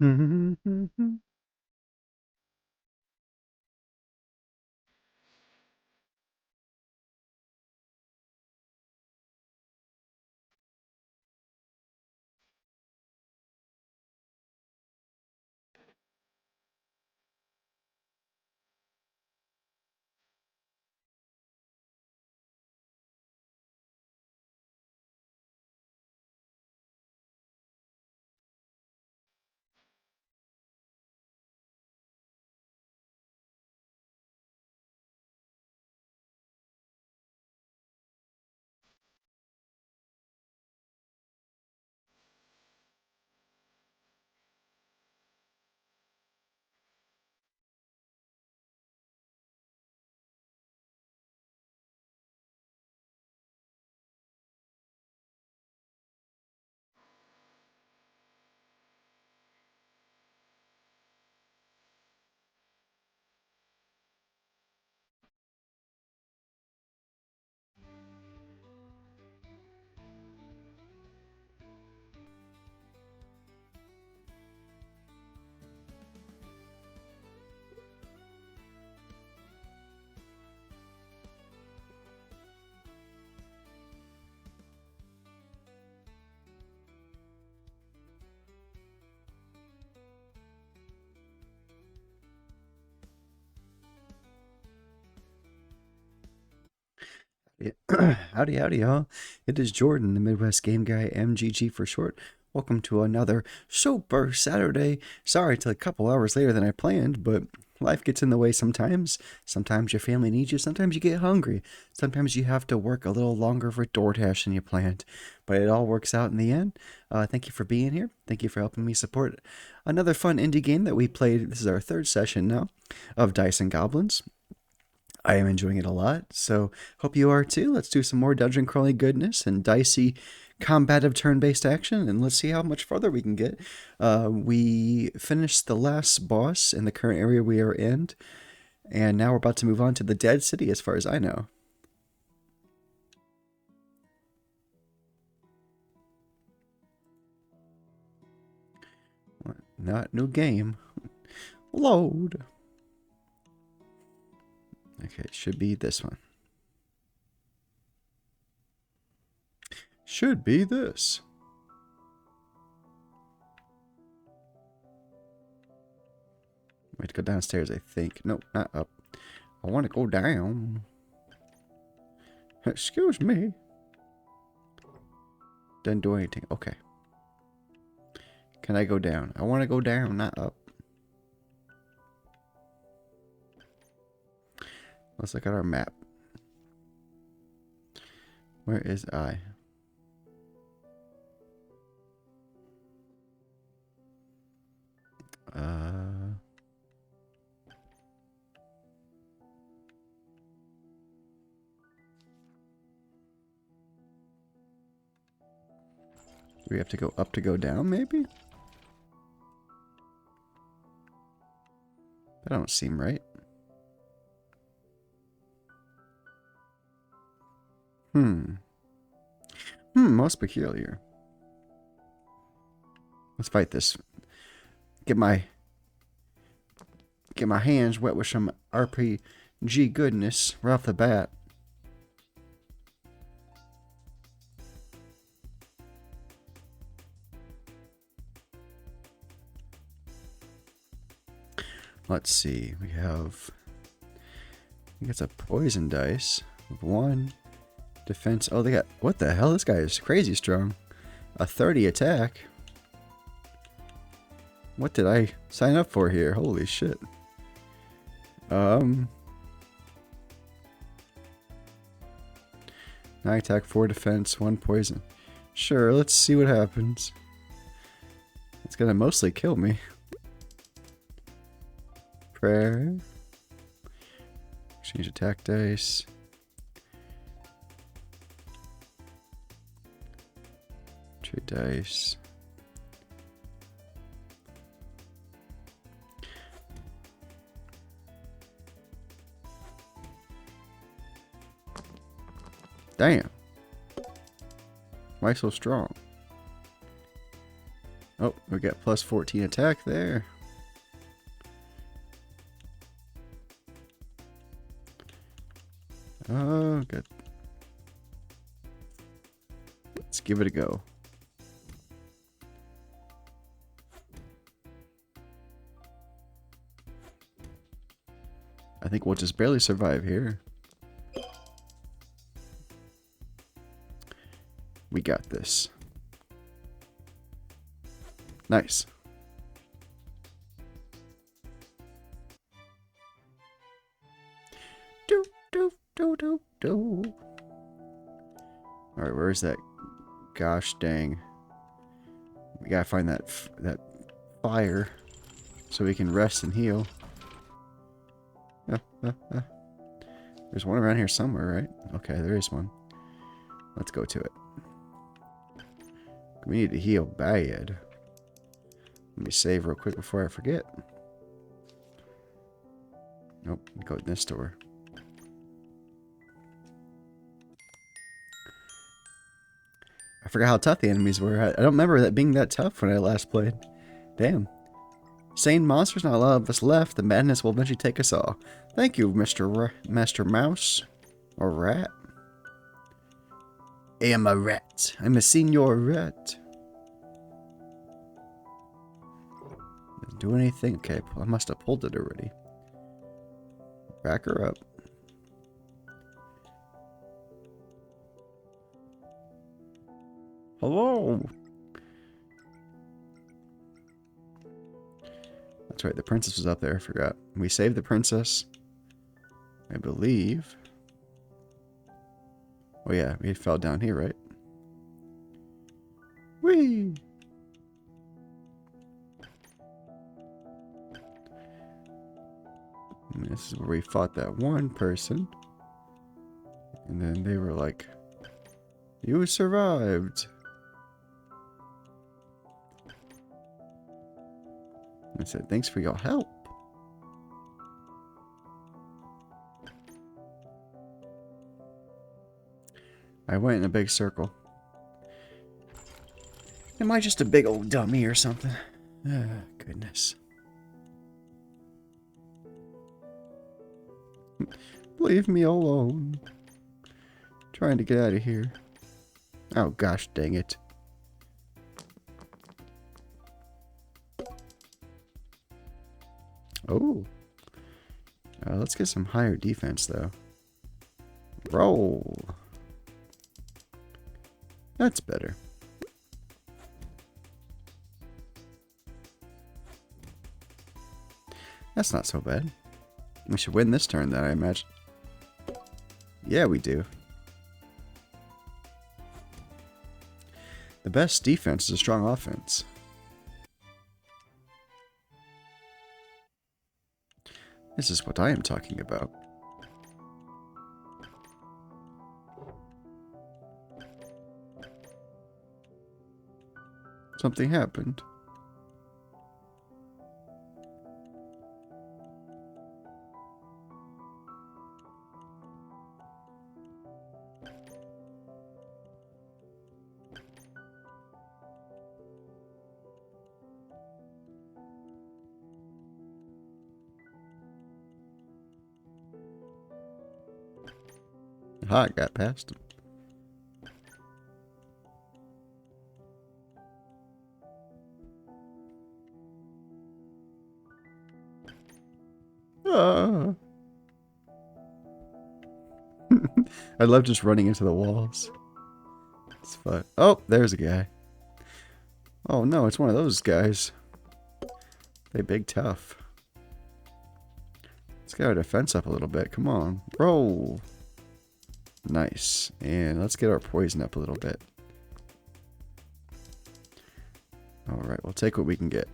Yeah. Howdy, howdy, y'all. It is Jordan, the Midwest Game Guy, MGG for short. Welcome to another Super Saturday. Sorry, it's a couple hours later than I planned, but life gets in the way sometimes. Sometimes your family needs you, sometimes you get hungry. Sometimes you have to work a little longer for DoorDash than you planned. But it all works out in the end. Thank you for being here. Thank you for helping me support another fun indie game that we played. This is our third session now of Dice and Goblins. I am enjoying it a lot, so hope you are too. Let's do some more dungeon crawling goodness and dicey combative turn-based action, and let's see how much farther we can get. We finished the last boss in the current area we are in, and now we're about to move on to the Dead City as far as I know. Not new game. Load. Okay, it should be this one. Should be this. We have to go downstairs, I think. Nope, not up. I want to go down. Excuse me. Didn't do anything. Okay. Can I go down? I want to go down, not up. Let's look at our map. Where is I? Do we have to go up to go down, maybe? That don't seem right. Most peculiar. Let's fight this. Get my hands wet with some RPG goodness right off the bat. Let's see. We have. I think it's a poison dice. One defense. Oh, they got. What the hell? This guy is crazy strong. A 30 attack. What did I sign up for here? Holy shit. 9 attack, 4 defense, 1 poison. Sure, let's see what happens. It's gonna mostly kill me. Prayer. Exchange attack dice. Trade dice. Damn. Why so strong? Oh, we got plus 14 attack there. Oh, good. Let's give it a go. I think we'll just barely survive here. We got this. Nice. Do, do, do, do, do. Alright, where's that? Gosh dang. We gotta find that fire so we can rest and heal. There's one around here somewhere, right? Okay, there is one. Let's go to it. We need to heal bad. Let me save real quick before I forget. Nope, go in this door. I forgot how tough the enemies were. I don't remember that being that tough when I last played. Damn. Sane monsters, not a lot of us left. The madness will eventually take us all. Thank you, Master Mouse. Or Rat. I am a rat. I'm a senior rat. Doesn't do anything? Okay, I must have pulled it already. Back her up. Hello. That's right, the princess was up there, I forgot. We saved the princess, I believe. Oh yeah, we fell down here, right? Whee! And this is where we fought that one person. And then they were like, you survived. I said, thanks for your help. I went in a big circle. Am I just a big old dummy or something? Ah, goodness. Leave me alone. Trying to get out of here. Oh gosh, dang it. Oh. Let's get some higher defense, though. Roll. That's better. That's not so bad. We should win this turn, then, I imagine. Yeah, we do. The best defense is a strong offense. This is what I am talking about. Something happened. Aha, I got past him. Ah. I love just running into the walls. It's fun. Oh, there's a guy. Oh no, it's one of those guys. They big tough. Let's get our defense up a little bit. Come on. Roll. Nice. And let's get our poison up a little bit. Alright, we'll take what we can get.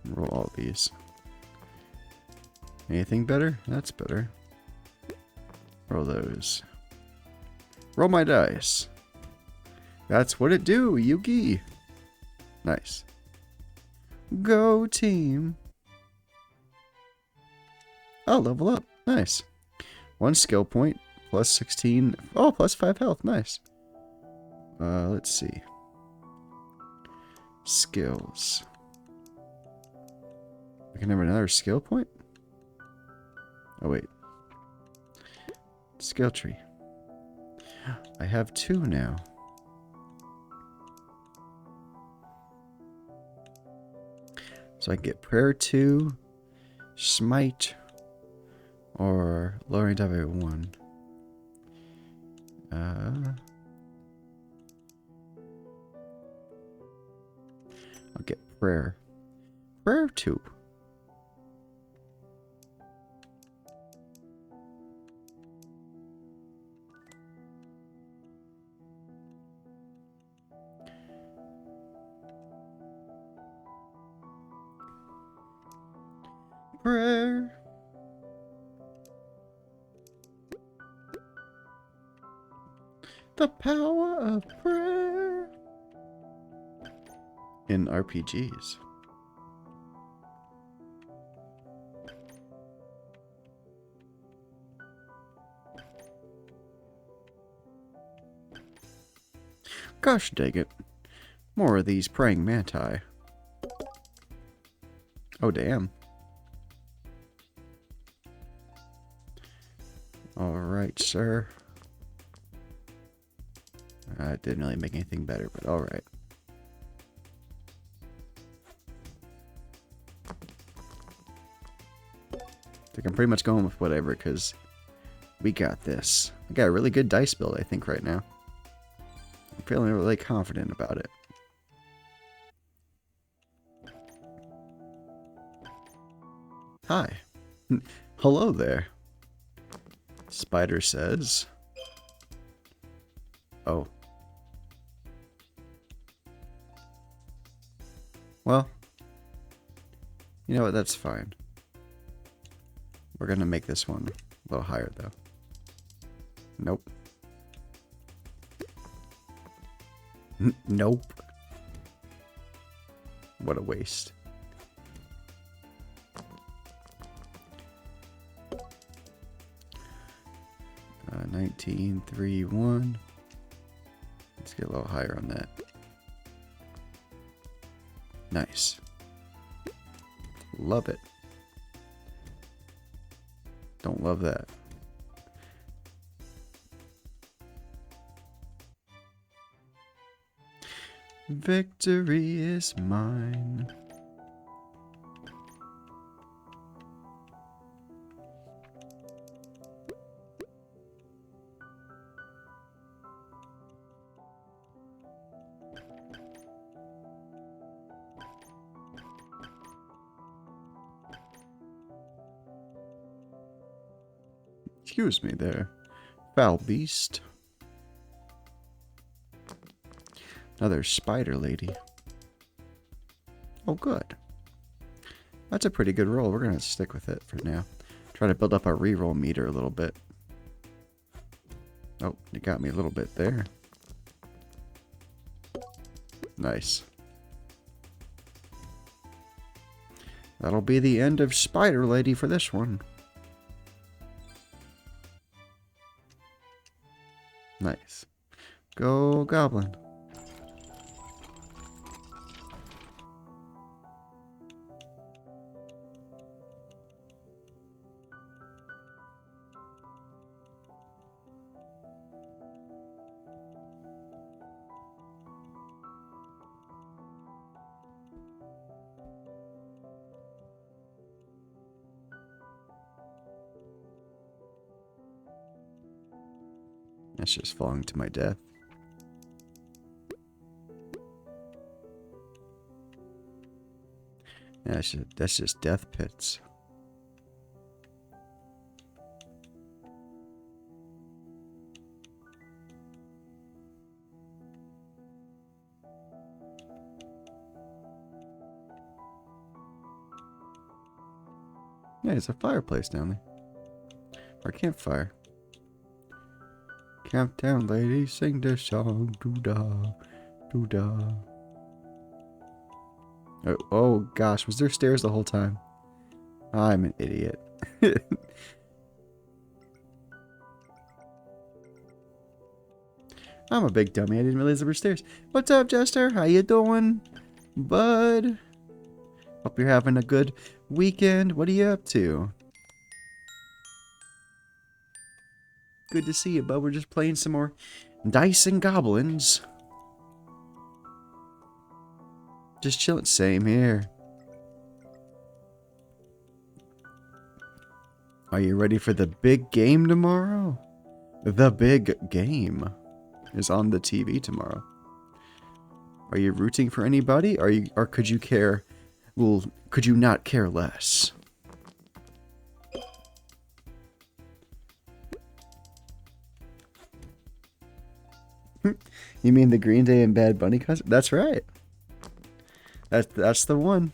Roll all these. Anything better? That's better. Roll those. Roll my dice. That's what it do, Yugi. Nice. Go team. Oh, level up. Nice. 1 skill point, plus 16. Oh, plus 5 health. Nice. Let's see. Skills. I can have another skill point? Oh, wait. Skill tree. I have 2 now. So I can get prayer 2, smite, or lowering die by 1. I'll get prayer. Prayer 2. Prayer. The power of prayer. In RPGs. Gosh dang it. More of these praying manti. Oh, damn. Alright, sir. It didn't really make anything better, but alright. I think I'm pretty much going with whatever, because we got this. I got a really good dice build, I think, right now. I'm feeling really confident about it. Hi. Hello there. Spider says. Oh. Well. You know what, that's fine. We're gonna make this one a little higher, though. Nope. Nope. What a waste. Uh, 1931. Let's get a little higher on that. Nice. Love it. Don't love that. Victory is mine. Excuse me there, foul beast. Another spider lady. Oh, good. That's a pretty good roll. We're going to stick with it for now. Try to build up our reroll meter a little bit. Oh, you got me a little bit there. Nice. That'll be the end of Spider Lady for this one. Nice. Go Goblin. That's just falling to my death. Yeah, that's just death pits. Yeah, there's a fireplace down there. Or a campfire. Countdown, ladies, sing the song. Doo-dah, doo-dah. Oh gosh, was there stairs the whole time? I'm an idiot. I'm a big dummy. I didn't realize there were stairs. What's up, Jester? How you doing, bud? Hope you're having a good weekend. What are you up to? Good to see you, bud. We're just playing some more Dice and Goblins. Just chilling. Same here. Are you ready for the big game tomorrow? The big game is on the TV tomorrow. Are you rooting for anybody? Or could you care? Well, could you not care less? You mean the Green Day and Bad Bunny concert? That's right. That's the one.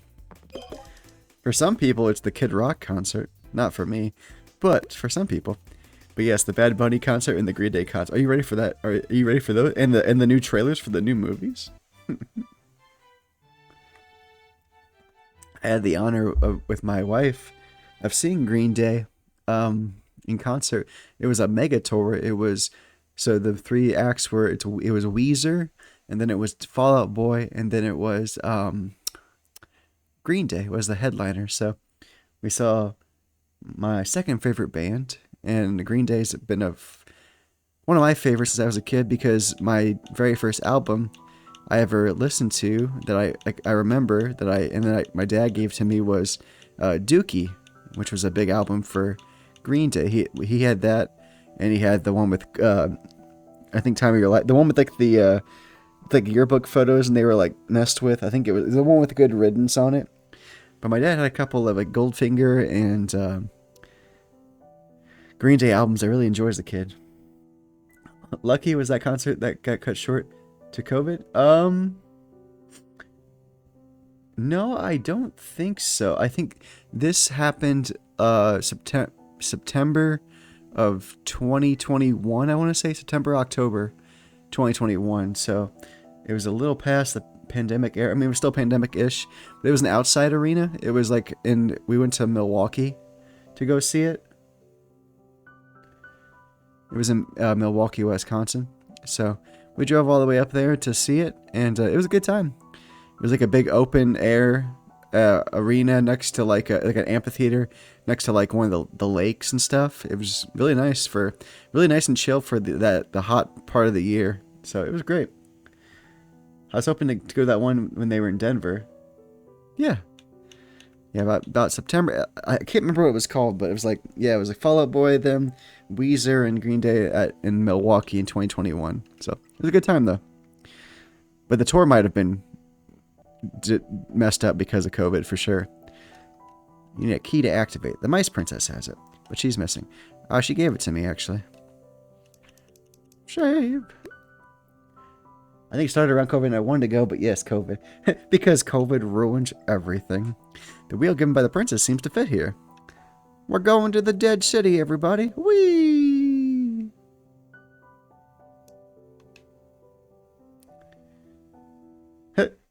For some people, it's the Kid Rock concert. Not for me, but for some people. But yes, the Bad Bunny concert and the Green Day concert. Are you ready for that? Are you ready for those? And the new trailers for the new movies? I had the honor of, with my wife, of seeing Green Day in concert. It was a mega tour. It was, so the three acts were, it was Weezer, and then it was Fall Out Boy, and then it was Green Day was the headliner. So we saw my second favorite band, and Green Day's been one of my favorites since I was a kid, because my very first album I ever listened to that I remember that my dad gave to me was Dookie, which was a big album for Green Day. He had that, and he had the one with I think Time of Your Life, the one with like the like yearbook photos, and they were like messed with. I think it was the one with Good Riddance on it. But my dad had a couple of like Goldfinger and Green Day albums I really enjoyed as a kid. Lucky was that concert that got cut short to COVID. No, I don't think so. I think this happened September of 2021. I want to say October 2021. So it was a little past the pandemic era. I mean, it was still pandemic-ish, but it was an outside arena. It was like we went to Milwaukee to go see it. It was in Milwaukee, Wisconsin. So we drove all the way up there to see it, and it was a good time. It was like a big open air arena next to like an amphitheater next to like one of the lakes and stuff. It was really nice and chill for the hot part of the year. So it was great. I was hoping to go to that one when they were in Denver. Yeah, about September. I can't remember what it was called, but it was like it was like Fall Out Boy, them, Weezer, and Green Day in Milwaukee in 2021. So it was a good time though. But the tour might have been messed up because of COVID for sure. You need a key to activate. The Mice Princess has it, but she's missing. She gave it to me actually. Shame. I think it started around COVID and I wanted to go, but yes, COVID. Because COVID ruined everything. The wheel given by the princess seems to fit here. We're going to the dead city, everybody. Whee!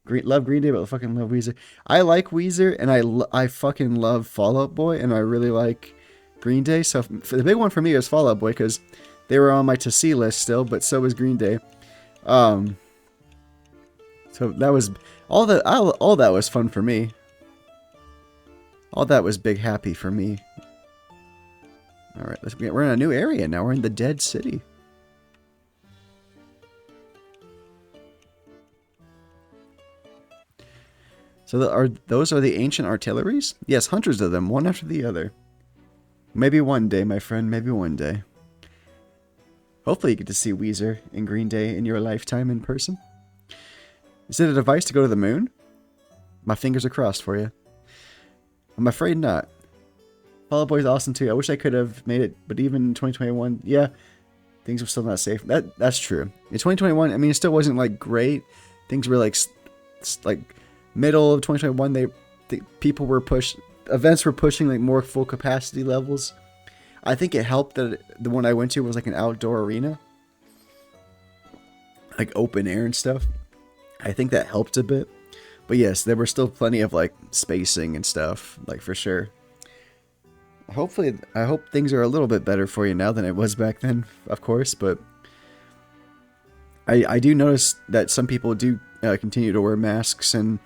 Love Green Day, but fucking love Weezer. I like Weezer, and I fucking love Fall Out Boy, and I really like Green Day. So the big one for me was Fall Out Boy, because they were on my to see list still, but so was Green Day. So that was all that was fun for me. All that was big happy for me. All right, we're in a new area now. We're in the Dead City. So those are the ancient artilleries? Yes, hundreds of them, one after the other. Maybe one day, my friend. Maybe one day. Hopefully you get to see Weezer and Green Day in your lifetime in person. Is it a device to go to the moon? My fingers are crossed for you. I'm afraid not. Fall Out Boy is awesome too. I wish I could have made it, but even in 2021, yeah, things were still not safe. That's true. In 2021, I mean, it still wasn't like great. Things were like middle of 2021. Events were pushing like more full capacity levels. I think it helped that the one I went to was like an outdoor arena, like open air and stuff. I think that helped a bit. But yes, there were still plenty of like spacing and stuff, like for sure. I hope things are a little bit better for you now than it was back then, of course, but I do notice that some people do continue to wear masks and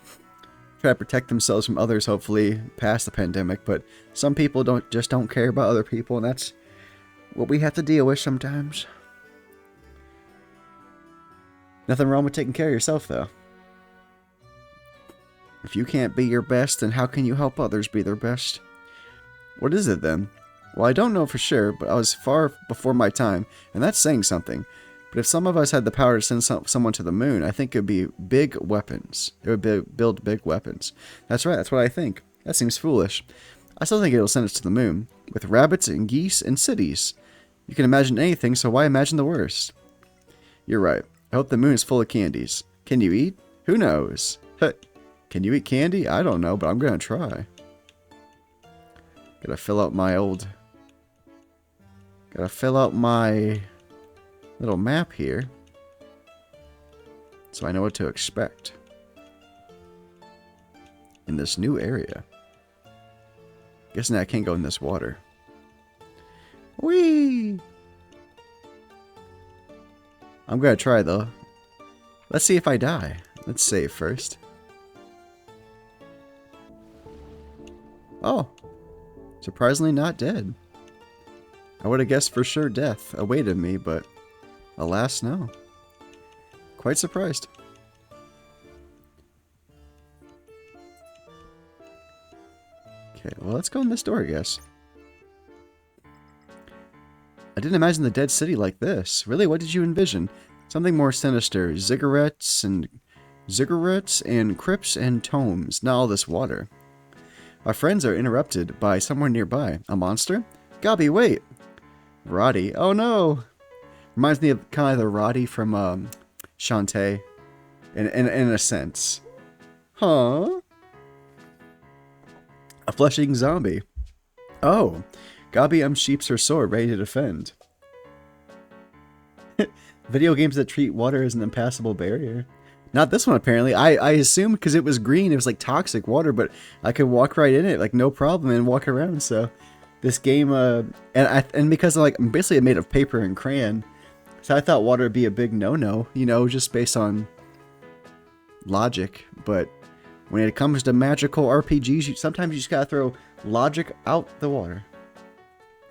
try to protect themselves from others, hopefully, past the pandemic. But some people don't care about other people, and that's what we have to deal with sometimes. Nothing wrong with taking care of yourself, though. If you can't be your best, then how can you help others be their best? What is it, then? Well, I don't know for sure, but I was far before my time, and that's saying something. But if some of us had the power to send someone to the moon, I think it would be big weapons. It would build big weapons. That's right, that's what I think. That seems foolish. I still think it'll send us to the moon, with rabbits and geese and cities. You can imagine anything, so why imagine the worst? You're right. I hope the moon is full of candies. Can you eat? Who knows? Can you eat candy? I don't know, but I'm gonna try. Gotta fill out my little map here, so I know what to expect in this new area. Guessing I can't go in this water. Whee! I'm gonna try though. Let's see if I die. Let's save first. Oh, surprisingly not dead. I would have guessed for sure death awaited me, but alas, no. Quite surprised. Okay, well, let's go in this door, I guess. I didn't imagine the dead city like this. Really, what did you envision? Something more sinister. Ziggurats and crypts and tomes. Not all this water. Our friends are interrupted by someone nearby. A monster? Gobby, wait! Roddy. Oh no! Reminds me of kind of the Roddy from Shantae. In a sense. Huh? A flesh-eating zombie. Oh. Gobby unsheeps her sword, ready to defend. Video games that treat water as an impassable barrier. Not this one, apparently. I assumed because it was green, it was like toxic water, but I could walk right in it, like no problem, and walk around. So this game, and because like basically it made of paper and crayon, so I thought water would be a big no-no, you know, just based on logic. But when it comes to magical RPGs, sometimes you just gotta throw logic out the water.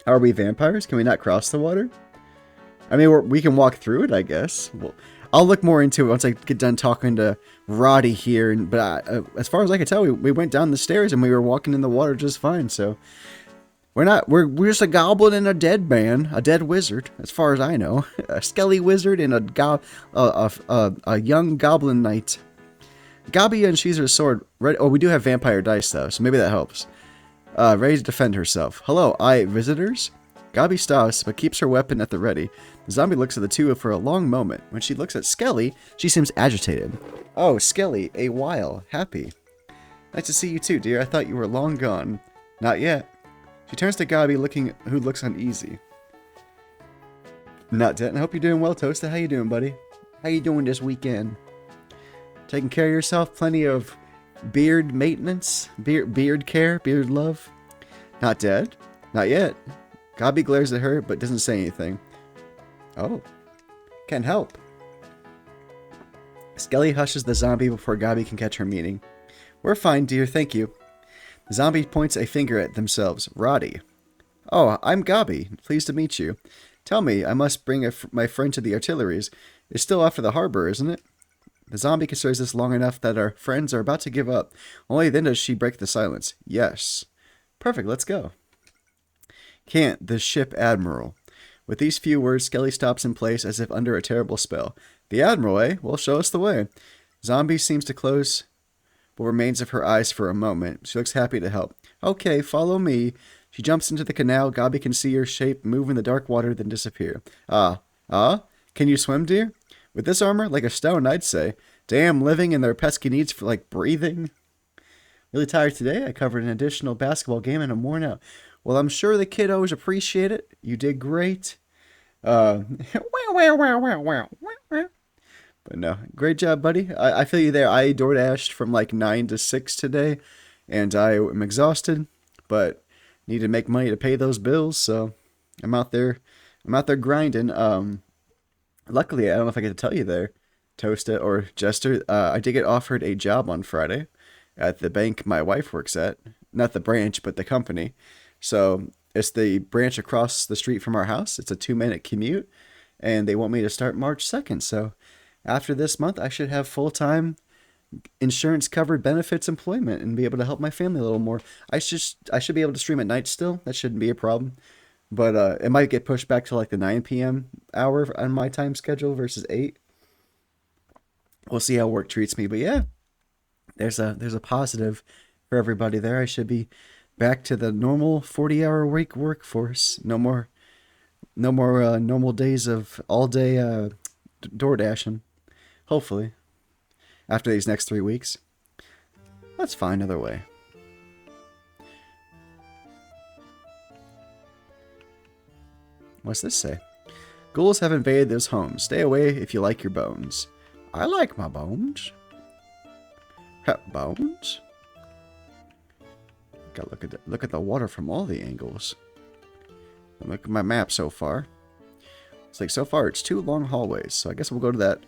Are we vampires? Can we not cross the water? I mean, we can walk through it, I guess. Well, I'll look more into it once I get done talking to Roddy here. But as far as I can tell, we went down the stairs and we were walking in the water just fine. So we're just a goblin and a dead man, a dead wizard, as far as I know, a skelly wizard and a young goblin knight. Gobby unsheathes her sword. Oh, we do have vampire dice though, so maybe that helps. Ready to defend herself. Hello, visitors? Gobby stops, but keeps her weapon at the ready. The zombie looks at the two for a long moment. When she looks at Skelly, she seems agitated. Oh, Skelly, a while. Happy. Nice to see you too, dear. I thought you were long gone. Not yet. She turns to Gobby, who looks uneasy. Not dead. I hope you're doing well, Toasta. How you doing, buddy? How you doing this weekend? Taking care of yourself? Plenty of beard maintenance? Beard care? Beard love? Not dead? Not yet. Gobby glares at her, but doesn't say anything. Oh. Can't help. Skelly hushes the zombie before Gobby can catch her meaning. We're fine, dear, thank you. The zombie points a finger at themselves. Roddy. Oh, I'm Gobby. Pleased to meet you. Tell me, I must bring my friend to the artilleries. It's still after the harbor, isn't it? The zombie considers this long enough that our friends are about to give up. Only then does she break the silence. Yes. Perfect, let's go. Can't, the ship Admiral. With these few words, Skelly stops in place as if under a terrible spell. The Admiral, eh? Well, show us the way. Zombie seems to close what remains of her eyes for a moment. She looks happy to help. Okay, follow me. She jumps into the canal. Gobby can see her shape move in the dark water, then disappear. Can you swim, dear? With this armor, like a stone, I'd say. Damn, living and their pesky needs for, like, breathing. Really tired today? I covered an additional basketball game and I'm worn out. Well, I'm sure the kiddos appreciate it. You did great. But no, great job, buddy. I feel you there. I DoorDashed from like 9 to 6 today, and I am exhausted, but need to make money to pay those bills, so I'm out there grinding. Luckily, I don't know if I get to tell you there, Toasta or Jester. I did get offered a job on Friday at the bank my wife works at. Not the branch, but the company. So it's the branch across the street from our house. It's a 2 minute commute, and they want me to start March 2nd. So after this month, I should have full time insurance covered benefits employment and be able to help my family a little more. I should be able to stream at night still. That shouldn't be a problem. But it might get pushed back to like the 9 p.m. hour on my time schedule versus 8. We'll see how work treats me. But yeah, there's a positive for everybody there. I should be back to the normal 40-hour week workforce. No more normal days of all day door dashing. Hopefully, after these next 3 weeks. Let's find another way. What's this say? Ghouls have invaded this home. Stay away if you like your bones. I like my bones. Bones? Gotta look at the water from all the angles. Look at my map so far. It's like so far it's 2 long hallways, so I guess we'll go to that.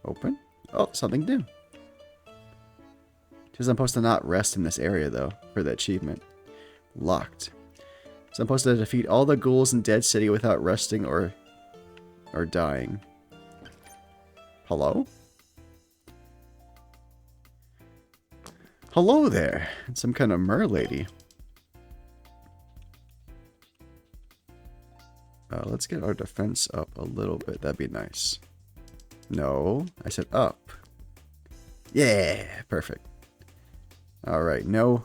Open. Oh, something new. Says I'm supposed to not rest in this area though for the achievement. Locked. So I'm supposed to defeat all the ghouls in Dead City without resting or dying. Hello? Hello there. It's some kind of merlady. Let's get our defense up a little bit. That'd be nice. No, I said up. Yeah, perfect. All right, no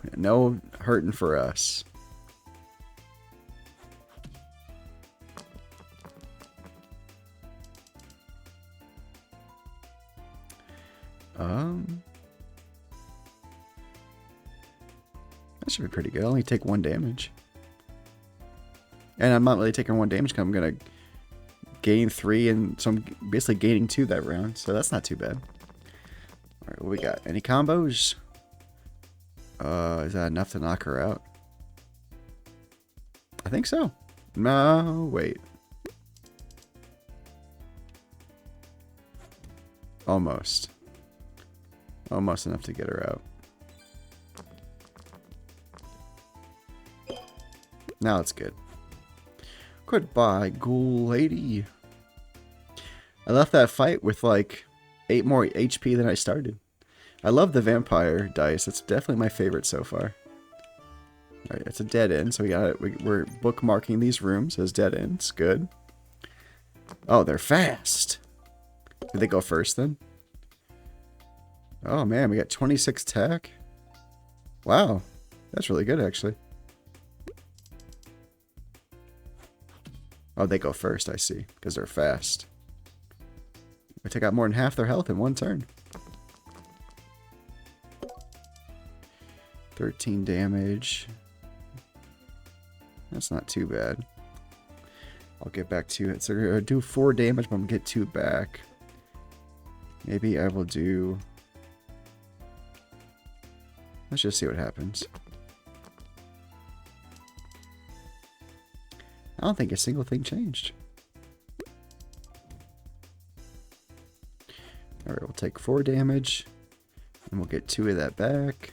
hurting for us. That should be pretty good. I only take 1 damage. And I'm not really taking 1 damage because I'm going to gain 3, and so I'm basically gaining 2 that round. So that's not too bad. Alright, what we got? Any combos? Is that enough to knock her out? I think so. No, wait. Almost. Almost enough to get her out. Now it's good. Goodbye, ghoul lady. I left that fight with like 8 more HP than I started. I love the vampire dice. It's definitely my favorite so far. Alright, it's a dead end, so we're bookmarking these rooms as dead ends. Good. Oh, they're fast. Did they go first then? Oh man, we got 26 attack. Wow, that's really good actually. Oh, they go first, I see, because they're fast. I take out more than half their health in 1 turn. 13 damage. That's not too bad. I'll get back to it. So I'll do 4 damage, but I'm going to get 2 back. Maybe I will do... Let's just see what happens. I don't think a single thing changed. Alright, we'll take 4 damage. And we'll get 2 of that back.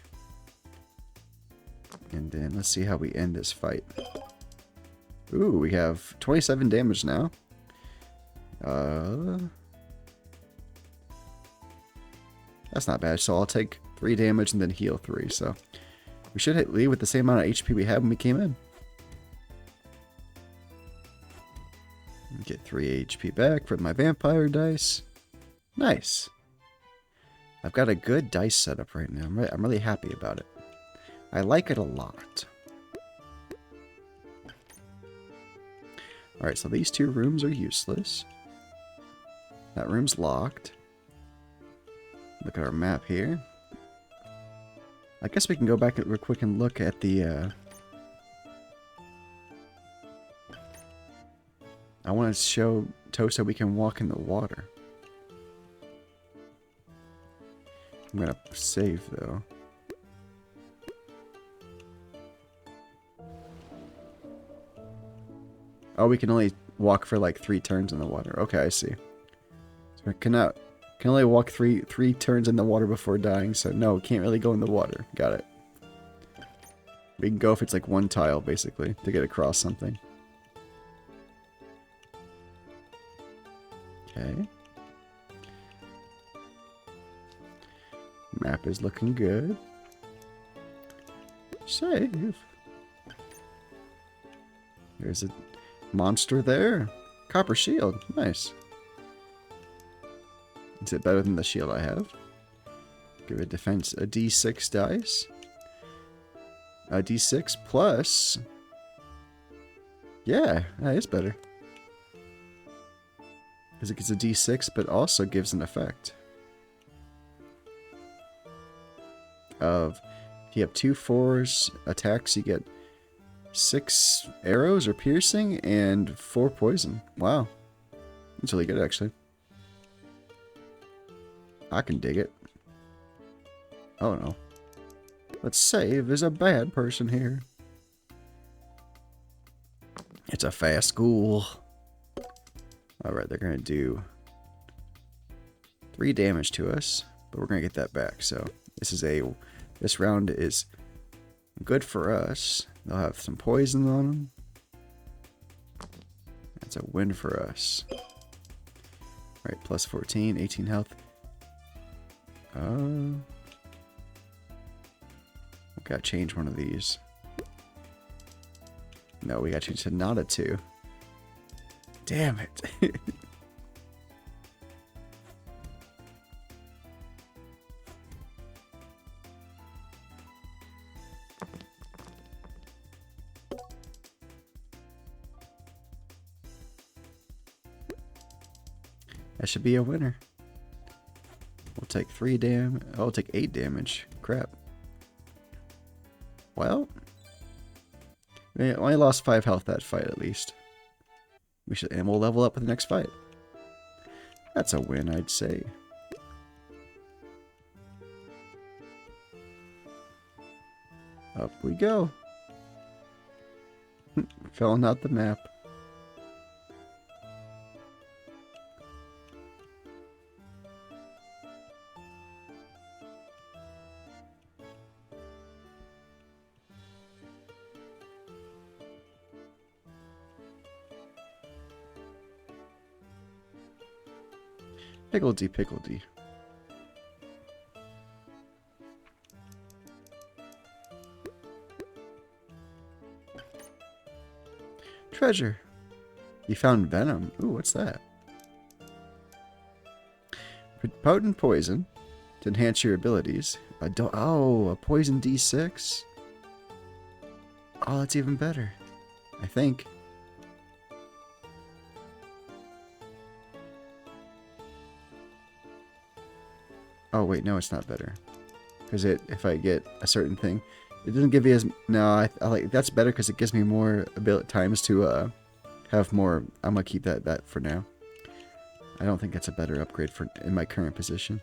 And then let's see how we end this fight. Ooh, we have 27 damage now. That's not bad. So I'll take 3 damage and then heal 3. So we should leave with the same amount of HP we had when we came in. Get 3 HP back from my vampire dice. Nice. I've got a good dice setup right now. I'm really happy about it. I like it a lot. Alright, so these 2 rooms are useless. That room's locked. Look at our map here. I guess we can go back real quick and look at the... I want to show Tosa we can walk in the water. I'm going to save, though. Oh, we can only walk for like 3 turns in the water. Okay, I see. So I can only walk three turns in the water before dying, so no, can't really go in the water. Got it. We can go if it's like 1 tile, basically, to get across something. Okay. Map is looking good. Save. There's a monster there. Copper shield. Nice. Is it better than the shield I have? Give it defense a d6 dice. A d6 plus. Yeah, that is better. Because it gets a d6, but also gives an effect of, if you have 2 4s attacks, you get 6 arrows or piercing and 4 poison. Wow. That's really good, actually. I can dig it. Oh no. Let's save. There's a bad person here. It's a fast ghoul. Alright, they're going to do 3 damage to us, but we're going to get that back. So this round is good for us. They'll have some poison on them. That's a win for us. Alright, plus 14, 18 health. Gotta change one of these. No, we gotta change to not a 2. Damn it. That should be a winner. We'll take 3 damage. Oh, I'll take 8 damage. Crap. Well, we only lost 5 health that fight at least. And we'll level up with the next fight. That's a win, I'd say. Up we go. Filling out the map. Pickledy, pickledy. Treasure. You found venom. Ooh, what's that? Potent poison to enhance your abilities. A poison D6. Oh, that's even better. I think. Oh wait, no, it's not better. Because if I get a certain thing, it doesn't give you as... No, I like that's better because it gives me more ability times to have more. I'm gonna keep that for now. I don't think that's a better upgrade for in my current position.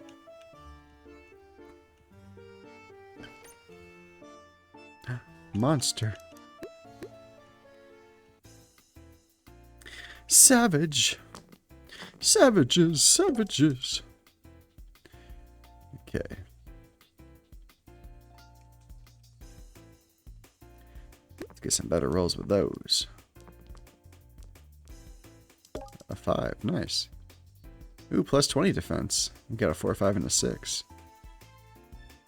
Monster. Savage. Savages, savages. Okay. Let's get some better rolls with those. A 5, nice. Ooh, plus 20 defense. We got a 4, 5, and a 6.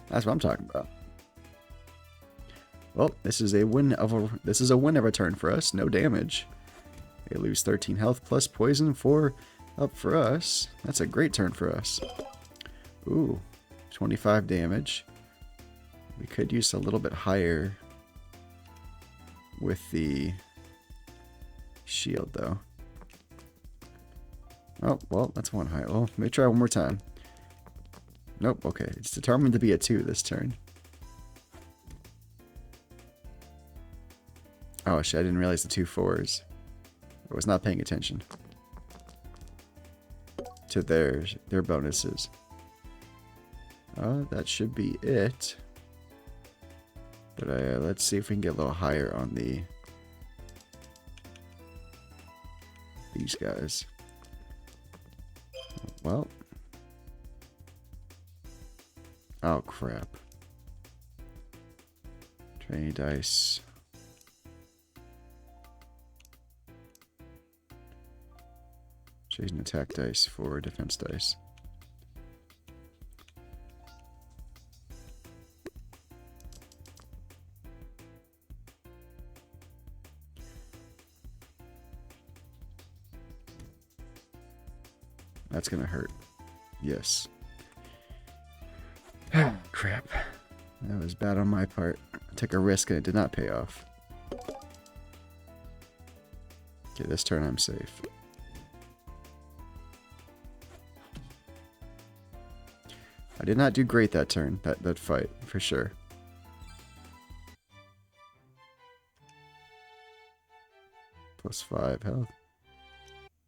That's what I'm talking about. Well, this is a win of a turn for us. No damage. They lose 13 health plus poison 4 up for us. That's a great turn for us. Ooh. 25 damage. We could use a little bit higher with the shield, though. Oh, well, that's 1 high. Well, let me try one more time. Nope, okay. It's determined to be a 2 this turn. Oh, shit, I didn't realize the 2 4s. I was not paying attention to their bonuses. That should be it. But let's see if we can get a little higher on the these guys. Well. Oh, crap. Training dice. Changing attack dice for defense dice. That's gonna hurt. Yes. Crap. That was bad on my part. I took a risk and it did not pay off. Okay, this turn I'm safe. I did not do great that turn, that fight, for sure. Plus 5 health.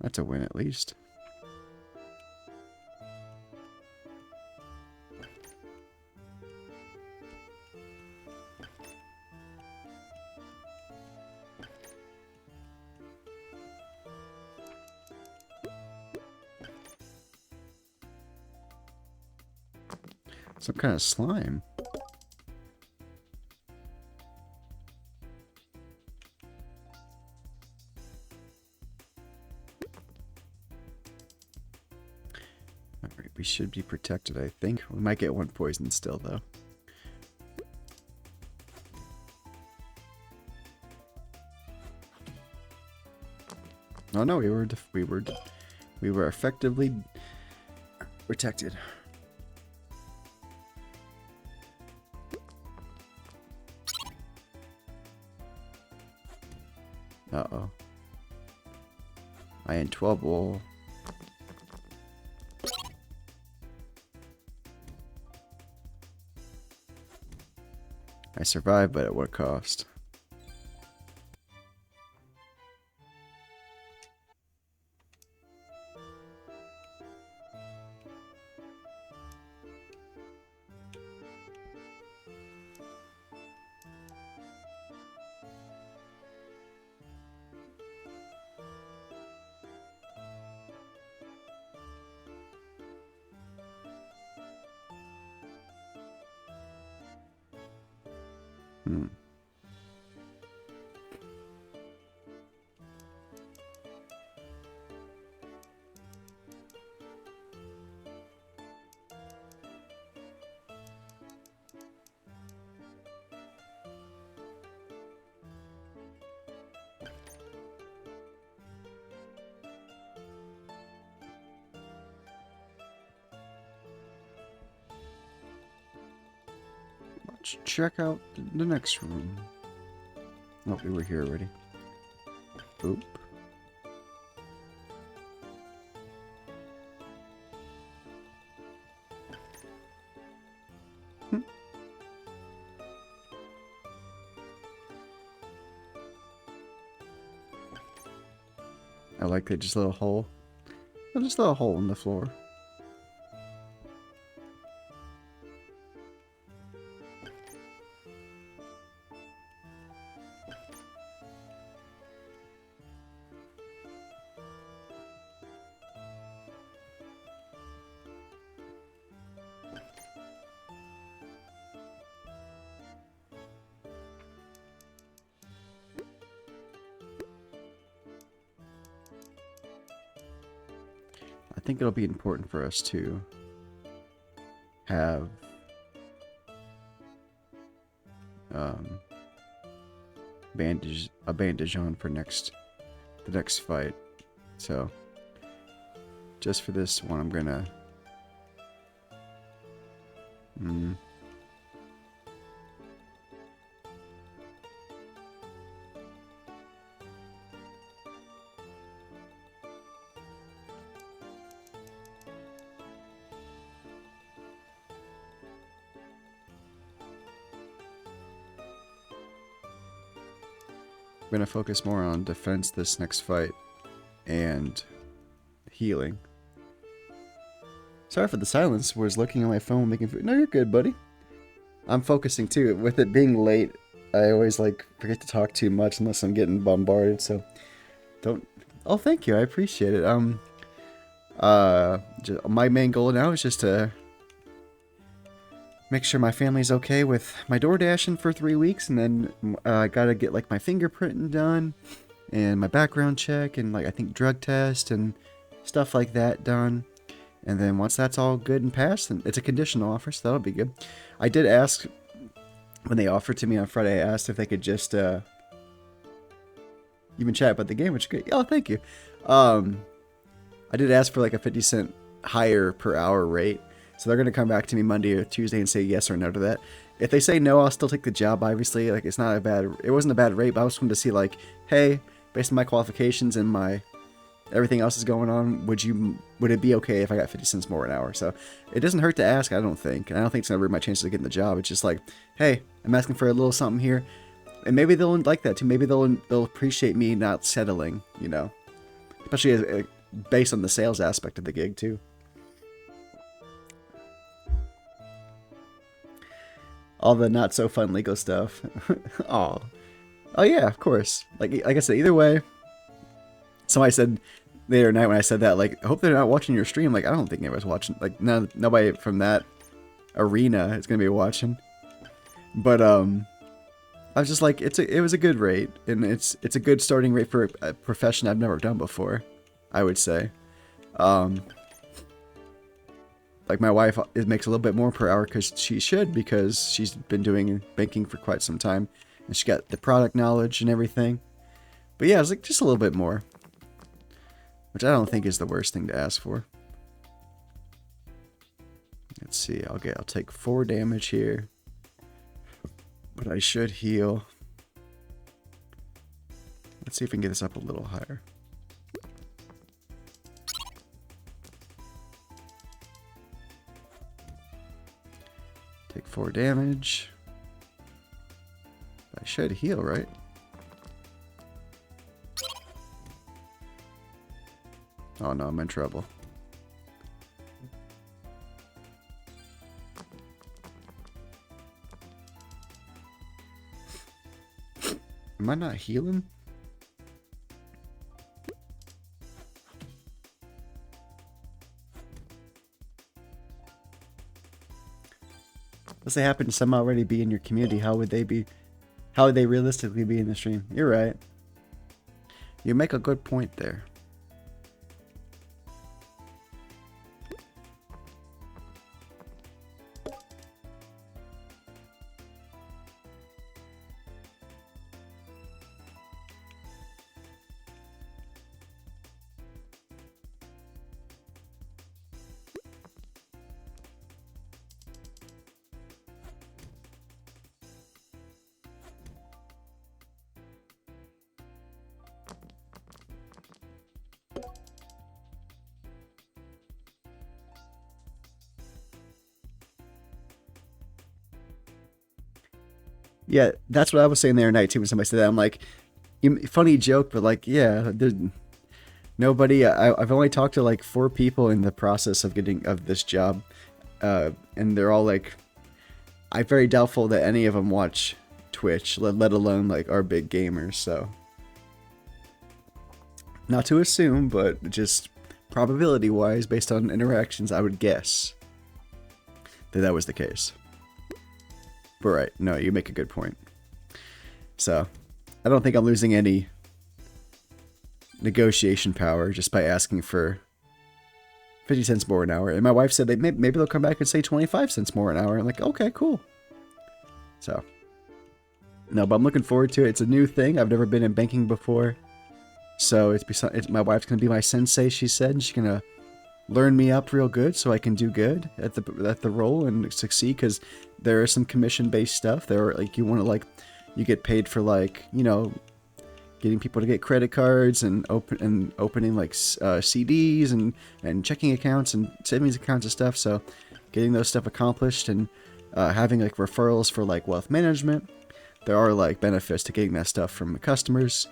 That's a win at least. Some kind of slime. Alright, we should be protected, I think. We might get one poison still, though. Oh no, we were effectively protected. Uh-oh. I in trouble. I survived, but at what cost? Let's check out the next room. Oh, we were here already. Oop. I like that just a little hole. Oh, just a little hole in the floor. I think it'll be important for us to have a bandage on for the next fight. So just for this one, I'm gonna I'm gonna focus more on defense this next fight and healing. Sorry for the silence. Was looking at my phone making food. No, you're good, buddy. I'm focusing too. With it being late, I always like forget to talk too much unless I'm getting bombarded. So don't Oh, thank you. I appreciate it. My main goal now is just to make sure my family's okay with my door dashing for 3 weeks, and then I gotta get like my fingerprinting done and my background check and like I think drug test and stuff like that done. And then once that's all good and passed, then it's a conditional offer, so that'll be good. I did ask when they offered to me on Friday. I asked if they could just even chat about the game, which is great. Oh, thank you. I did ask for like a 50-cent higher per hour rate. So they're going to come back to me Monday or Tuesday and say yes or no to that. If they say no, I'll still take the job, obviously. Like, it wasn't a bad rate, but I just wanted to see, like, hey, based on my qualifications and everything else is going on, would it be okay if I got 50 cents more an hour? So it doesn't hurt to ask, I don't think. And I don't think it's going to ruin my chances of getting the job. It's just like, hey, I'm asking for a little something here. And maybe they'll like that too. Maybe they'll appreciate me not settling, you know. Especially based on the sales aspect of the gig too. All the not so fun legal stuff. Oh yeah, of course. Like I said, either way. Somebody said the other night when I said that, like, I hope they're not watching your stream. Like, I don't think anybody's watching. Like, nobody from that arena is gonna be watching. But I was just like, it was a good rate, and it's a good starting rate for a profession I've never done before, I would say. Like, my wife makes a little bit more per hour because she's been doing banking for quite some time, and she got the product knowledge and everything. But yeah, it's like just a little bit more, which I don't think is the worst thing to ask for. Let's see, I'll take 4 damage here, but I should heal. Let's see if we can get this up a little higher. Take 4 damage. I should heal, right? Oh no, I'm in trouble. Am I not healing? Let's say happen to some already be in your community. How would they realistically be in the stream? You're right. You make a good point there. Yeah, that's what I was saying the other night too when somebody said that. I'm like, funny joke, but like, yeah, there's nobody. I've only talked to like 4 people in the process of this job, and they're all like, I'm very doubtful that any of them watch Twitch, let alone like are big gamers. So, not to assume, but just probability-wise, based on interactions, I would guess that was the case. But right, no, you make a good point. So, I don't think I'm losing any negotiation power just by asking for 50 cents more an hour. And my wife said maybe they'll come back and say 25 cents more an hour. I'm like, okay, cool. So, no, but I'm looking forward to it. It's a new thing. I've never been in banking before. So, my wife's going to be my sensei, she said. And she's going to learn me up real good so I can do good at the role and succeed, because there is some commission-based stuff. There are, like, you get paid for, like, you know, getting people to get credit cards and opening like CDs and checking accounts and savings accounts and stuff. So getting those stuff accomplished and having like referrals for like wealth management. There are like benefits to getting that stuff from the customers.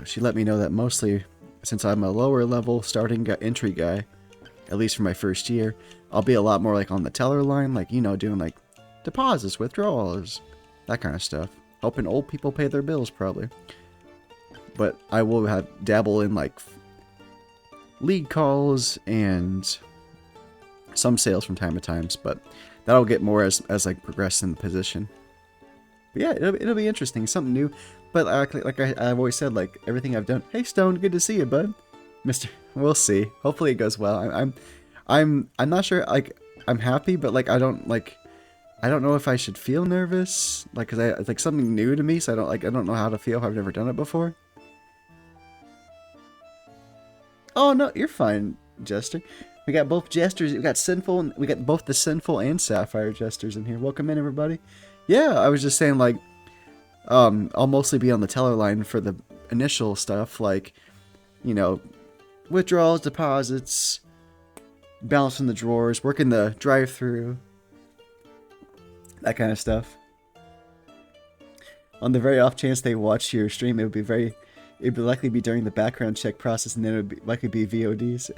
She let me know that mostly, since I'm a lower level starting entry guy, at least for my first year, I'll be a lot more like on the teller line, like, you know, doing like deposits, withdrawals, that kind of stuff. Helping old people pay their bills, probably. but I will have dabble in like league calls and some sales from time to time, but that'll get more as I progress in the position. But yeah, it'll be interesting, something new. But like I've always said, like everything I've done. Hey Stone, good to see you, bud. Mister, we'll see. Hopefully it goes well. I'm not sure. Like I'm happy, but like I don't know if I should feel nervous. Like, cause it's like something new to me, so I don't know how to feel if I've never done it before. Oh no, you're fine, Jester. We got both Jesters. We got Sinful. We got both the Sinful and Sapphire Jesters in here. Welcome in, everybody. Yeah, I was just saying, like, I'll mostly be on the teller line for the initial stuff, like, you know, withdrawals, deposits, balancing the drawers, working the drive-through, that kind of stuff. On the very off chance they watch your stream, it'd likely be during the background check process, and then it would likely be VODs.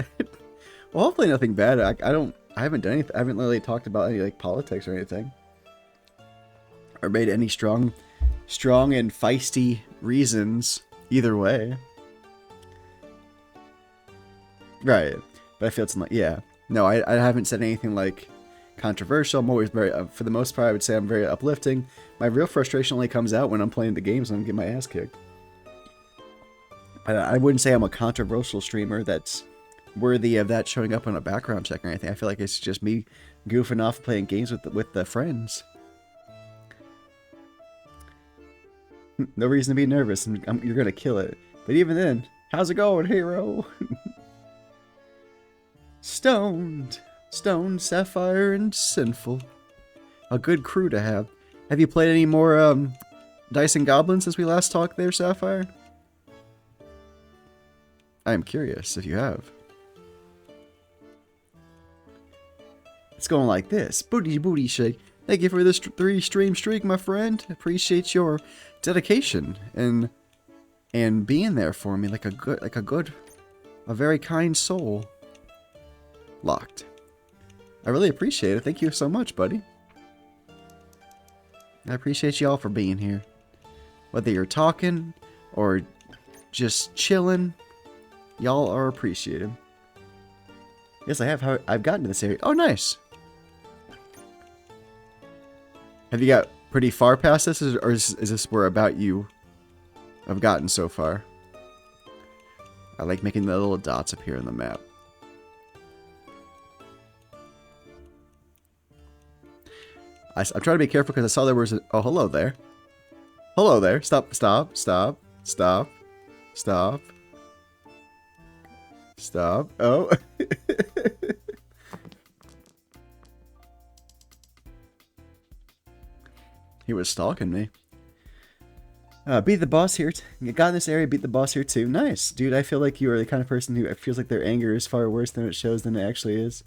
Well, hopefully nothing bad. I haven't done anything. I haven't really talked about any like politics or anything, or made any strong and feisty reasons either way. Right, but I feel it's like, yeah, no, I haven't said anything like controversial. I'm always very, for the most part, I would say I'm very uplifting. My real frustration only comes out when I'm playing the games and I'm getting my ass kicked. I wouldn't say I'm a controversial streamer that's worthy of that showing up on a background check or anything. I feel like it's just me goofing off playing games with the friends. No reason to be nervous. You're gonna kill it. But even then, how's it going, hero? Stoned, Sapphire, and Sinful. A good crew to have. Have you played any more Dice and Goblins since we last talked there, Sapphire? I am curious if you have. It's going like this. Booty shake. Thank you for this 3-stream streak, my friend. Appreciate your dedication and being there for me like a very kind soul. Locked. I really appreciate it. Thank you so much, buddy. I appreciate y'all for being here. Whether you're talking or just chilling, y'all are appreciated. Yes, I have. I've gotten to this area. Oh, nice. Have you got pretty far past this, or is this where about you have gotten so far? I like making the little dots appear on the map. I'm trying to be careful because I saw there was a... Oh, hello there. Hello there. Stop. Oh. He was stalking me. Beat the boss here. You got in this area, beat the boss here too. Nice. Dude, I feel like you are the kind of person who feels like their anger is far worse than it shows than it actually is.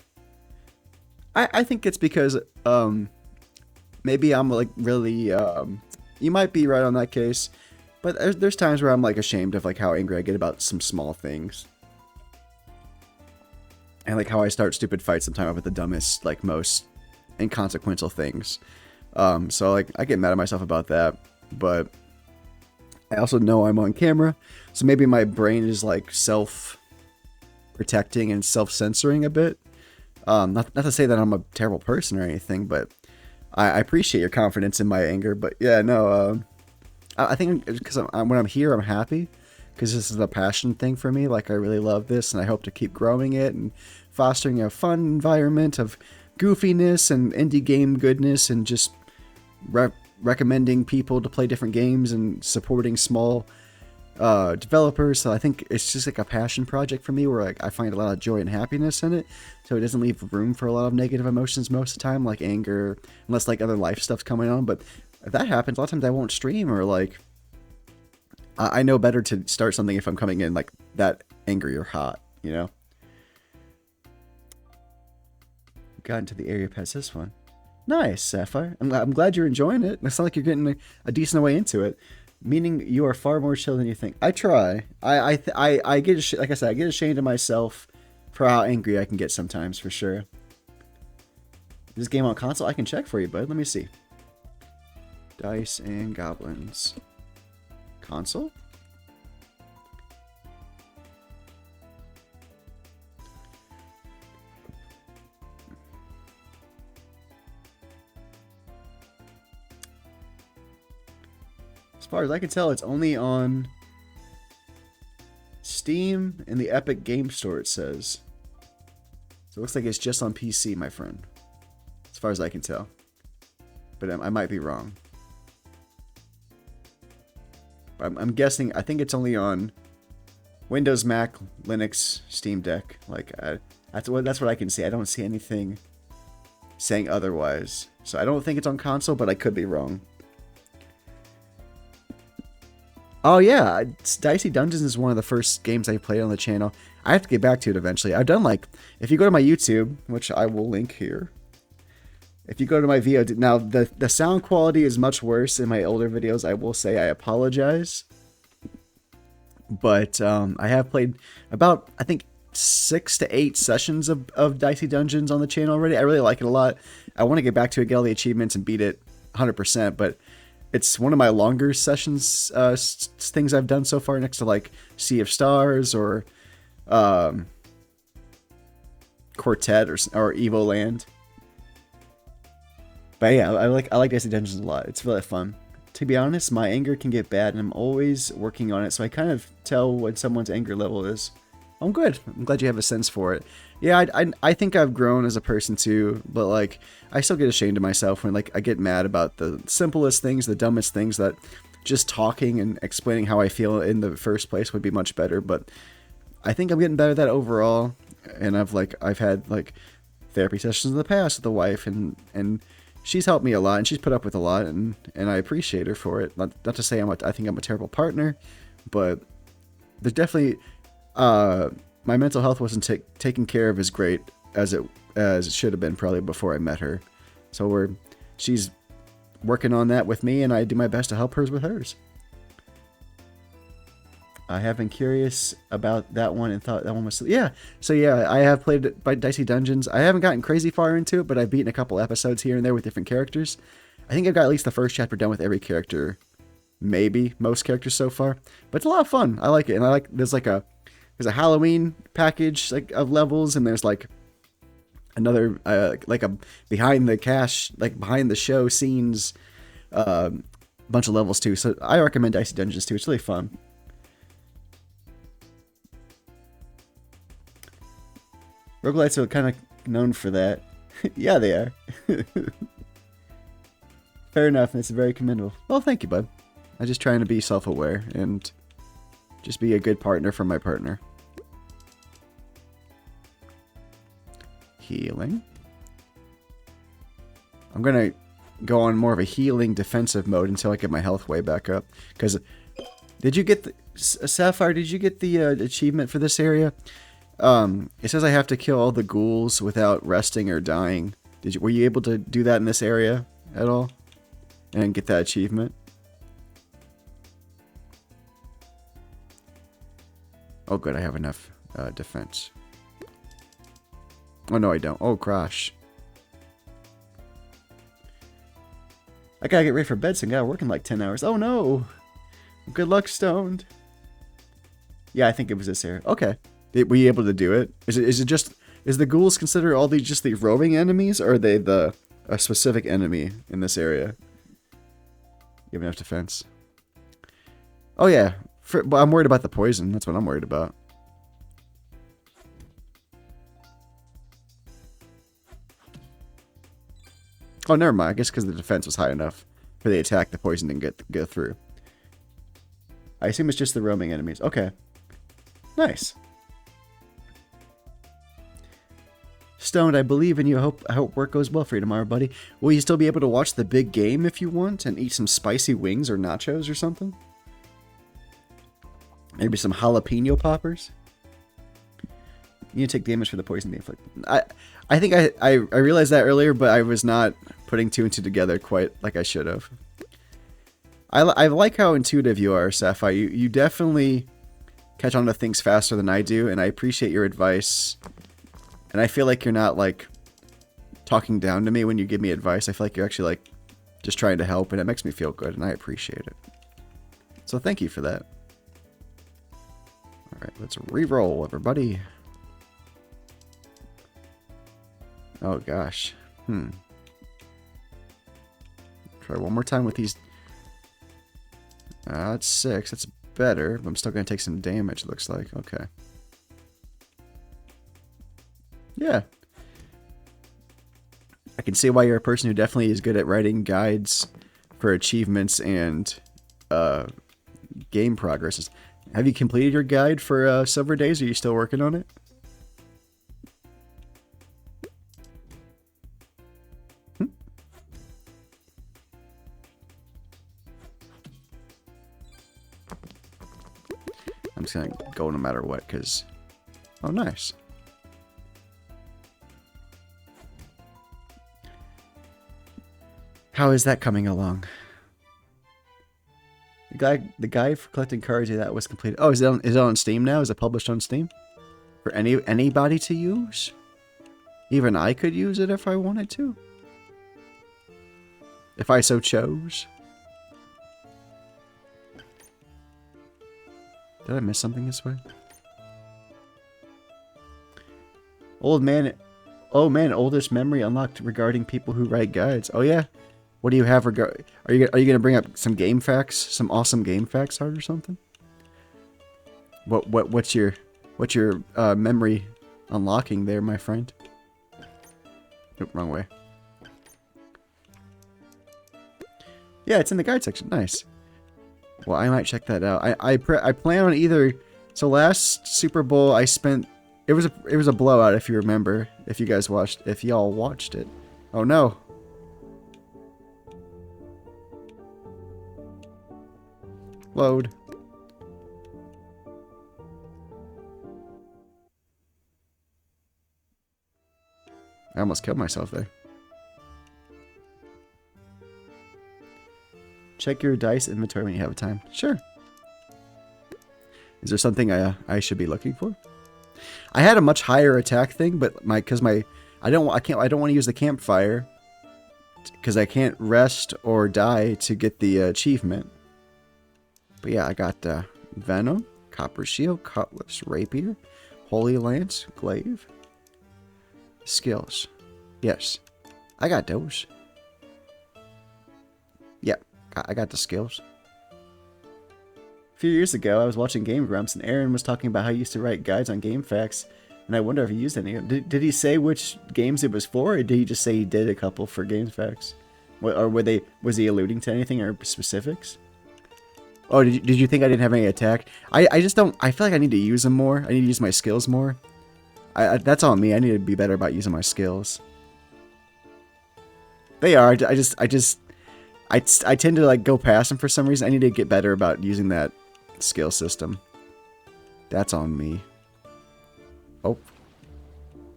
I think it's because, maybe I'm like really, you might be right on that case, but there's times where I'm like ashamed of like how angry I get about some small things. And like how I start stupid fights sometimes over the dumbest, like most inconsequential things. So like I get mad at myself about that, but I also know I'm on camera, so maybe my brain is like self-protecting and self-censoring a bit. Not to say that I'm a terrible person or anything, but I appreciate your confidence in my anger. But yeah, no, I think because when I'm here, I'm happy because this is a passion thing for me. Like I really love this, and I hope to keep growing it and fostering a fun environment of goofiness and indie game goodness, and just recommending people to play different games and supporting small developers. So I think it's just like a passion project for me where like I find a lot of joy and happiness in it, so it doesn't leave room for a lot of negative emotions most of the time, like anger, unless like other life stuff's coming on. But if that happens, a lot of times I won't stream, or like I know better to start something if I'm coming in like that angry or hot, you know. Got into the area past this one. Nice, Sapphire. I'm glad you're enjoying it. It sounds like you're getting a decent way into it. Meaning you are far more chill than you think. I try. I get like I said, I get ashamed of myself for how angry I can get sometimes, for sure. This game on console, I can check for you, bud. Let me see. Dice and Goblins. Console? As far as I can tell, it's only on Steam and the Epic Game Store, it says. So it looks like it's just on PC, my friend. As far as I can tell. But I might be wrong. I'm guessing, I think it's only on Windows, Mac, Linux, Steam Deck. Like, that's what I can see. I don't see anything saying otherwise. So I don't think it's on console, but I could be wrong. Oh yeah, Dicey Dungeons is one of the first games I played on the channel. I have to get back to it eventually. I've done like, if you go to my YouTube, which I will link here. If you go to my video, now the sound quality is much worse in my older videos. I will say I apologize. But I have played about, I think, 6 to 8 sessions of Dicey Dungeons on the channel already. I really like it a lot. I want to get back to it, get all the achievements, and beat it 100%. But it's one of my longer sessions, things I've done so far, next to like Sea of Stars or Quartet or Evo Land. But yeah, I like Dicey Dungeons a lot. It's really fun. To be honest, my anger can get bad, and I'm always working on it, so I kind of tell what someone's anger level is. I'm good. I'm glad you have a sense for it. Yeah, I think I've grown as a person too, but like, I still get ashamed of myself when like I get mad about the simplest things, the dumbest things, that just talking and explaining how I feel in the first place would be much better. But I think I'm getting better at that overall, and I've had like therapy sessions in the past with the wife, and she's helped me a lot, and she's put up with a lot, and I appreciate her for it. Not to say I think I'm a terrible partner, but there's definitely my mental health wasn't taken care of as great as it should have been probably before I met her. So she's working on that with me, and I do my best to help hers with hers. I have been curious about that one and thought that one was... Yeah, so yeah, I have played by Dicey Dungeons. I haven't gotten crazy far into it, but I've beaten a couple episodes here and there with different characters. I think I've got at least the first chapter done with every character. Maybe most characters so far. But it's a lot of fun. I like it. And I like... There's a Halloween package like of levels, and there's like another like a behind the show scenes bunch of levels too. So I recommend Dicey Dungeons too. It's really fun. Roguelites are kind of known for that. Yeah, they are. Fair enough, and it's very commendable. Well, thank you, bud. I'm just trying to be self-aware and just be a good partner for my partner. Healing. I'm gonna go on more of a healing defensive mode until I get my health way back up. Because, did you get the... Sapphire, did you get the achievement for this area? It says I have to kill all the ghouls without resting or dying. Were you able to do that in this area at all? And get that achievement? Oh good, I have enough defense. Oh no, I don't. Oh gosh. I gotta get ready for bed soon. I gotta work in like 10 hours. Oh no! Good luck, Stoned. Yeah, I think it was this area. Okay. Were you able to do it? Is the ghouls considered all just the roving enemies, or are they a specific enemy in this area? You have enough defense. Oh yeah, but I'm worried about the poison. That's what I'm worried about. Oh, never mind. I guess because the defense was high enough for the attack, the poison didn't go through. I assume it's just the roaming enemies. Okay. Nice. Stoned, I believe in you. I hope work goes well for you tomorrow, buddy. Will you still be able to watch the big game if you want and eat some spicy wings or nachos or something? Maybe some jalapeno poppers? You take damage for the poison being inflicted. I think I realized that earlier, but I was not putting 2 and 2 together quite like I should have. I like how intuitive you are, Sapphire. You definitely catch on to things faster than I do, and I appreciate your advice. And I feel like you're not, like, talking down to me when you give me advice. I feel like you're actually, like, just trying to help, and it makes me feel good, and I appreciate it. So thank you for that. Alright, let's re-roll, everybody. Oh, gosh. Try one more time with these That's 6. That's better, but I'm still going to take some damage, looks like. Okay. Yeah. I can see why you're a person who definitely is good at writing guides for achievements and game progresses. Have you completed your guide for Silver Days? Are you still working on it? I'm just going to go no matter what, because... Oh, nice. How is that coming along? The guy for collecting cards, yeah, that was completed. Oh, is it on Steam now? Is it published on Steam? For anybody to use? Even I could use it if I wanted to? If I so chose? Did I miss something this way? Old man... Oh man, oldest memory unlocked regarding people who write guides. Oh yeah? What do you have regard... Are you going to bring up some game facts? Some awesome game facts, Art, or something? What's your memory unlocking there, my friend? Nope, wrong way. Yeah, it's in the guide section. Nice. Well, I might check that out. I plan on either... So last Super Bowl, I spent... It was a blowout, if you remember. If y'all watched it. Oh no. Load. I almost killed myself there. Check your dice inventory when you have time. Sure. Is there something I should be looking for? I had a much higher attack thing, but I don't want to use the campfire because I can't rest or die to get the achievement. But yeah, I got Venom, Copper Shield, Cutlass, Rapier, Holy Lance, Glaive, Skills. Yes, I got those. Yep, I got the skills. A few years ago, I was watching Game Grumps, and Aaron was talking about how he used to write guides on game facts, and I wonder if he used any. Did he say which games it was for, or did he just say he did a couple for game facts? Or was he alluding to anything or specifics? Oh, did you think I didn't have any attack? I just don't... I feel like I need to use them more. I need to use my skills more. That's on me. I need to be better about using my skills. They are. I tend to like go past them for some reason. I need to get better about using that skill system. That's on me. Oh.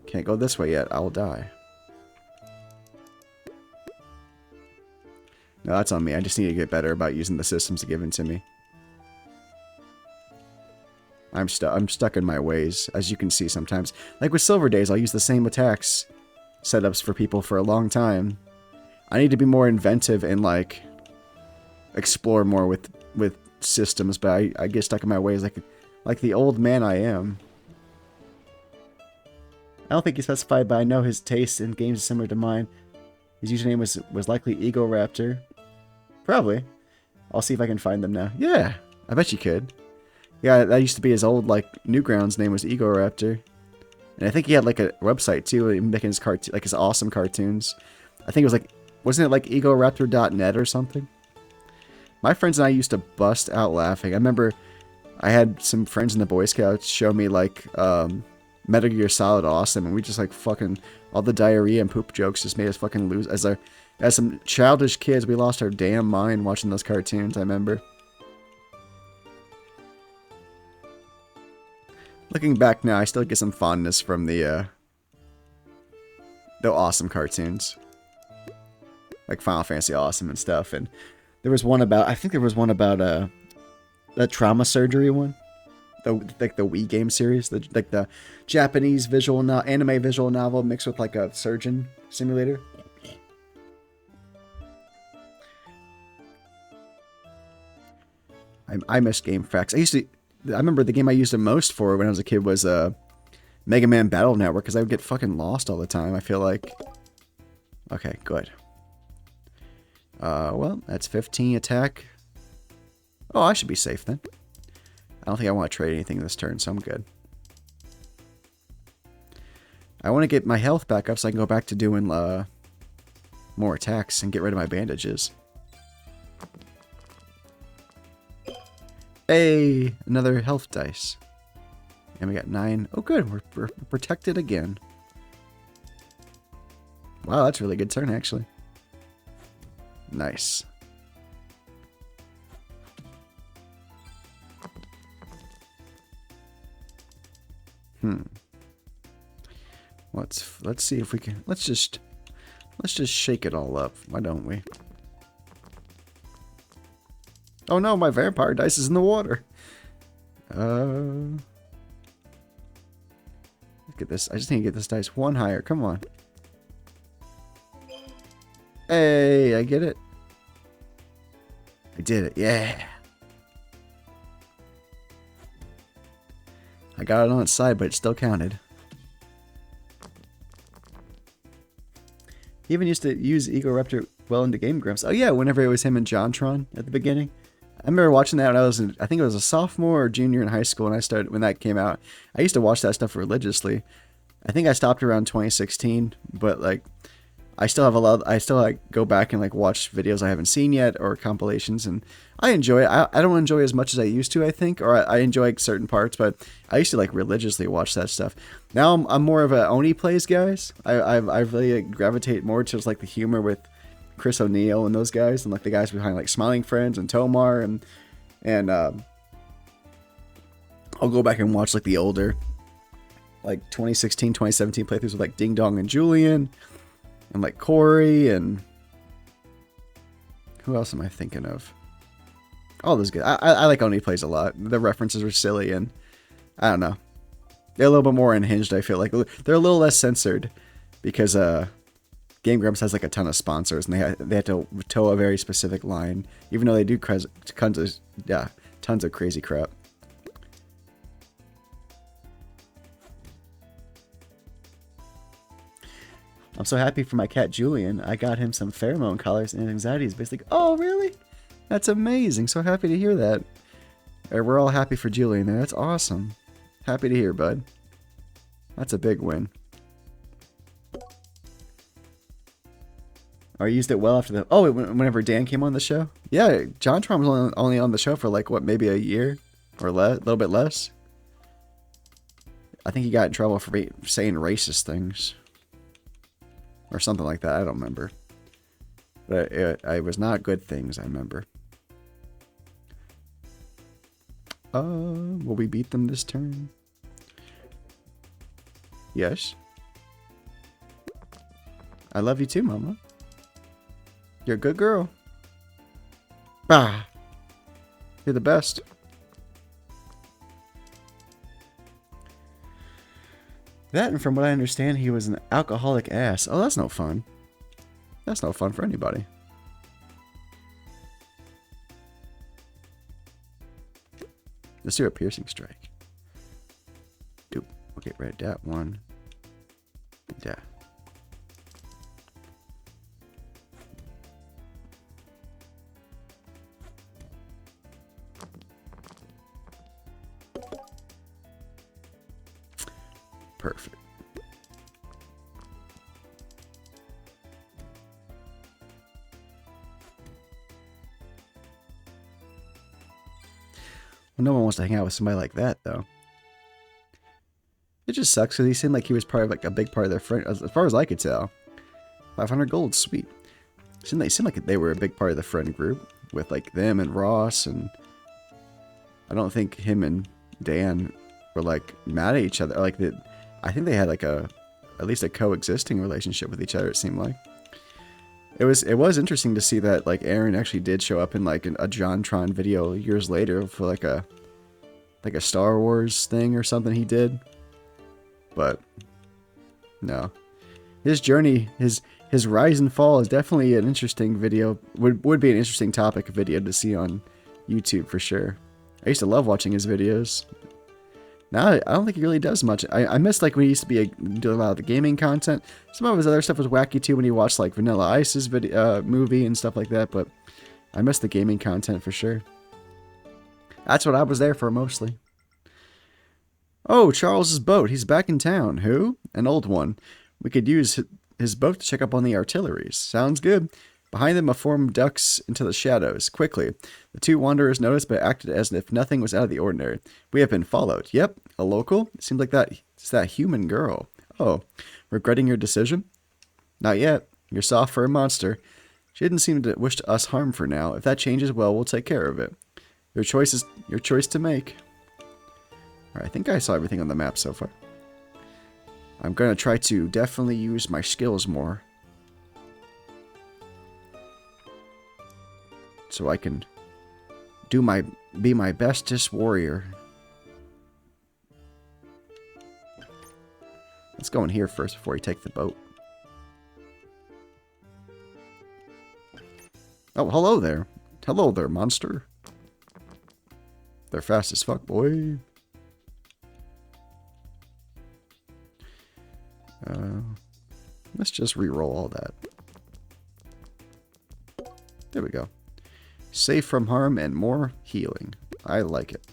Can't go this way yet. I will die. No, that's on me. I just need to get better about using the systems given to me. I'm stuck in my ways, as you can see sometimes. Like with Silver Days, I'll use the same attacks setups for people for a long time. I need to be more inventive and like explore more with systems, but I get stuck in my ways like the old man I am. I don't think he specified, but I know his taste in games is similar to mine. His username was likely Ego Raptor. Probably. I'll see if I can find them now. Yeah, I bet you could. Yeah, that used to be his old, like, Newgrounds name was Ego Raptor. And I think he had, like, a website, too, making his like, his awesome cartoons. I think it was, like, wasn't it, like, egoraptor.net or something? My friends and I used to bust out laughing. I remember I had some friends in the Boy Scouts show me, like, Metal Gear Solid Awesome, and we just, like, fucking... All the diarrhea and poop jokes just made us fucking lose. As some childish kids, we lost our damn mind watching those cartoons, I remember. Looking back now, I still get some fondness from the awesome cartoons. Like Final Fantasy Awesome and stuff. And there was one about, I think there was one about that trauma surgery one. Like the Wii game series, like the Japanese anime visual novel mixed with like a surgeon simulator. I miss game facts. I remember the game I used the most for when I was a kid was Mega Man Battle Network, because I would get fucking lost all the time, I feel like. Okay, good. Well, that's 15 attack. Oh, I should be safe then. I don't think I want to trade anything this turn, so I'm good. I want to get my health back up so I can go back to doing more attacks and get rid of my bandages. Hey, another health dice. And we got 9. Oh, good. We're protected again. Wow, that's a really good turn, actually. Nice. Let's see if we can. Let's just shake it all up. Why don't we? Oh no, my vampire dice is in the water. Look at this. I just need to get this dice one higher. Come on. Hey, I get it. I did it. Yeah. I got it on its side, but it still counted. He even used to use Ego Raptor well into Game Grumps. Oh yeah, whenever it was him and JonTron at the beginning. I remember watching that when I was I think it was a sophomore or junior in high school when that came out. I used to watch that stuff religiously. I think I stopped around 2016, but like I still have I still like go back and like watch videos I haven't seen yet or compilations, and I enjoy it. I don't enjoy it as much as I used to, I think, or I enjoy certain parts, but I used to like religiously watch that stuff. Now I'm more of a Oni Plays guys. I really gravitate more towards like the humor with Chris O'Neill and those guys, and like the guys behind like Smiling Friends and Tomar, and I'll go back and watch like the older like 2016 2017 playthroughs with like Ding Dong and Julian and like Corey, and who else am I thinking of? All those guys. I like Oni Plays a lot. The references are silly, and I don't know, they're a little bit more unhinged. I feel like they're a little less censored because Game Grumps has like a ton of sponsors, and they have to toe a very specific line, even though they do tons of crazy crap. I'm so happy for my cat Julian. I got him some pheromone collars, and anxiety is basically, oh really? That's amazing. So happy to hear that. We're all happy for Julian there. That's awesome. Happy to hear, bud. That's a big win. Or used it well after the... Oh, whenever Dan came on the show? Yeah, JonTron was only on the show for like, what, maybe a year? Or a little bit less? I think he got in trouble for saying racist things. Or something like that. I don't remember. But it was not good things, I remember. Will we beat them this turn? Yes. I love you too, Mama. You're a good girl. Ah. You're the best. That, and from what I understand, he was an alcoholic ass. Oh, that's no fun. That's no fun for anybody. Let's do a piercing strike. Doop. We'll get rid of that one. Yeah. Perfect. Well, no one wants to hang out with somebody like that, though. It just sucks because he seemed like he was part of like a big part of their friend, as far as I could tell. 500 gold, sweet. They seemed like they were a big part of the friend group with like them and Ross, and I don't think him and Dan were like mad at each other. Like I think they had like at least a coexisting relationship with each other. It seemed like it was interesting to see that like Aaron actually did show up in like a JonTron video years later for like a Star Wars thing or something he did. But no, his journey, his rise and fall is definitely an interesting video. Would be an interesting topic video to see on YouTube for sure. I used to love watching his videos. Now, I don't think he really does much. I miss like when he used to do a lot of the gaming content. Some of his other stuff was wacky too when he watched like Vanilla Ice's movie and stuff like that. But I miss the gaming content for sure. That's what I was there for mostly. Oh, Charles's boat. He's back in town. Who? An old one. We could use his boat to check up on the artilleries. Sounds good. Behind them, a form ducks into the shadows. Quickly, the two wanderers noticed but acted as if nothing was out of the ordinary. We have been followed. Yep, a local? It seems like it's that human girl. Oh, regretting your decision? Not yet. You're soft for a monster. She didn't seem to wish us harm for now. If that changes, well, we'll take care of it. Your choice is your choice to make. Alright, I think I saw everything on the map so far. I'm going to try to definitely use my skills more. So I can be my bestest warrior. Let's go in here first before we take the boat. Oh, hello there. Hello there, monster. They're fast as fuck, boy. Let's just re-roll all that. There we go. Safe from harm and more healing. I like it.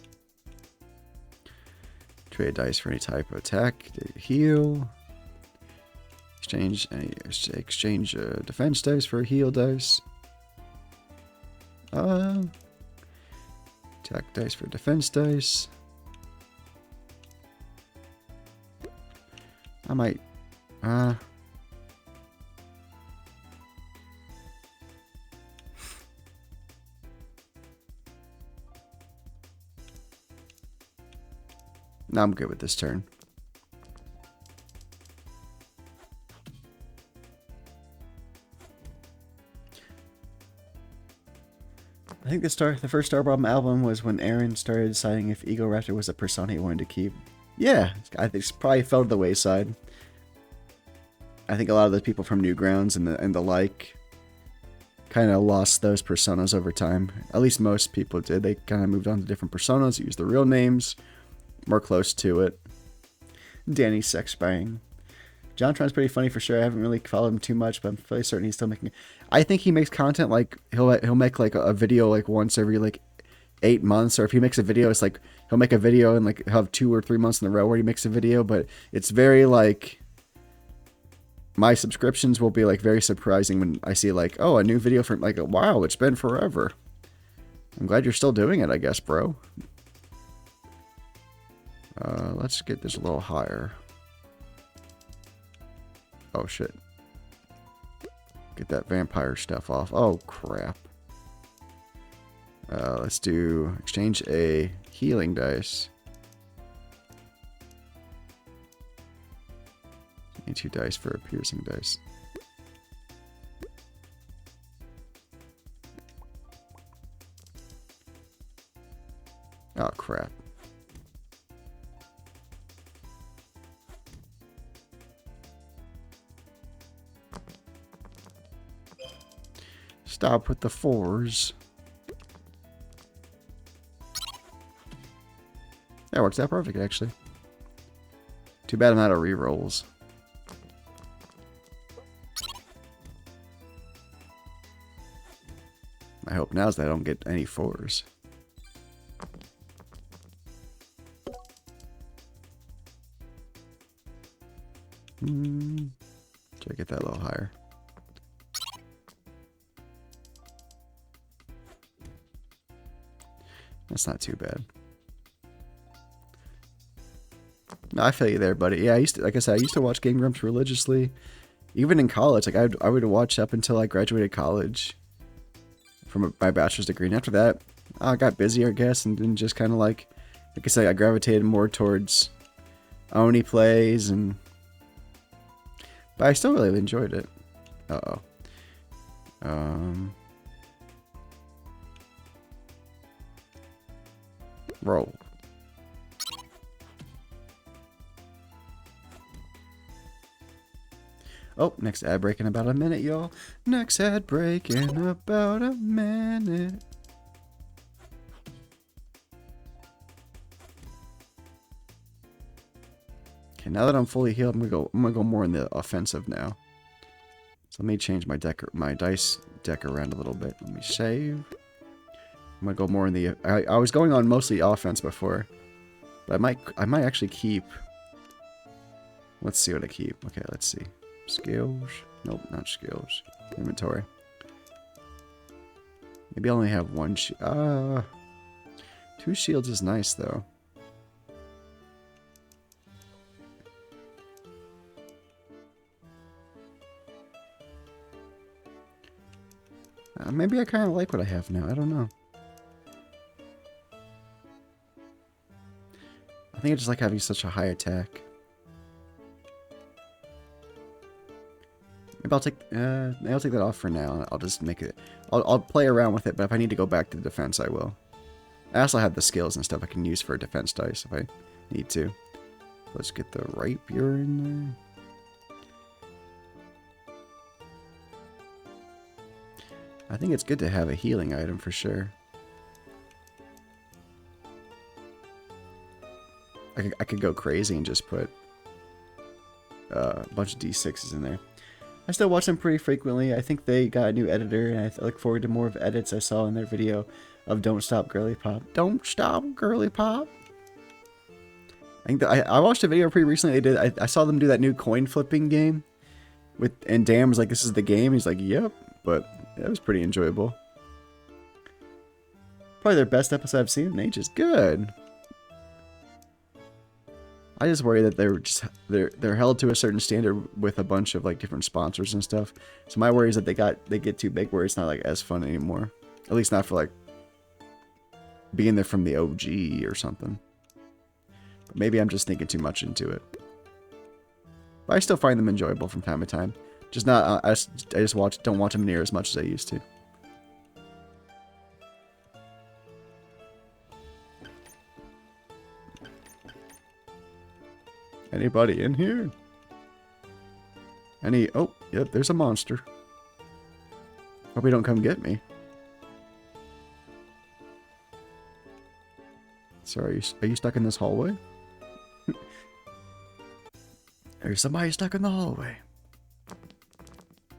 Trade dice for any type of attack. Heal. Exchange defense dice for heal dice. Attack dice for defense dice. I might no, I'm good with this turn. I think the first Star Bomb album was when Aaron started deciding if Eagle Raptor was a persona he wanted to keep. Yeah, I think it's probably fell to the wayside. I think a lot of the people from Newgrounds and the like kind of lost those personas over time. At least most people did. They kind of moved on to different personas, used the real names, more close to it. Danny Sex Bang. JonTron's pretty funny for sure. I haven't really followed him too much, but I'm fairly certain he's still making. I think he makes content like he'll make like a video like once every like 8 months, or if he makes a video, it's like he'll make a video and like have 2 or 3 months in a row where he makes a video. But it's very like my subscriptions will be like very surprising when I see like, oh, a new video from like, wow, it's been forever. I'm glad you're still doing it, I guess, bro. Let's get this a little higher. Oh, shit. Get that vampire stuff off. Oh, crap. Let's do exchange a healing dice. Need 2 dice for a piercing dice. Oh, crap. Stop with the 4s. That works out perfect, actually. Too bad I'm out of rerolls. My hope now is that I don't get any 4s. Try to get that a little higher. That's not too bad. No, I feel you there, buddy. Yeah, like I said, I used to watch Game Grumps religiously. Even in college, like I would watch up until I graduated college from my bachelor's degree. And after that, I got busier, I guess, and then just kind of like I said, I gravitated more towards Oni plays, but I still really enjoyed it. Uh-oh. Roll. Oh, next ad break in about a minute, y'all. Next ad break in about a minute. Okay, now that I'm fully healed, I'm gonna go more in the offensive now. So let me change my dice deck around a little bit. Let me save. I'm gonna go more in the. I was going on mostly offense before, but I might actually keep. Let's see what I keep. Okay, let's see. Skills. Nope, not skills. Inventory. Maybe I only have one. 2 shields is nice though. Maybe I kind of like what I have now. I don't know. I think I just like having such a high attack. Maybe I'll take that off for now. I'll just make it. I'll play around with it, but if I need to go back to the defense, I will. I also have the skills and stuff I can use for defense dice if I need to. Let's get the rapier in there. I think it's good to have a healing item for sure. I could go crazy and just put a bunch of D6s in there. I still watch them pretty frequently. I think they got a new editor, and I look forward to more of edits I saw in their video of Don't Stop Girly Pop. Don't Stop Girly Pop. I think that I watched a video pretty recently. They did. I saw them do that new coin flipping game, and Dan was like, "This is the game." He's like, "Yep," but that was pretty enjoyable. Probably their best episode I've seen in ages. Good. I just worry that they're held to a certain standard with a bunch of like different sponsors and stuff. So my worry is that they get too big where it's not like as fun anymore. At least not for like being there from the OG or something. But maybe I'm just thinking too much into it. But I still find them enjoyable from time to time. Just not. I just don't watch them near as much as I used to. Anybody in here? Oh, yep, there's a monster. Hope he don't come get me. Sorry, are you stuck in this hallway? There's somebody stuck in the hallway.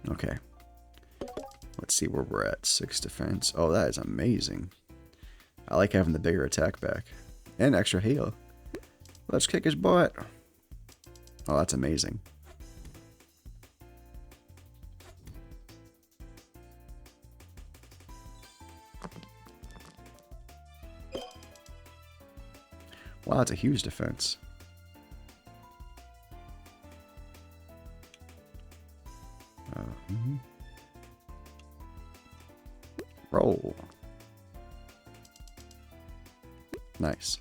Okay. Let's see where we're at. 6 defense. Oh, that is amazing. I like having the bigger attack back. And extra heal. Let's kick his butt. Oh, that's amazing. Wow, that's a huge defense. Roll. Nice.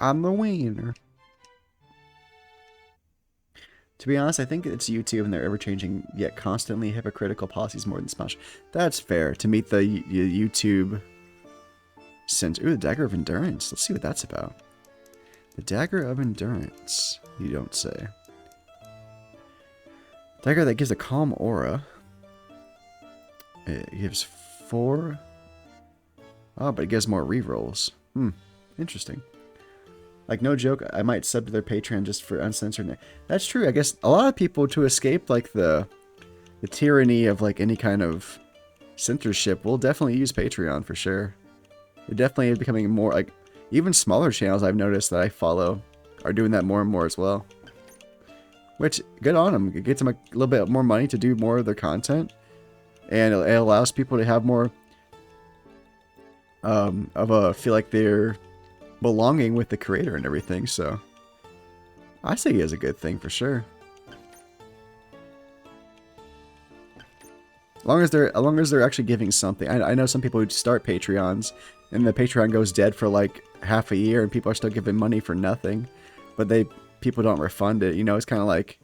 I'm the winner. To be honest, I think it's YouTube and their ever-changing yet constantly hypocritical policies more than Smash. That's fair. To meet the YouTube sense. Ooh, the Dagger of Endurance. Let's see what that's about. The Dagger of Endurance. You don't say. Dagger that gives a calm aura. It gives 4. Oh, but it gives more rerolls. Interesting. Like, no joke, I might sub to their Patreon just for uncensored. That's true. I guess a lot of people, to escape, like, the tyranny of, like, any kind of censorship, will definitely use Patreon for sure. It definitely is becoming more, like, even smaller channels I've noticed that I follow are doing that more and more as well. Which, good on them. It gets them a little bit more money to do more of their content. And it allows people to have more of a feel like they're belonging with the creator and everything, so I say it is a good thing for sure. As long as they're actually giving something. I know some people who start Patreons and the Patreon goes dead for like half a year and people are still giving money for nothing, but people don't refund it. You know, it's kind of like,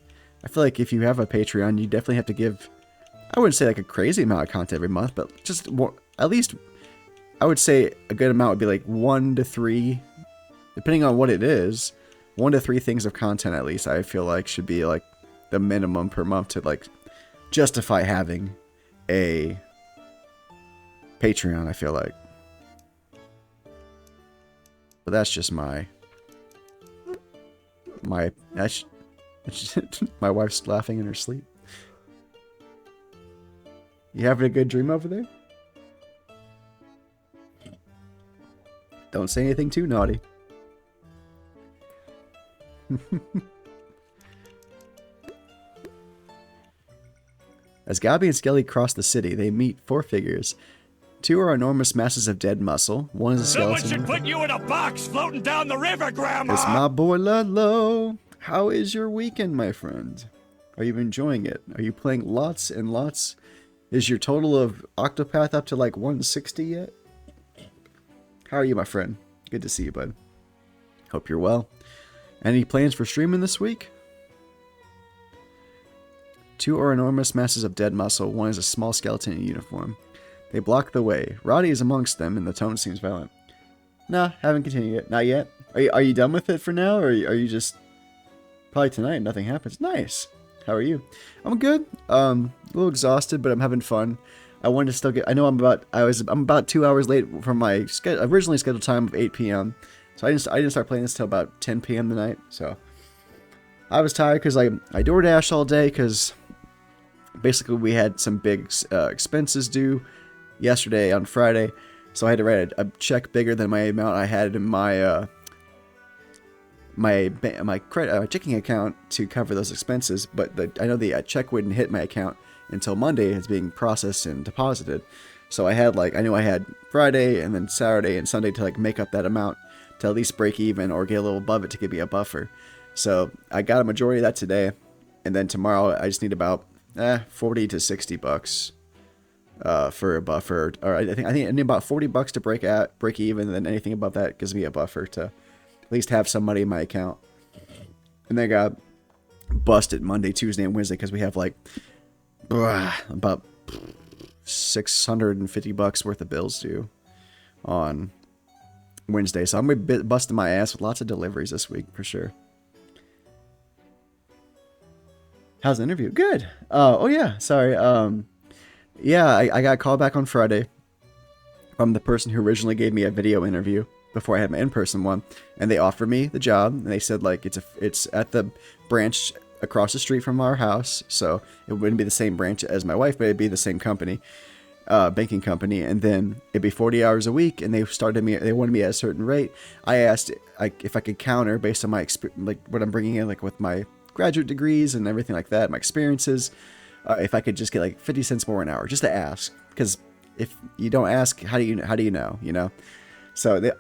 I feel like if you have a Patreon, you definitely have to give, I wouldn't say like a crazy amount of content every month, but just more, at least I would say a good amount would be like 1 to 3, depending on what it is, 1 to 3 things of content at least. I feel like should be like the minimum per month to like justify having a Patreon. I feel like, but that's just my my wife's laughing in her sleep. You having a good dream over there? Don't say anything too naughty. As Gabby and Skelly cross the city, they meet 4 figures. 2 are enormous masses of dead muscle. One is a skeleton. Someone should put you in a box floating down the river, Grandma! It's my boy Ludlow. How is your weekend, my friend? Are you enjoying it? Are you playing lots and lots? Is your total of Octopath up to like 160 yet? How are you, my friend? Good to see you, bud. Hope you're well. Any plans for streaming this week? 2 are enormous masses of dead muscle. 1 is a small skeleton in uniform. They block the way. Roddy is amongst them, and the tone seems violent. Nah, haven't continued yet. Not yet. Are you done with it for now, or are you just... Probably tonight, nothing happens. Nice. How are you? I'm good. A little exhausted, but I'm having fun. I wanted to still get... I know I'm about 2 hours late from my originally scheduled time of 8 p.m. So I didn't start playing this till about 10 p.m. tonight. So I was tired because I DoorDashed all day because basically we had some big expenses due yesterday on Friday. So I had to write a check bigger than my amount I had in my checking account to cover those expenses. But I know the check wouldn't hit my account until Monday is being processed and deposited. So I knew I had Friday and then Saturday and Sunday to like make up that amount to at least break even or get a little above it to give me a buffer. So I got a majority of that today, and then tomorrow I just need about $40 to $60 for a buffer. Or I think I need about $40 to break even, and then anything above that gives me a buffer to at least have some money in my account. And then I got busted Monday, Tuesday, and Wednesday because we have like about $650 worth of bills due on Wednesday. So I'm gonna be busting my ass with lots of deliveries this week for sure. How's the interview? Good. Oh yeah, sorry. Yeah, I got a call back on Friday from the person who originally gave me a video interview before I had my in-person one, and they offered me the job, and they said like it's at the branch across the street from our house, so it wouldn't be the same branch as my wife, but it'd be the same company, banking company, and then it'd be 40 hours a week, and they wanted me at a certain rate. I asked if I could counter based on my like what I'm bringing in, like with my graduate degrees and everything like that, my experiences, if I could just get like 50 cents more an hour, just to ask, because if you don't ask, how do you know, you know? So if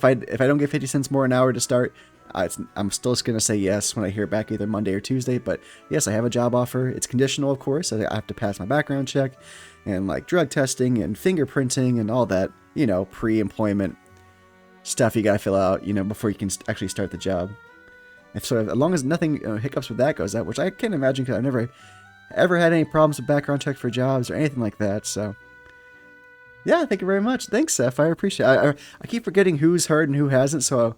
I don't get 50 cents more an hour to start, I'm still just going to say yes when I hear back either Monday or Tuesday. But yes, I have a job offer. It's conditional, of course. I have to pass my background check and like drug testing and fingerprinting and all that, you know, pre-employment stuff you got to fill out, you know, before you can actually start the job. And so as long as nothing hiccups with that goes out, which I can't imagine because I've never ever had any problems with background check for jobs or anything like that. So yeah, thank you very much. Thanks, Seth. I appreciate it. I keep forgetting who's heard and who hasn't. So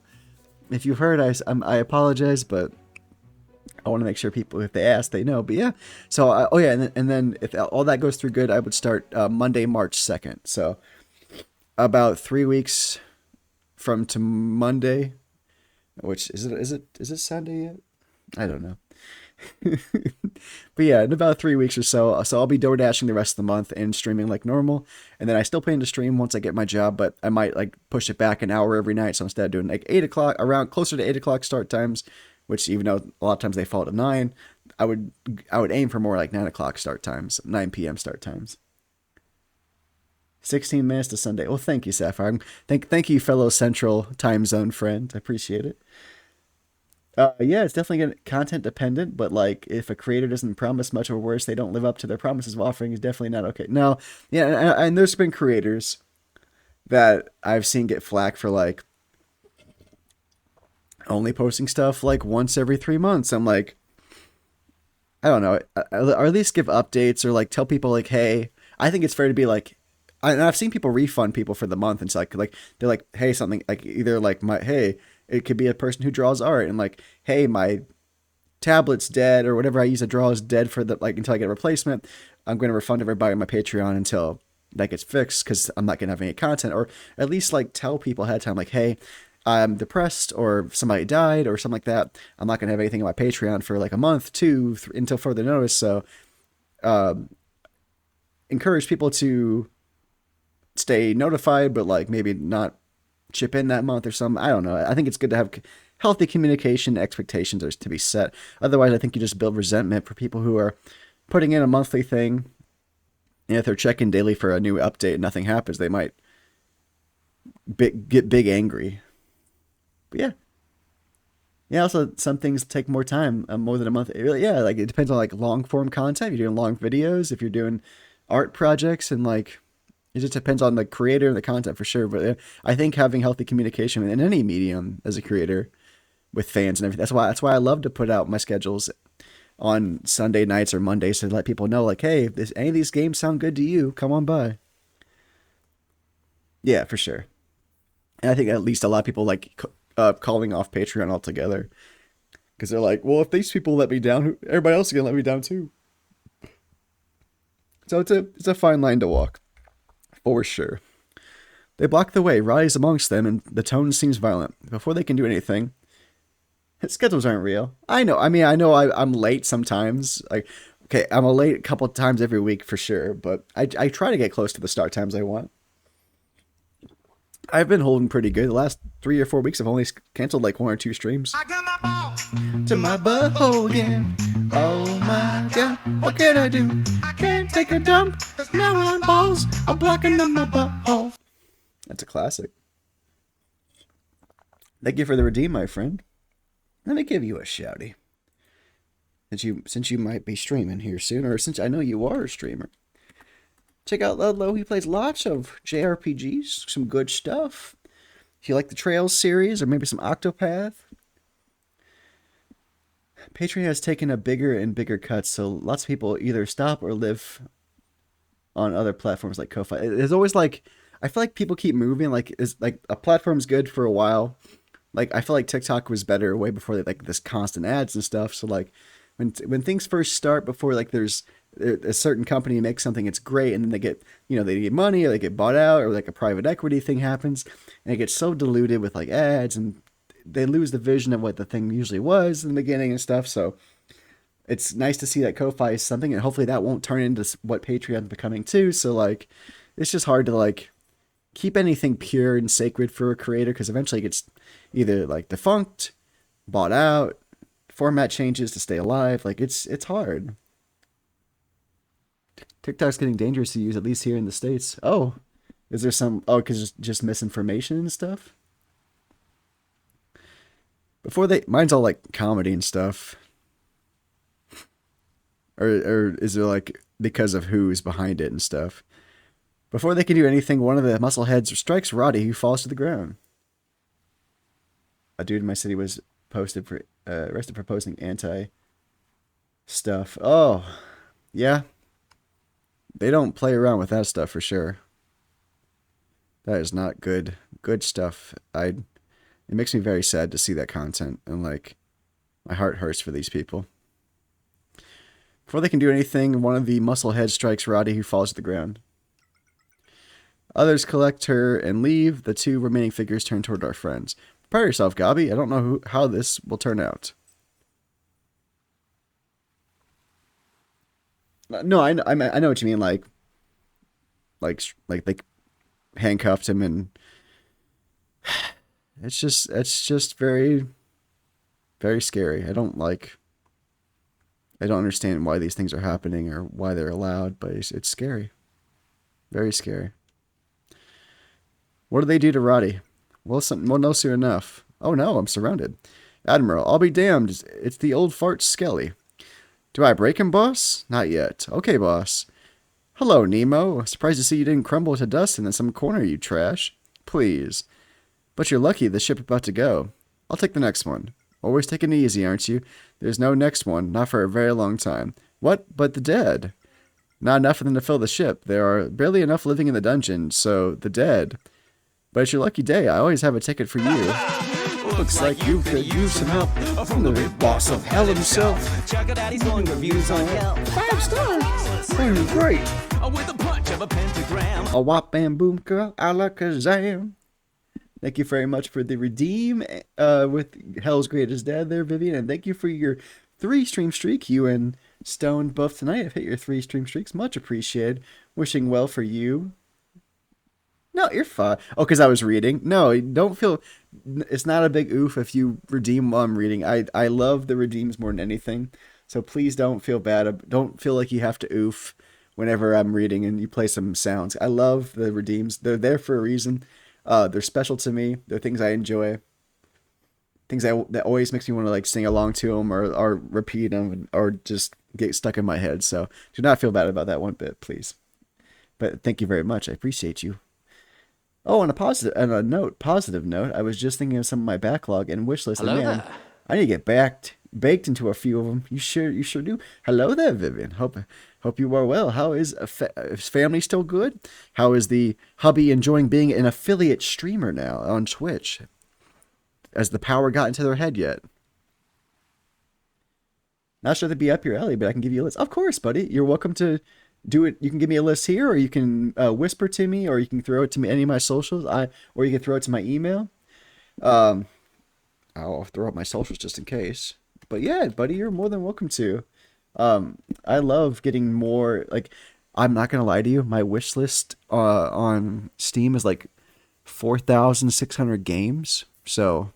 if you've heard, I apologize, but I want to make sure people, if they ask, they know. But yeah, so and then if all that goes through good, I would start Monday, March 2nd. So about 3 weeks from to Monday, which is it Sunday yet? I don't know. But yeah, in about 3 weeks or so I'll be door dashing the rest of the month and streaming like normal, and then I still plan to stream once I get my job, but I might like push it back an hour every night. So instead of doing like 8 o'clock, around closer to 8 o'clock start times, which even though a lot of times they fall to 9, I would aim for more like 9 o'clock start times, 9 p.m. start times. 16 minutes to Sunday. Well, thank you, Sapphire. Thank you, fellow Central Time Zone friend. I appreciate it. Yeah, it's definitely content dependent, but like if a creator doesn't promise much or worse, they don't live up to their promises of offering, is definitely not okay. No, yeah, and there's been creators that I've seen get flack for like only posting stuff like once every 3 months. I'm like, I don't know, or at least give updates or like tell people like, hey, I think it's fair to be like, And I've seen people refund people for the month, and it's like they're like, hey, something like either like hey, it could be a person who draws art, and like, hey, my tablet's dead or whatever I use to draw is dead for the like until I get a replacement. I'm going to refund everybody on my Patreon until that gets fixed because I'm not going to have any content, or at least like tell people ahead of time, like, hey, I'm depressed or somebody died or something like that. I'm not going to have anything on my Patreon for like a month, until further notice. So encourage people to stay notified, but like maybe not chip in that month or something. I don't know. I think it's good to have healthy communication. Expectations are to be set. Otherwise, I think you just build resentment for people who are putting in a monthly thing. And if they're checking daily for a new update and nothing happens, they might get big angry. But yeah. Yeah, also some things take more time, more than a month. Yeah, like it depends on like long form content. If you're doing long videos, if you're doing art projects, and like it just depends on the creator and the content for sure. But I think having healthy communication in any medium as a creator with fans and everything, that's why I love to put out my schedules on Sunday nights or Mondays to let people know, like, hey, if any of these games sound good to you, come on by. Yeah, for sure. And I think at least a lot of people like calling off Patreon altogether because they're like, well, if these people let me down, everybody else is gonna let me down too. So it's a fine line to walk, for sure. They block the way, rise amongst them, and the tone seems violent. Before they can do anything, schedules aren't real. I know. I mean, I know I'm late sometimes. Like, okay, I'm late a couple of times every week for sure, but I try to get close to the start times I want. I've been holding pretty good. The last 3 or 4 weeks, I've only canceled like 1 or 2 streams. I got my ball To my butthole again. Oh my god, what can I do? I can't take a dump, cause now I'm balls. I'm blocking on my butthole. That's a classic. Thank you for the redeem, my friend. Let me give you a shouty. Since you might be streaming here soon, or since I know you are a streamer. Check out Ludlow. He plays lots of JRPGs, some good stuff. If you like the Trails series, or maybe some Octopath. Patreon has taken a bigger and bigger cut, so lots of people either stop or live on other platforms like Ko-Fi. There's always like, I feel like people keep moving. Like, is like a platform's good for a while. Like, I feel like TikTok was better way before they like this constant ads and stuff. So like, when things first start, before like there's a certain company makes something, it's great, and then they get they get money, or they get bought out, or like a private equity thing happens, and it gets so diluted with like ads, and they lose the vision of what the thing usually was in the beginning and stuff. So it's nice to see that Ko-Fi is something, and hopefully that won't turn into what Patreon's becoming too. So like, it's just hard to like keep anything pure and sacred for a creator, because eventually it gets either like defunct, bought out, format changes to stay alive. Like it's hard. TikTok's getting dangerous to use, at least here in the States. Oh, is there some? Oh, because just misinformation and stuff. Mine's all like comedy and stuff. Or is it like because of who's behind it and stuff? Before they can do anything, one of the muscleheads strikes Roddy, who falls to the ground. A dude in my city was arrested for posting anti stuff. Oh, yeah. They don't play around with that stuff for sure. That is not good stuff. It makes me very sad to see that content, and like my heart hurts for these people. Before they can do anything, one of the muscleheads strikes Roddy, who falls to the ground. Others collect her and leave. The 2 remaining figures turn toward our friends. Prepare yourself, Gobby. I don't know how this will turn out. No, I know what you mean. Like they handcuffed him, and it's just very, very scary. I don't understand why these things are happening or why they're allowed, but it's scary, very scary. What do they do to Roddy? Well, no soon enough. Oh no, I'm surrounded. Admiral, I'll be damned. It's the old fart Skelly. Do I break him, boss? Not yet. Okay, boss. Hello, Nemo. Surprised to see you didn't crumble to dust in some corner, you trash. Please. But you're lucky the ship about to go. I'll take the next one. Always taking it easy, aren't you? There's no next one, not for a very long time. What? But the dead. Not enough for them to fill the ship. There are barely enough living in the dungeon, so the dead. But it's your lucky day. I always have a ticket for you. Looks like you could use some help from the big boss of hell himself. Chucker Daddy's going reviews on Yelp. 5 stars. Great. With a punch of a pentagram. A whop bam boom girl, alakazam. Thank you very much for the redeem with Hell's Greatest Dad there, Vivian. And thank you for your 3 stream streak. You and Stone both tonight have hit your 3 stream streaks. Much appreciated. Wishing well for you. No, you're fine. Oh, because I was reading. No, don't feel... It's not a big oof if you redeem while I'm reading. I love the redeems more than anything. So please don't feel bad. Don't feel like you have to oof whenever I'm reading and you play some sounds. I love the redeems. They're there for a reason. They're special to me. They're things I enjoy. Things that always makes me want to like sing along to them or repeat them or just get stuck in my head. So do not feel bad about that one bit, please. But thank you very much. I appreciate you. Oh, on a positive note, I was just thinking of some of my backlog and wish list. Hello and man, there. I need to get baked into a few of them. You sure do. Hello there, Vivian. Hope you are well. How is family still good? How is the hubby enjoying being an affiliate streamer now on Twitch? Has the power got into their head yet? Not sure they'd be up your alley, but I can give you a list. Of course, buddy. You're welcome to do it. You can give me a list here, or you can whisper to me, or you can throw it to me any of my socials. Or you can throw it to my email. I'll throw up my socials just in case. But yeah, buddy, you're more than welcome to. I love getting more. Like, I'm not gonna lie to you. My wish list on Steam is like 4,600 games. So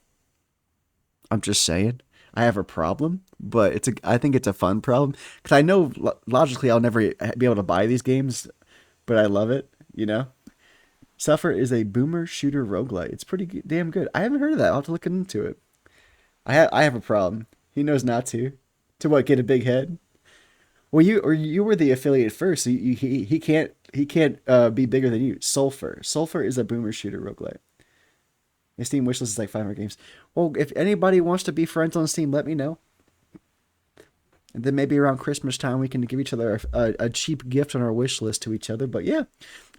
I'm just saying. I have a problem, but I think it's a fun problem because I know logically I'll never be able to buy these games, but I love it, you know? Suffer is a boomer shooter roguelite. It's pretty damn good. I haven't heard of that. I'll have to look into it. I have a problem. He knows not to. To what, get a big head? Well, you were the affiliate first, so he can't be bigger than you. Sulfur is a boomer shooter roguelite. My Steam wishlist is like 500 games. Well, if anybody wants to be friends on Steam, let me know. And then maybe around Christmas time, we can give each other a cheap gift on our wish list to each other. But yeah,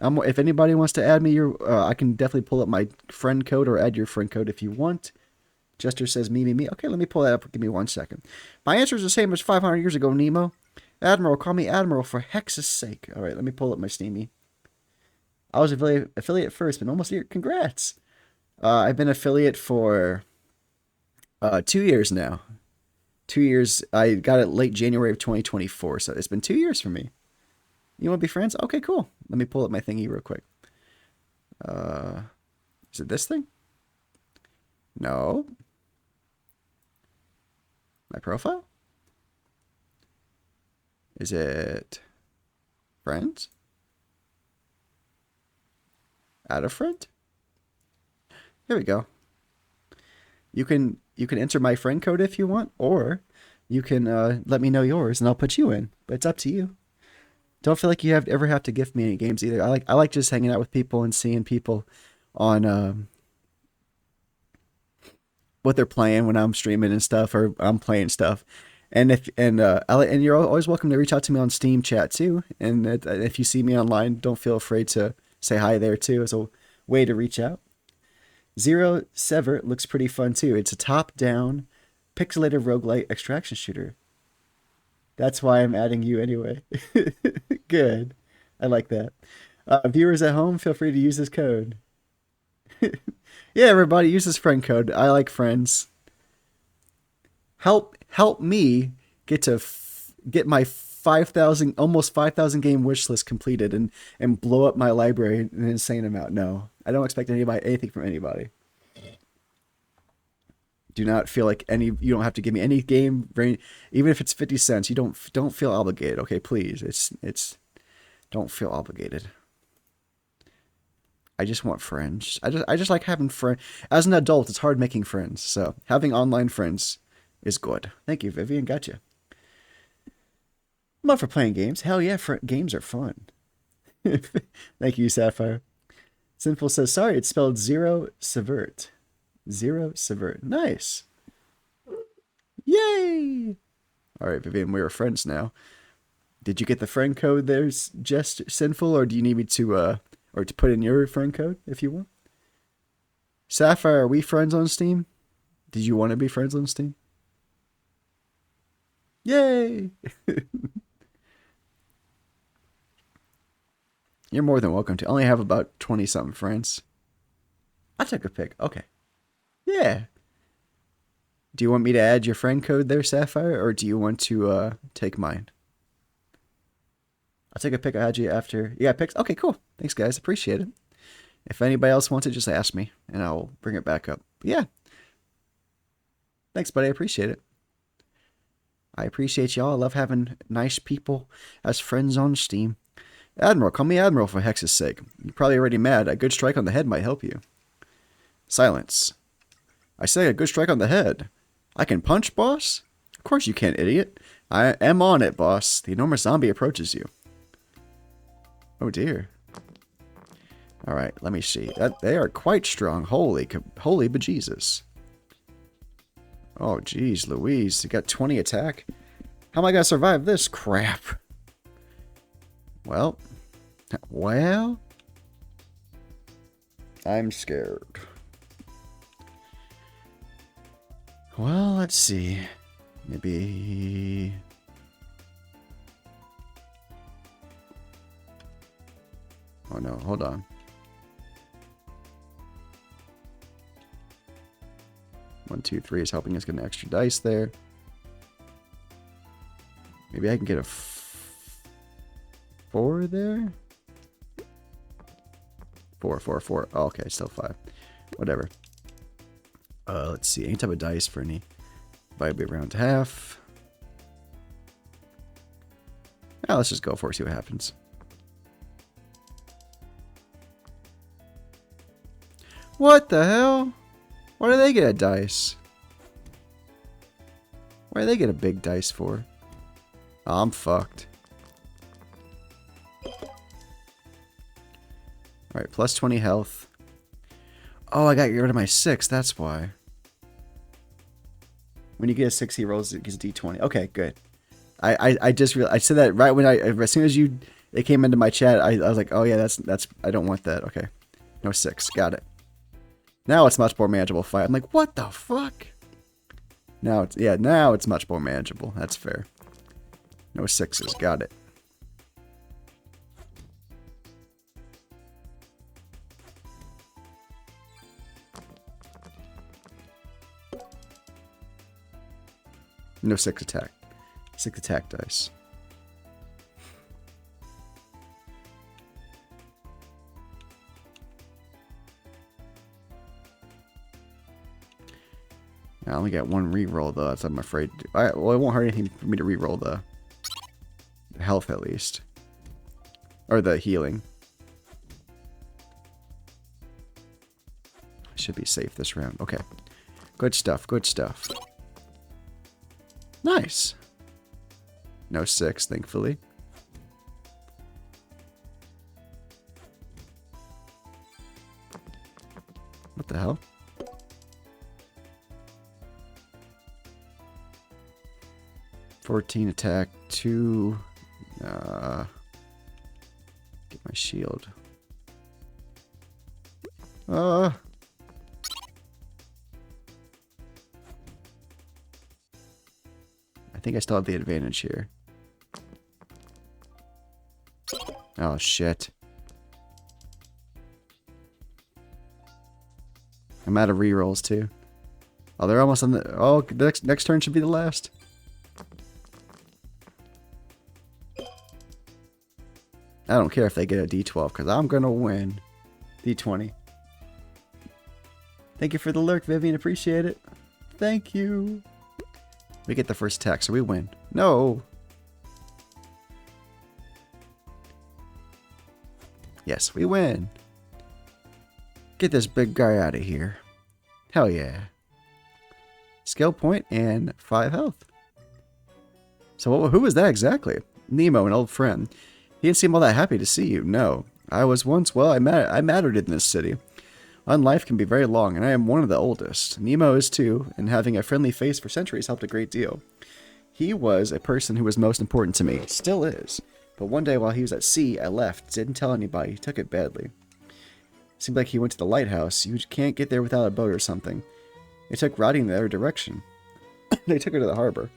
if anybody wants to add me, I can definitely pull up my friend code or add your friend code if you want. Jester says me. Okay, let me pull that up. Give me 1 second. My answer is the same as 500 years ago, Nemo. Admiral, call me Admiral for Hex's sake. All right, let me pull up my Steamy. I was affiliate first, but almost here. Congrats. I've been affiliate for 2 years now. 2 years. I got it late January of 2024, so it's been 2 years for me. You want to be friends? Okay, cool. Let me pull up my thingy real quick. Is it this thing? No. My profile? Is it friends? Add a friend? There we go. You can enter my friend code if you want, or you can let me know yours and I'll put you in. But it's up to you. Don't feel like you ever have to gift me any games either. I like just hanging out with people and seeing people on what they're playing when I'm streaming and stuff, or I'm playing stuff. And and you're always welcome to reach out to me on Steam chat too. And if you see me online, don't feel afraid to say hi there too. As a way to reach out. Zero Sever looks pretty fun too. It's a top-down, pixelated roguelite extraction shooter. That's why I'm adding you anyway. Good. I like that. Viewers at home, feel free to use this code. Yeah, everybody, use this friend code. I like friends. Help me get my 5,000, almost 5,000 game wish list completed and blow up my library an insane amount. No, I don't expect anything from anybody. Do not feel like you don't have to give me any game, even if it's 50 cents. You don't feel obligated. Okay, please. It's don't feel obligated. I just want friends. I just like having friends. As an adult, it's hard making friends. So having online friends is good. Thank you, Vivian. Gotcha. I'm up for playing games. Hell yeah, games are fun. Thank you, Sapphire. Sinful says, sorry, it's spelled Zero Subvert. Zero Subvert. Nice. Yay! All right, Vivian, we are friends now. Did you get the friend code there's just sinful, or do you need me to or to put in your friend code if you want? Sapphire, are we friends on Steam? Did you want to be friends on Steam? Yay! You're more than welcome to. I only have about 20-something friends. I took a pic. Okay. Yeah. Do you want me to add your friend code there, Sapphire, or do you want to take mine? I'll take a pic. I had you after. You got pics? Okay, cool. Thanks, guys. Appreciate it. If anybody else wants it, just ask me, and I'll bring it back up. But yeah. Thanks, buddy. I appreciate it. I appreciate y'all. I love having nice people as friends on Steam. Admiral, call me Admiral for Hex's sake. You're probably already mad. A good strike on the head might help you. Silence. I say a good strike on the head. I can punch, boss? Of course you can, idiot. I am on it, boss. The enormous zombie approaches you. Oh dear. Alright, let me see. They are quite strong. Holy bejesus. Oh, geez, Louise. You got 20 attack? How am I going to survive this crap? Well, I'm scared. Well, let's see. Maybe... Oh no, hold on. One, two, three is helping us get an extra dice there. Maybe I can get a 4 there? 4, 4, 4. Oh, okay, still 5. Whatever. Let's see. Any type of dice for any. Might be around half. Let's just go for it, see what happens. What the hell? Why do they get a dice? Why do they get a big dice for? Oh, I'm fucked. Alright, plus 20 health. Oh, I got to get rid of my 6, that's why. When you get a 6, he rolls, it gets a d20. Okay, good. I just realized, I said that right when as soon as it came into my chat, I was like, oh yeah, that's, I don't want that. Okay. No 6, got it. Now it's much more manageable fight. I'm like, what the fuck? Now it's much more manageable. That's fair. No 6s, got it. No 6 attack. 6 attack dice. I only got 1 reroll though, so I'm afraid. Well, it won't hurt anything for me to reroll the health at least. Or the healing. I should be safe this round. Okay. Good stuff, good stuff. Nice. No 6, thankfully. What the hell? Attack, 2. Get my shield. I think I still have the advantage here. Oh shit. I'm out of rerolls too. Oh, they're almost on the. Oh, the next turn should be the last. I don't care if they get a D12 because I'm gonna win. D20. Thank you for the lurk, Vivian. Appreciate it. Thank you. We get the first attack, so we win. No. Yes, we win. Get this big guy out of here. Hell yeah. Skill point and 5 health. So who was that exactly? Nemo, an old friend. He didn't seem all that happy to see you. No. I was once, well, I mattered in this city. One life can be very long, and I am one of the oldest. Nemo is too, and having a friendly face for centuries helped a great deal. He was a person who was most important to me. Still is. But one day while he was at sea, I left. Didn't tell anybody. He took it badly. Seemed like he went to the lighthouse. You can't get there without a boat or something. They took riding the other direction. They took her to the harbor.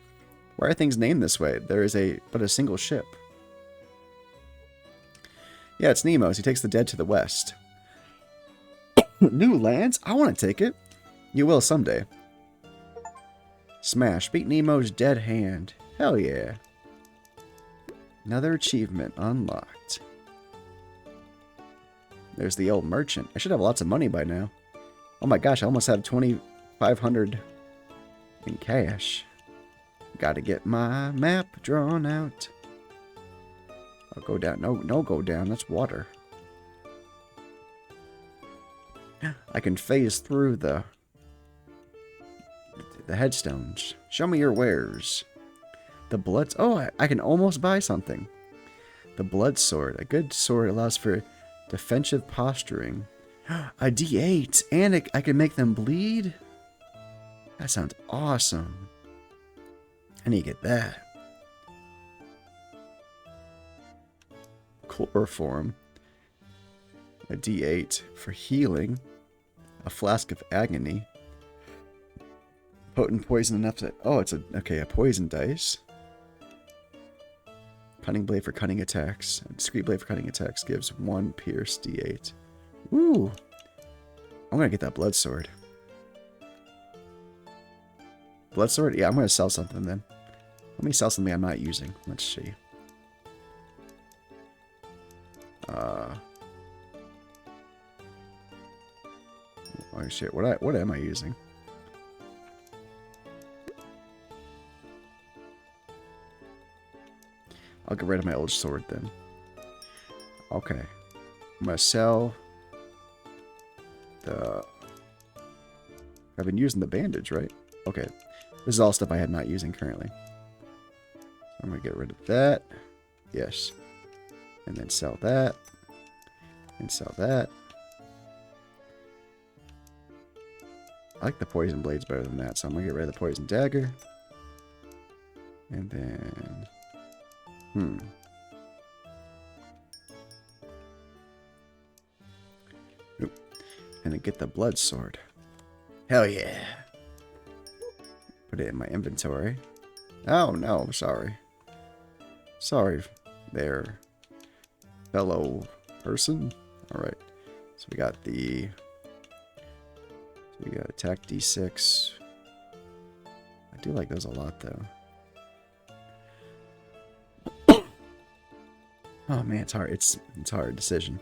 Why are things named this way? There is but a single ship. Yeah, it's Nemo's. He takes the dead to the west. New lands? I want to take it. You will someday. Smash. Beat Nemo's dead hand. Hell yeah. Another achievement unlocked. There's the old merchant. I should have lots of money by now. Oh my gosh, I almost have 2,500 in cash. Gotta get my map drawn out. I'll go down. No, go down. That's water. I can phase through the headstones. Show me your wares. The blood... Oh, I can almost buy something. The blood sword. A good sword allows for defensive posturing. A D8. And I can make them bleed? That sounds awesome. I need to get that. Chloroform. A D8 for healing. A flask of agony. Potent poison enough to... Oh, it's a poison dice. Cunning blade for cunning attacks. A discreet blade for cunning attacks gives 1 pierce D8. Ooh. I'm gonna get that blood sword. Blood sword? Yeah, I'm gonna sell something then. Let me sell something I'm not using. Let's see. Oh shit, what am I using? I'll get rid of my old sword then. Okay. I'm gonna sell the... I've been using the bandage, right? Okay. This is all stuff I am not using currently. I'm gonna get rid of that. Yes. And then sell that. And sell that. I like the poison blades better than that, so I'm gonna get rid of the poison dagger. And then... Nope. And then get the blood sword. Hell yeah. Put it in my inventory. Oh no, sorry. Sorry there, fellow person. Alright. So we got attack D6. I do like those a lot though. Oh man, it's hard. It's a hard decision.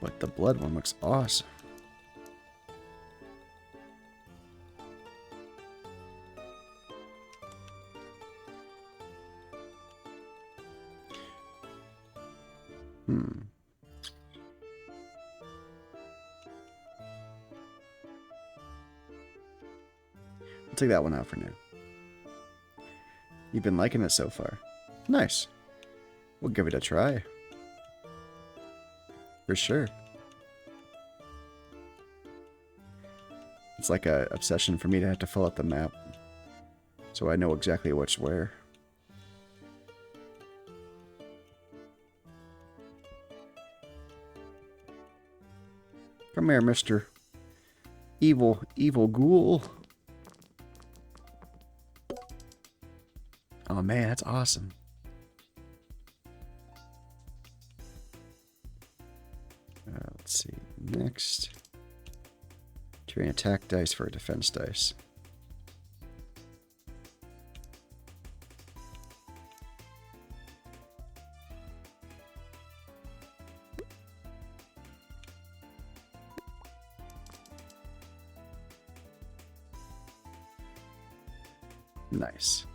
But the blood one looks awesome. I'll take that one out for now. You've been liking it so far. Nice. We'll give it a try. For sure. It's like an obsession for me to have to fill out the map. So I know exactly what's where. Come here, Mr. Evil Ghoul. Oh man, that's awesome. Let's see. Next. Trade attack dice for a defense dice. Nice.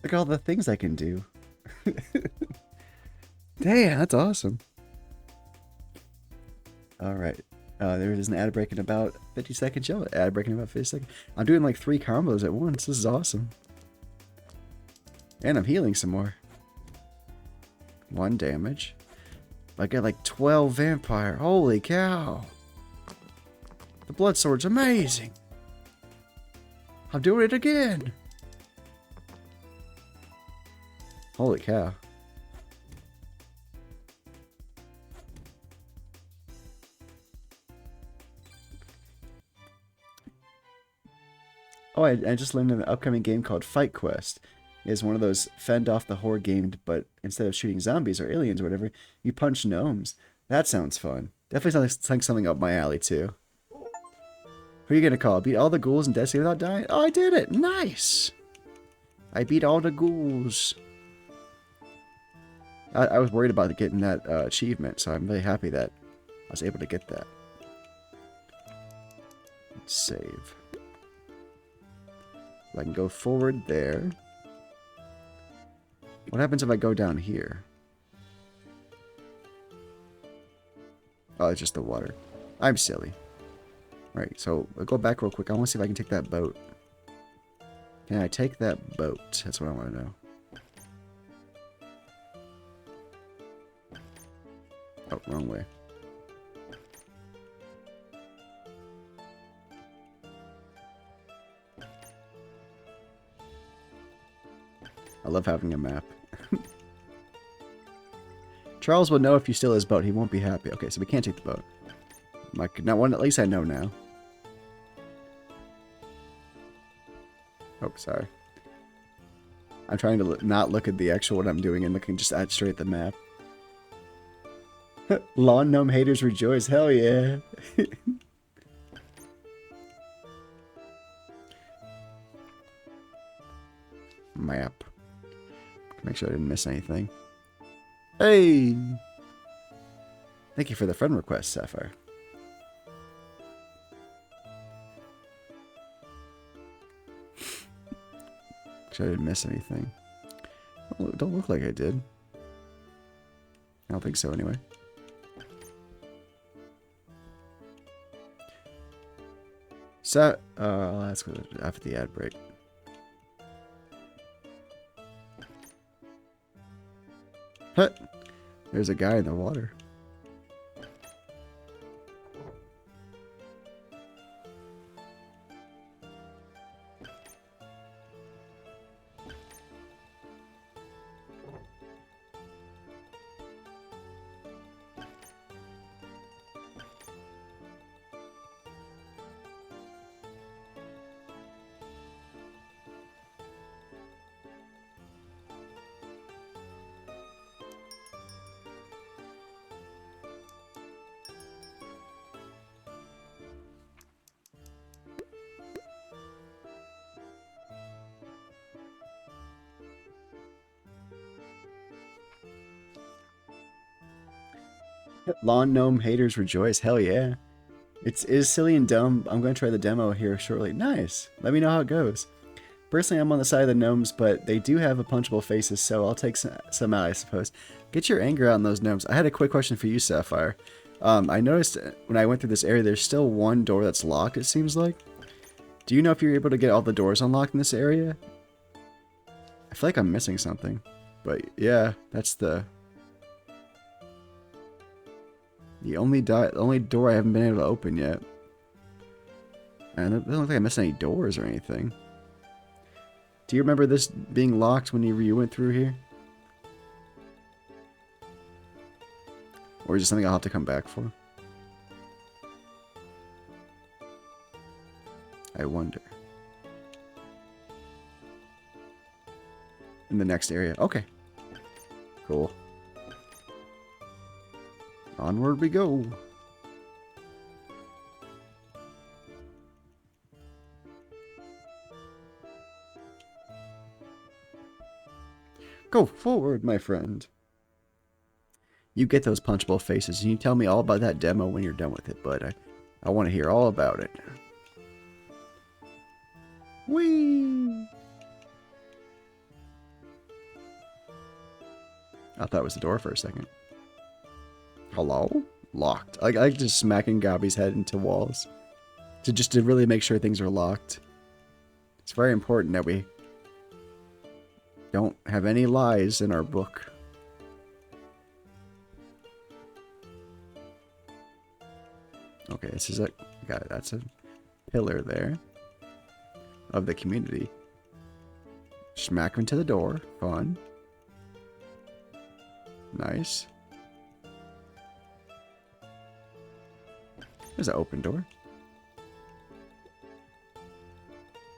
Look at all the things I can do. Damn, that's awesome. Alright. There is an ad break in about 50 seconds. Ad break in about 50 seconds. I'm doing like 3 combos at once. This is awesome. And I'm healing some more. 1 damage. I got like 12 vampire. Holy cow. The blood sword's amazing. I'm doing it again. Holy cow. Oh, I just learned an upcoming game called Fight Quest. It's one of those fend off the horde games, but instead of shooting zombies or aliens or whatever, you punch gnomes. That sounds fun. Definitely sounds like something up my alley too. Who are you gonna call? Beat all the ghouls in Destiny without dying? Oh, I did it! Nice! I beat all the ghouls. I was worried about getting that achievement, so I'm really happy that I was able to get that. Let's save. I can go forward there. What happens if I go down here? Oh, it's just the water. I'm silly. Alright, so I'll go back real quick. I want to see if I can take that boat. Can I take that boat? That's what I want to know. Oh, wrong way. I love having a map. Charles will know if you steal his boat. He won't be happy. Okay, so we can't take the boat. Not one. At least I know now. Oh, sorry. I'm trying to not look at the actual what I'm doing and looking just straight at the map. Lawn gnome haters rejoice. Hell yeah. Map. Make sure I didn't miss anything. Hey! Thank you for the friend request, Sapphire. Make sure I didn't miss anything. Oh, don't look like I did. I don't think so anyway. So, that's good after the ad break. Huh. There's a guy in the water. Lawn gnome haters rejoice. Hell yeah. Is silly and dumb. I'm going to try the demo here shortly. Nice. Let me know how it goes. Personally, I'm on the side of the gnomes, but they do have a punchable faces, so I'll take some out, I suppose. Get your anger out on those gnomes. I had a quick question for you, Sapphire. I noticed when I went through this area, there's still one door that's locked, it seems like. Do you know if you're able to get all the doors unlocked in this area? I feel like I'm missing something. But yeah, that's the only door I haven't been able to open yet. And it doesn't look like I missed any doors or anything. Do you remember this being locked whenever you went through here? Or is it something I'll have to come back for? I wonder. In the next area. Okay. Cool. Onward we go. Go forward, my friend. You get those punchable faces, and you tell me all about that demo when you're done with it, bud. I want to hear all about it. Whee! I thought it was the door for a second. Hello? Locked. I like just smacking Gobby's head into walls. To really make sure things are locked. It's very important that we Don't have any lies in our book. Okay, this is a... Got it. That's a pillar there. Of the community. Smack into the door. Fun. Nice. There's an open door.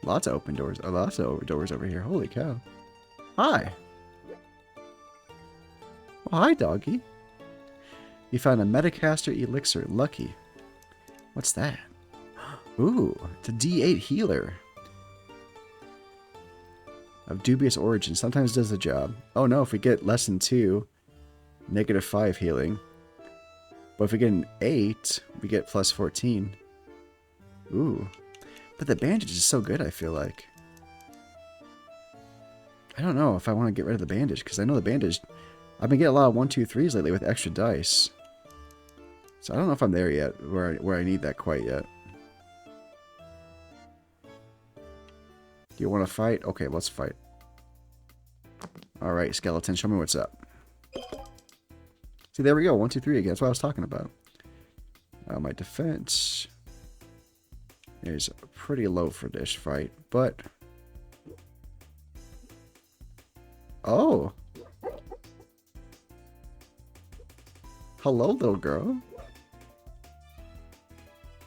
Lots of open doors. Oh, lots of doors over here. Holy cow. Hi. Well, hi, doggy. You found a Metacaster Elixir. Lucky. What's that? Ooh, it's a D8 healer. Of dubious origin. Sometimes does the job. Oh no, if we get less than 2, -5 healing. But if we get an 8, we get plus 14. Ooh. But the bandage is so good, I feel like. I don't know if I want to get rid of the bandage, because I know the bandage... I've been getting a lot of 1, 2, 3s lately with extra dice. So I don't know if I'm there yet, where I need that quite yet. Do you want to fight? Okay, let's fight. Alright, skeleton, show me what's up. See, there we go. 1, 2, 3 again. That's what I was talking about. My defense is pretty low for this fight, but... Oh! Hello, little girl.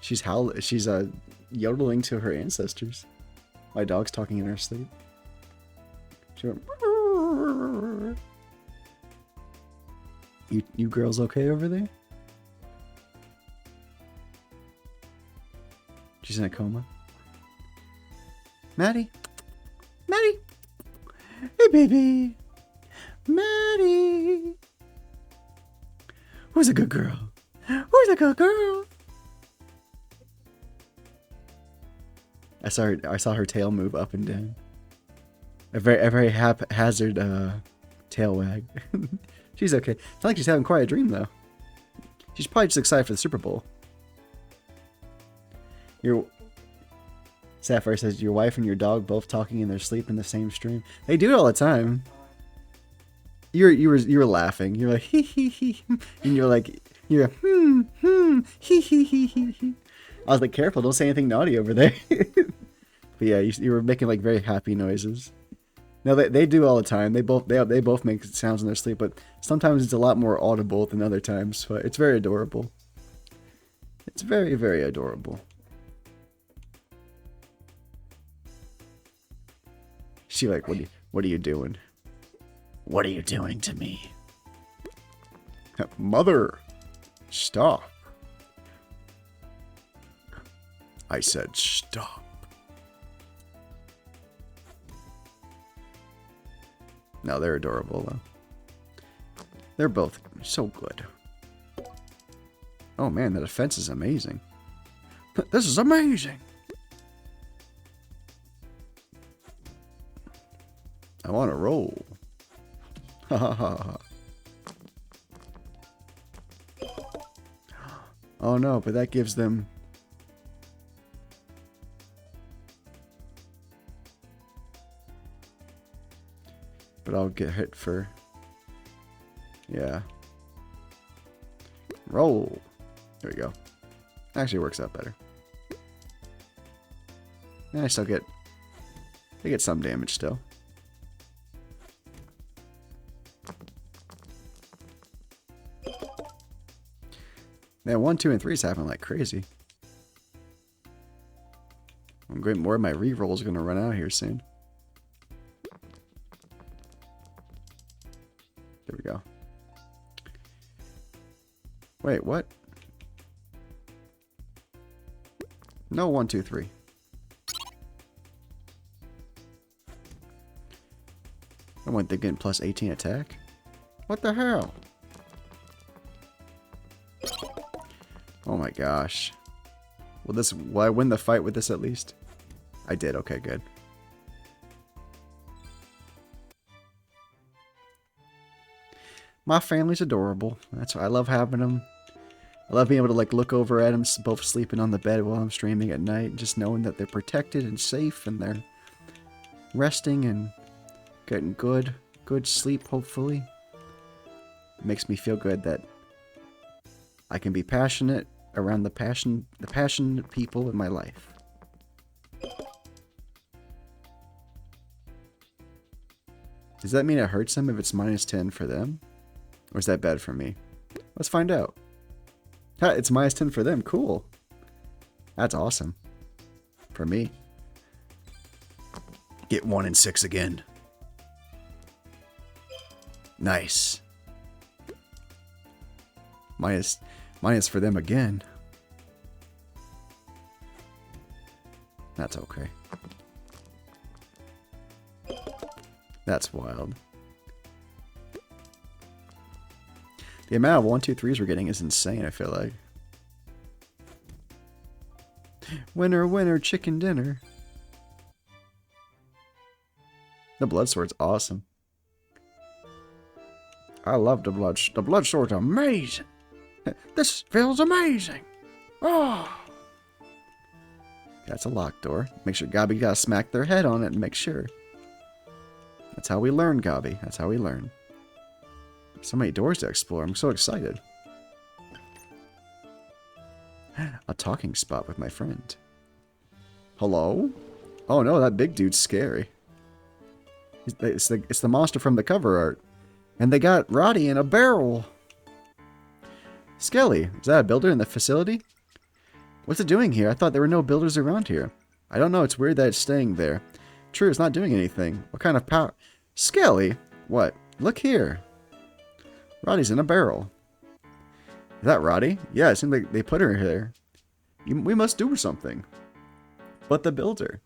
She's yodeling to her ancestors. My dog's talking in her sleep. She went, You girls okay over there? She's in a coma. Maddie? Maddie? Hey, baby. Maddie. Who's a good girl? Who's a good girl? I saw her tail move up and down. A very haphazard tail wag. She's okay. It's not like she's having quite a dream though. She's probably just excited for the Super Bowl. Sapphire says your wife and your dog both talking in their sleep in the same stream. They do it all the time. You were laughing. You're like hee hee hee, and you're hee hee hee hee. I was like, careful, don't say anything naughty over there. But yeah, you were making like very happy noises. No, they do all the time. They both make sounds in their sleep, but sometimes it's a lot more audible than other times. But it's very adorable. It's very, very adorable. She like, what are you doing? What are you doing to me? Mother, stop. I said stop. No, they're adorable though. They're both so good. Oh man, the defense is amazing. This is amazing. I want to roll. Ha ha ha. Oh no, but that gives them... But I'll get hit for... Yeah. Roll. There we go. Actually works out better. And I still get... I get some damage still. Man, 1, 2, and 3 is happening like crazy. I'm getting more of my rerolls gonna run out here soon. There we go. Wait, what? No 1, 2, 3. I want them getting plus 18 attack. What the hell? Oh my gosh. Will I win the fight with this at least? I did. Okay, good. My family's adorable. That's why I love having them. I love being able to like look over at them both sleeping on the bed while I'm streaming at night, just knowing that they're protected and safe and they're resting and Getting good sleep, hopefully. Makes me feel good that I can be passionate around the passionate people in my life. Does that mean it hurts them if it's -10 for them? Or is that bad for me? Let's find out. Ha, it's -10 for them. Cool. That's awesome. For me. Get 1 and 6 again. Nice. Minus for them again. That's okay. That's wild. The amount of 1, 2, 3s we're getting is insane, I feel like. Winner, winner, chicken dinner. The blood sword's awesome. I love the blood. The blood sword's amazing. This feels amazing. Oh. That's a locked door. Make sure Gobby gotta smack their head on it and make sure. That's how we learn, Gobby. That's how we learn. So many doors to explore. I'm so excited. A talking spot with my friend. Hello? Oh no, that big dude's scary. It's the monster from the cover art. And they got Roddy in a barrel. Skelly, is that a builder in the facility? What's it doing here? I thought there were no builders around here. I don't know, it's weird that it's staying there. True, it's not doing anything. What kind of power? Skelly? What? Look here. Roddy's in a barrel. Is that Roddy? Yeah, it seems like they put her there. We must do something. But the builder.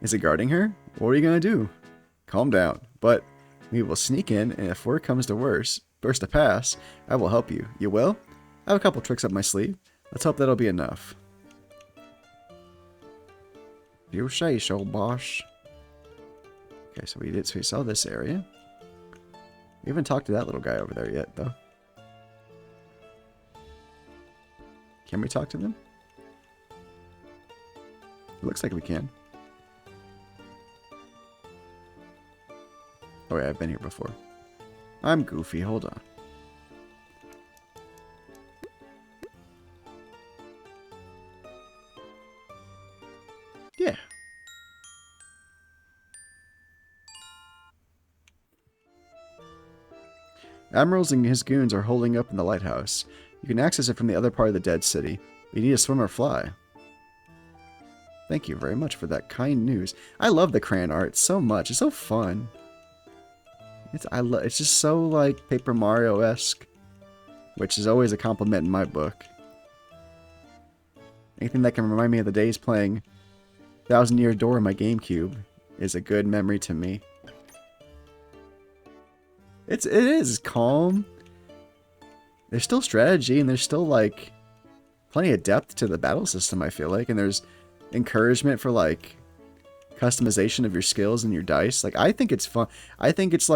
Is it guarding her? What are you going to do? Calm down. But we will sneak in, and if word comes to worse to pass, I will help you. You will? I have a couple tricks up my sleeve. Let's hope that'll be enough. You say so, boss. Okay, so we saw this area. We haven't talked to that little guy over there yet, though. Can we talk to them? It looks like we can. Oh yeah, I've been here before. I'm Goofy, hold on. Yeah. Admirals and his goons are holding up in the lighthouse. You can access it from the other part of the dead city. You need to swim or fly. Thank you very much for that kind news. I love the crayon art so much. It's so fun. It's just so like Paper Mario-esque, which is always a compliment in my book. Anything that can remind me of the days playing Thousand Year Door on my GameCube is a good memory to me. It is calm. There's still strategy and there's still like plenty of depth to the battle system, I feel like, and there's encouragement for like customization of your skills and your dice. Like, I think it's fun. I think it's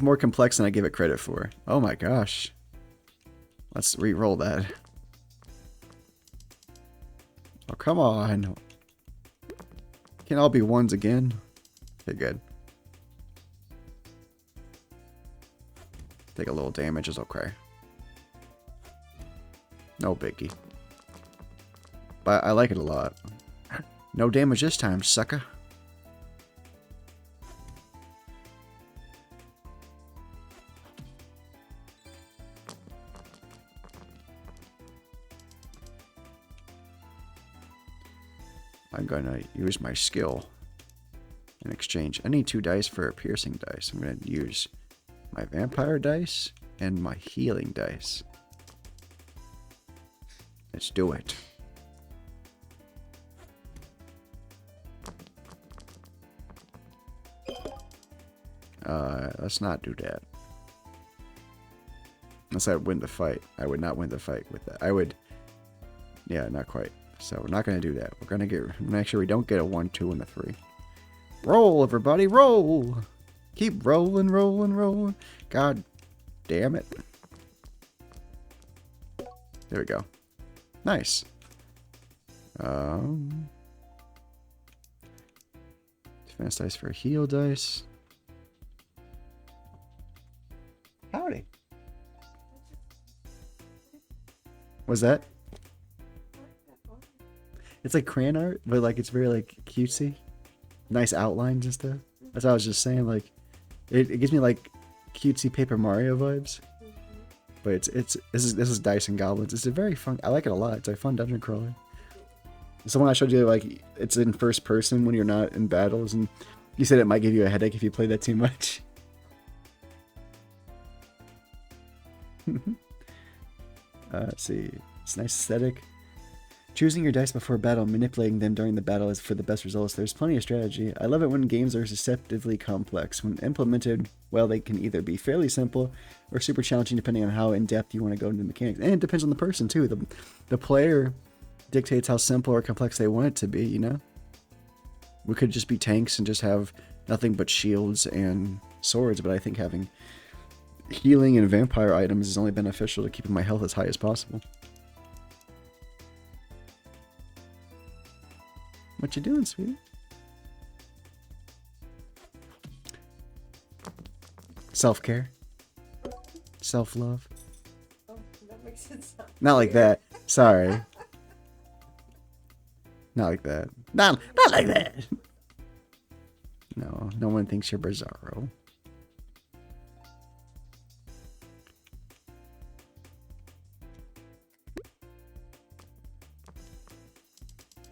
more complex than I give it credit for. Oh my gosh. Let's re-roll that. Oh, come on. Can all be ones again? Okay, good. Take a little damage is okay. No biggie. But I like it a lot. No damage this time, sucker. I'm gonna use my skill in exchange. I need 2 dice for a piercing dice. I'm gonna use my vampire dice and my healing dice. Let's do it. Let's not do that. Unless I win the fight. I would not win the fight with that. I would... Yeah, not quite. So we're not going to do that. We're going to make sure we don't get a 1, 2, and a 3. Roll, everybody, roll! Keep rolling, rolling, rolling. God damn it. There we go. Nice. Defense dice for a heal dice. Howdy. What's that? It's like crayon art, but like it's very like cutesy. Nice outlines and stuff. That's what I was just saying. Like, it gives me like cutesy Paper Mario vibes. But this is Dice and Goblins. It's a very fun. I like it a lot. It's a fun dungeon crawler. It's the one I showed you. Like, it's in first person when you're not in battles, and you said it might give you a headache if you play that too much. Let's see. It's a nice aesthetic. Choosing your dice before battle, manipulating them during the battle is for the best results. There's plenty of strategy. I love it when games are deceptively complex. When implemented well, they can either be fairly simple or super challenging depending on how in-depth you want to go into the mechanics. And it depends on the person too. The player dictates how simple or complex they want it to be, you know? We could just be tanks and just have nothing but shields and swords, but I think having healing and vampire items is only beneficial to keeping my health as high as possible. What you doing, sweetie? Self-care. Self-love. Oh, that makes it sound Not like that. Sorry. Not like that. Not like that. No, no one thinks you're Bizarro.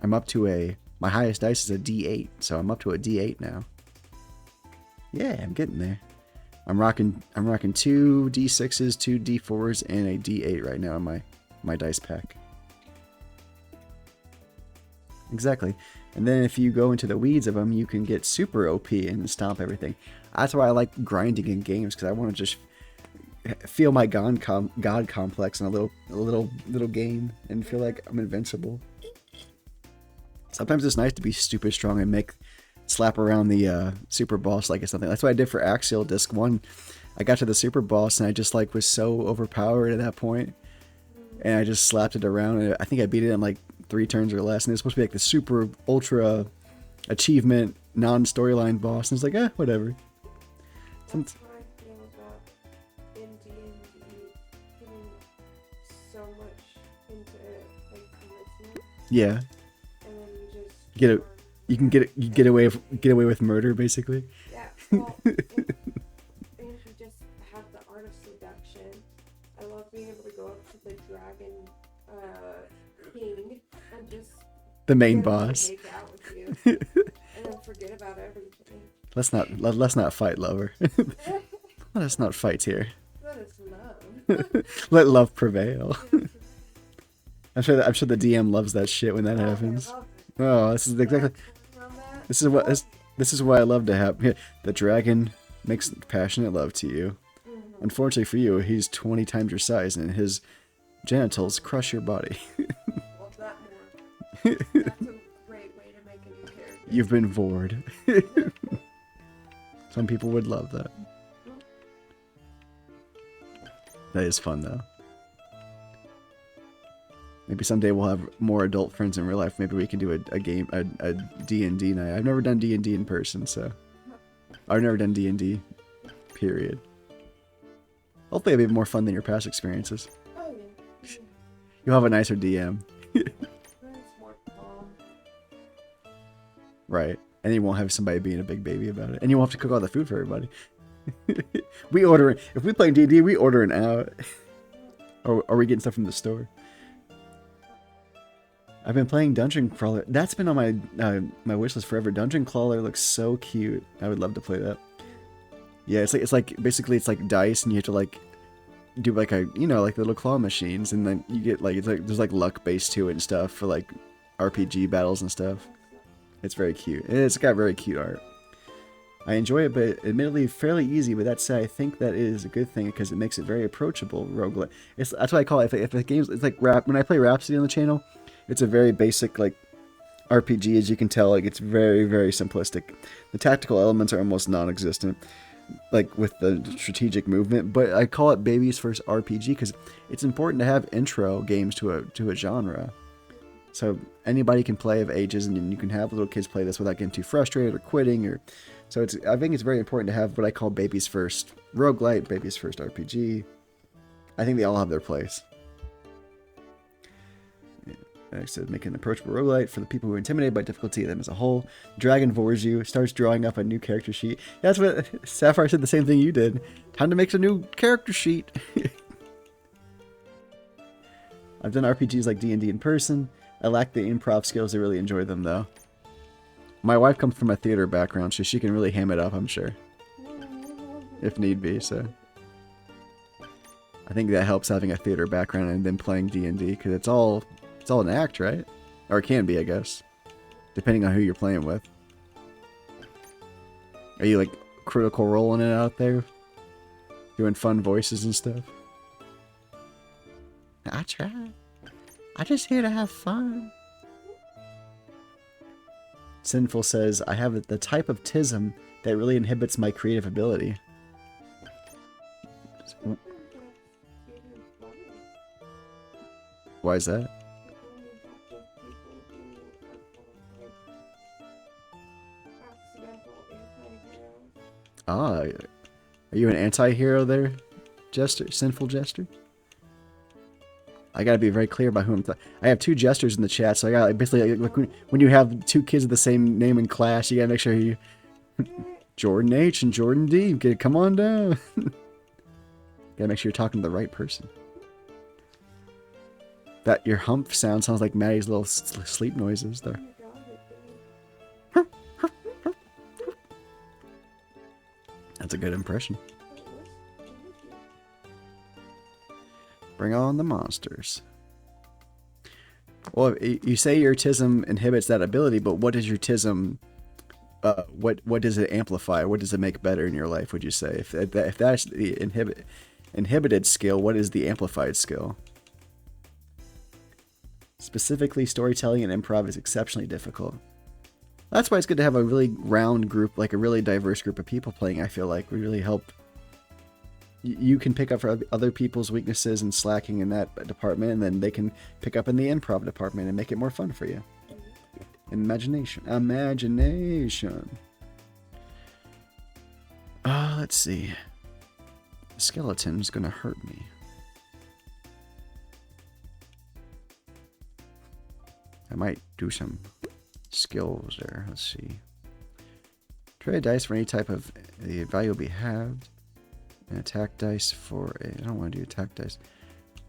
I'm up to my highest dice is a D8, so I'm up to a D8 now. Yeah, I'm getting there. I'm rocking 2 D6s, 2 D4s, and a D8 right now in my dice pack. Exactly. And then if you go into the weeds of them, you can get super OP and stomp everything. That's why I like grinding in games, because I want to just feel my God complex in a little game and feel like I'm invincible. Sometimes it's nice to be stupid strong and slap around the super boss like it's something. That's what I did for Axial Disc 1. I got to the super boss and I just like was so overpowered at that point, and I just slapped it around, and I think I beat it in like 3 turns or less, and it's supposed to be like the super ultra achievement non-storyline boss, and it's like, whatever. That's how I feel about in D&D, putting so much into it, like charisma, Yeah. and then you just You can get away with murder basically. Yeah, well, and you just have the art of seduction. I love being able to go up to the dragon king and just The main get him to boss. make out with you, and then forget about everything. Let's not fight, lover. Let us not fight here. That is love. Let love prevail. Yes. I'm sure the DM loves that shit when that happens. I love it. Oh, this is exactly. Around that. This is what I love to have. The dragon makes passionate love to you. Mhm. Unfortunately for you, he's 20 times your size, and his genitals crush your body. Love that more. That's a great way to make a new character. You've been vored. Some people would love that. That is fun, though. Maybe someday we'll have more adult friends in real life. Maybe we can do a D&D night. I've never done D&D in person, so... I've never done D&D, period. Hopefully it'll be more fun than your past experiences. Oh yeah. You'll have a nicer DM. It's more calm. Right. And you won't have somebody being a big baby about it. And you won't have to cook all the food for everybody. If we play D&D, we ordering out. Or are we getting stuff from the store? I've been playing Dungeon Crawler. That's been on my wish list forever. Dungeon Crawler looks so cute. I would love to play that. Yeah, it's like basically it's like dice, and you have to like do like like the little claw machines, and then you get like there's like luck based to it and stuff for like RPG battles and stuff. It's very cute. It's got very cute art. I enjoy it, but admittedly fairly easy. But that said, I think that is a good thing because it makes it very approachable roguelike. That's what I call it. If the game's, it's like when I play Rhapsody on the channel, it's a very basic like RPG, as you can tell. Like it's very, very simplistic. The tactical elements are almost non-existent, like with the strategic movement. But I call it baby's first RPG because it's important to have intro games to a genre. So anybody can play of ages, and you can have little kids play this without getting too frustrated or quitting. So I think it's very important to have what I call babies first roguelite, babies first RPG. I think they all have their place. I said, make an approachable roguelite for the people who are intimidated by difficulty of them as a whole. Dragon vores you, starts drawing up a new character sheet. That's what Sapphire said, the same thing you did. Time to make a new character sheet. I've done RPGs like D&D in person. I lack the improv skills to really enjoy them, though. My wife comes from a theater background, so she can really ham it up, I'm sure. If need be, so... I think that helps having a theater background and then playing D&D, because it's all an act, right? Or it can be, I guess. Depending on who you're playing with. Are you, like, critical rolling it out there? Doing fun voices and stuff? I try. I'm just here to have fun. Sinful says, I have the type of tism that really inhibits my creative ability. Why is that? Ah, are you an anti-hero there, Jester? Sinful Jester? I gotta be very clear about who I'm. I have two jesters in the chat, so I gotta basically like when you have two kids of the same name in class, you gotta make sure you Jordan H and Jordan D. Come on down. Gotta make sure you're talking to the right person. That your hump sounds like Maddie's little sleep noises there. That's a good impression. Bring on the monsters. Well, you say your tism inhibits that ability, but what does your tism, what does it amplify? What does it make better in your life, would you say? If that's the inhibited skill, what is the amplified skill? Specifically, storytelling and improv is exceptionally difficult. That's why it's good to have a really round group, like a really diverse group of people playing. I feel like would really help. You can pick up for other people's weaknesses and slacking in that department, and then they can pick up in the improv department and make it more fun for you. Imagination. Let's see. The skeleton's gonna hurt me. I might do some skills there. Let's see. Trade dice for any type of the value will be halved. And attack dice for a. I don't want to do attack dice.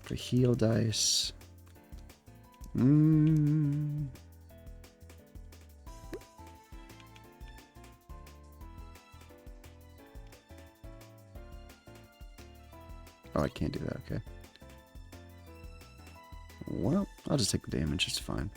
For heal dice. Oh, I can't do that. Okay. Well, I'll just take the damage. It's fine.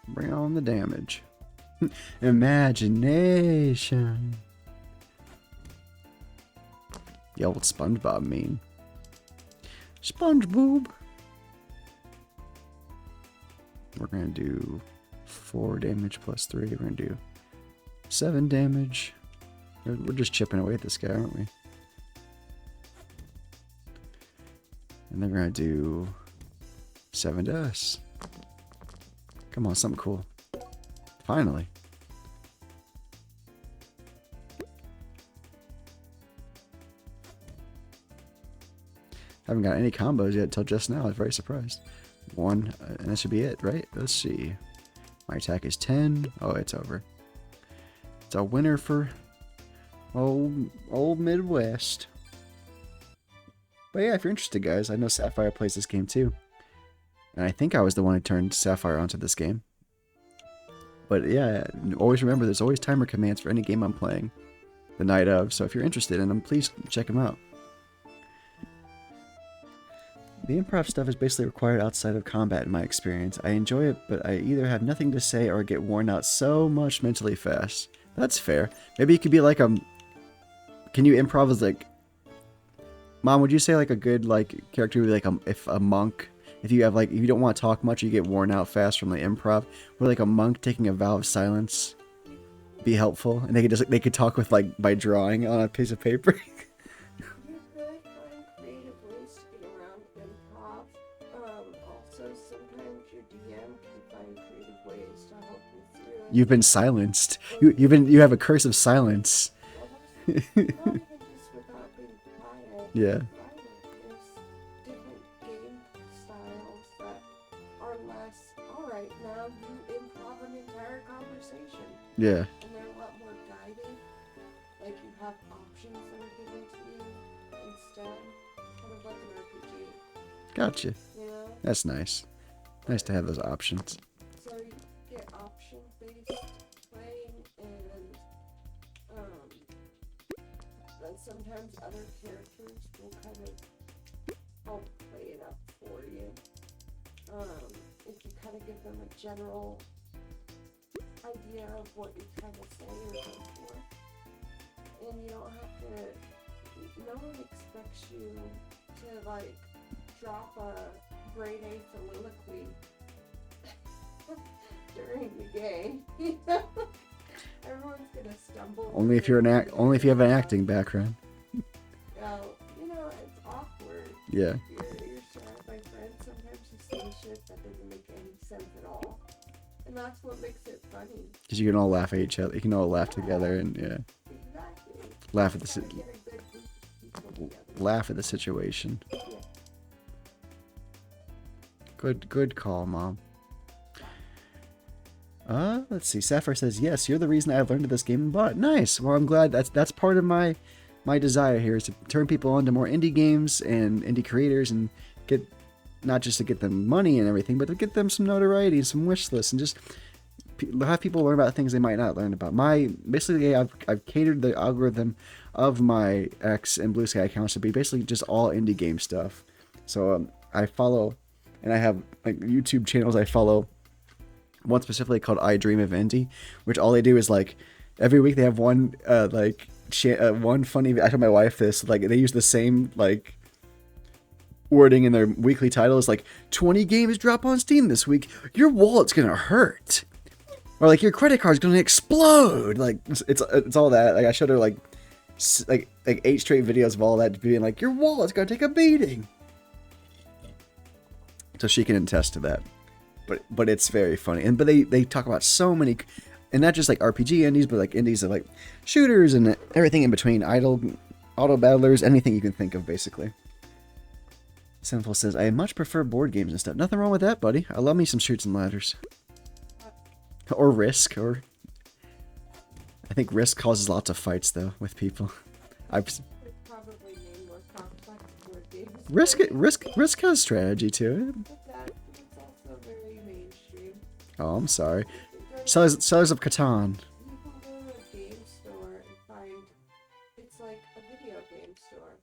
Bring on the damage. Imagination. The old SpongeBob meme. SpongeBob. We're gonna do 4 damage plus 3. We're gonna do 7 damage. We're just chipping away at this guy, aren't we? And then we're gonna do 7 to us. Come on, something cool. Finally. Haven't got any combos yet until just now. I was very surprised. 1, and that should be it, right? Let's see. My attack is 10. Oh, it's over. It's a winner for old Midwest. But yeah, if you're interested, guys, I know Sapphire plays this game too. And I think I was the one who turned Sapphire onto this game. But yeah, always remember there's always timer commands for any game I'm playing the night of. So if you're interested in them, please check them out. The improv stuff is basically required outside of combat in my experience. I enjoy it, but I either have nothing to say or get worn out so much mentally fast. That's fair. Maybe you could be like a... Can you improv as like... Mom, would you say like a good like character would be like if a monk... If you have like... If you don't want to talk much, you get worn out fast from the improv. Or like a monk taking a vow of silence be helpful. And they could talk with like by drawing on a piece of paper. You could find creative ways to get around improv. Also, sometimes your DM can find creative ways to help you through it. You've been silenced. You have a curse of silence. Well, not even just without being quiet. Yeah. There's different game styles that are less, alright, now you improv an entire conversation. Yeah. And they're a lot more guided. Like you have options that are given to you instead. Kind of like an RPG. Gotcha. You know? That's nice. Nice to have those options. So you get option-based playing and then sometimes other characters will kind of help play it up for you. If you kind of give them a general idea of what you kind of say or go for. And you don't have to, no one expects you to like drop a grade A soliloquy during the game. You know? Everyone's gonna stumble. Only if you have an acting background. You know, it's awkward. Yeah. You're surrounded by friends. Sometimes you say shit that doesn't make any sense at all. And that's what makes it funny. Because you can all laugh at each other. You can all laugh together and yeah. Exactly. Laugh at Get a the good group of people together. laugh at the situation. Yeah. Good call, Mom. Let's see. Sapphire says, yes, you're the reason I've learned of this game and bought it. Nice. Well, I'm glad that's part of my desire here is to turn people on to more indie games and indie creators and get, not just to get them money and everything, but to get them some notoriety and some wish lists and just have people learn about things they might not learn about. Basically, I've catered the algorithm of my X and Blue Sky accounts to be basically just all indie game stuff. So I follow, and I have like YouTube channels I follow. One specifically called I Dream of Indie, which all they do is like every week they have one one funny. I told my wife this, like they use the same like wording in their weekly title. It's like 20 games drop on Steam this week. Your wallet's gonna hurt, or like your credit card's gonna explode. Like it's all that. Like I showed her like 8 straight videos of all that being like your wallet's gonna take a beating, so she can attest to that. But it's very funny, but they talk about so many, and not just like RPG indies, but like indies of like shooters and everything in between, auto battlers, anything you can think of basically. Sinful says, I much prefer board games and stuff. Nothing wrong with that, buddy. I love me some Shoots and Ladders, or Risk, or I think Risk causes lots of fights though with people. It's probably name more complex board games. Risk has strategy to it. It's also very mainstream. Oh, I'm sorry. Sellers of Catan. You can go to a game store and find, it's like a video game store.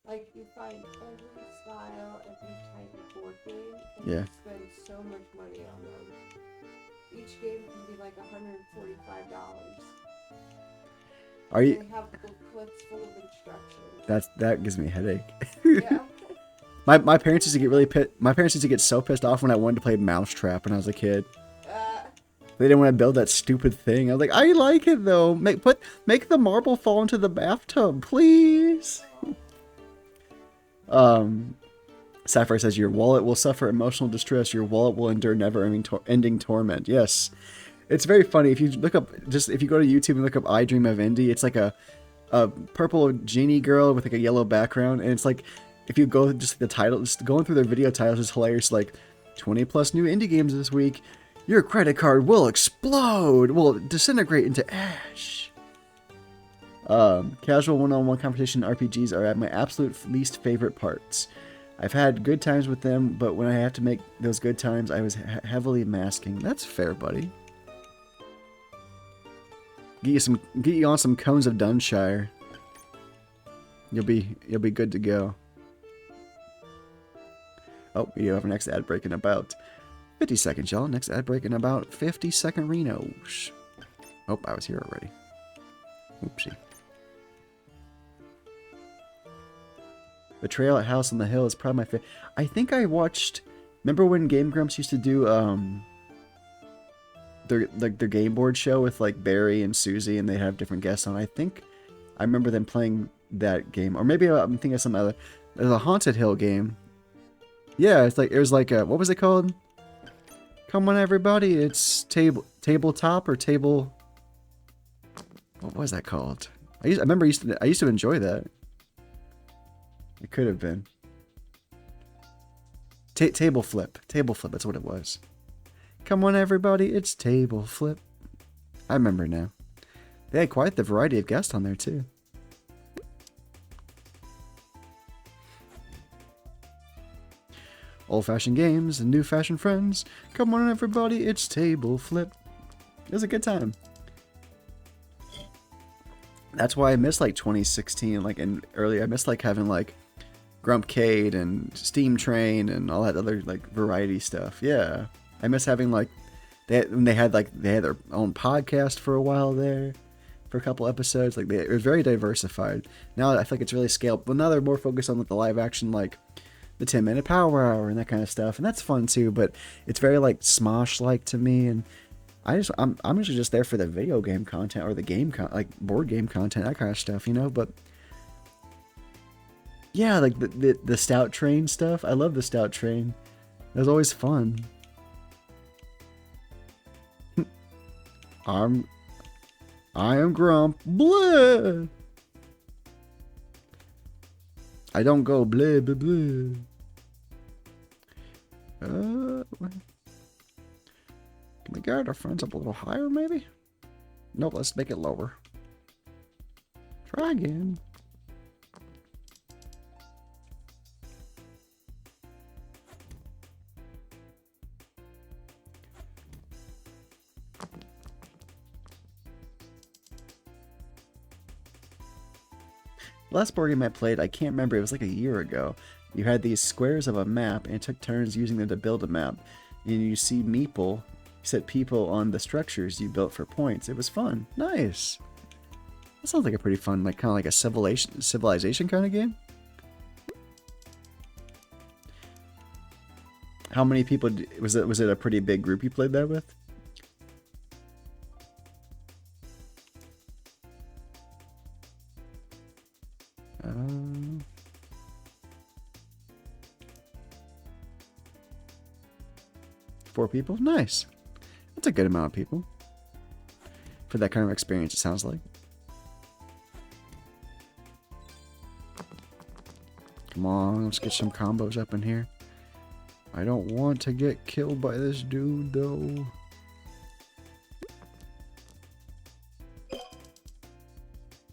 Like you find every style, every type of board game, and Yeah. you spend so much money on them. Each game can be like $145. Are you? They have booklets full of instructions. That gives me a headache. Yeah. My parents used to get really My parents used to get so pissed off when I wanted to play Mousetrap when I was a kid. They didn't want to build that stupid thing. I was like, I like it though. Make the marble fall into the bathtub, please. Sapphire says your wallet will suffer emotional distress. Your wallet will endure never-ending torment. Yes, it's very funny. If you look up, if you go to YouTube and look up "I Dream of Indie," it's like a purple genie girl with like a yellow background, and it's like if you go just the title, just going through their video titles is hilarious. Like 20+ new indie games this week. Your credit card will explode, will disintegrate into ash. Casual one-on-one competition RPGs are at my absolute least favorite parts. I've had good times with them, but when I have to make those good times, I was heavily masking. That's fair, buddy. Get you on some Cones of Dunshire. You'll be good to go. Oh, we have our next ad break in about 50 seconds, y'all. Next ad break in about 50 second Renos. Oh, I was here already. Oopsie. Betrayal at House on the Hill is probably my favorite. I think I watched. Remember when Game Grumps used to do their game board show with like Barry and Susie, and they have different guests on? I think I remember them playing that game, or maybe I'm thinking of some other. There's a Haunted Hill game. Yeah, it was like a, what was it called? Come on, everybody! It's tabletop or table. What was that called? I used to enjoy that. It could have been. Table flip. Table flip, that's what it was. Come on, everybody, it's table flip. I remember now. They had quite the variety of guests on there, too. Old-fashioned games and new-fashioned friends. Come on, everybody, it's table flip. It was a good time. That's why I miss, like, 2016, like, and earlier. I miss, like, having, like, Grumpcade and Steam Train and all that other like variety stuff. Yeah, I miss having like they had their own podcast for a while there, for a couple episodes. Like it was very diversified. Now I feel like it's really scaled. Well, now they're more focused on like the live action, like the 10-minute Power Hour and that kind of stuff, and that's fun too. But it's very like Smosh like to me, and I'm usually just there for the video game content or the game like board game content, that kind of stuff, you know. But yeah, like the Stout Train stuff. I love the Stout Train. It was always fun. I am Grump. Blah. I don't go blah blah blah. Can we get our friends up a little higher, maybe? Nope, let's make it lower. Try again. Last board game I played, I can't remember, it was like a year ago. You had these squares of a map, and it took turns using them to build a map. And you see meeple, you set people on the structures you built for points. It was fun. Nice. That sounds like a pretty fun, like kind of like a civilization kind of game. How many people, was it a pretty big group you played that with? Four people? Nice. That's a good amount of people. For that kind of experience, it sounds like. Come on, let's get some combos up in here. I don't want to get killed by this dude, though.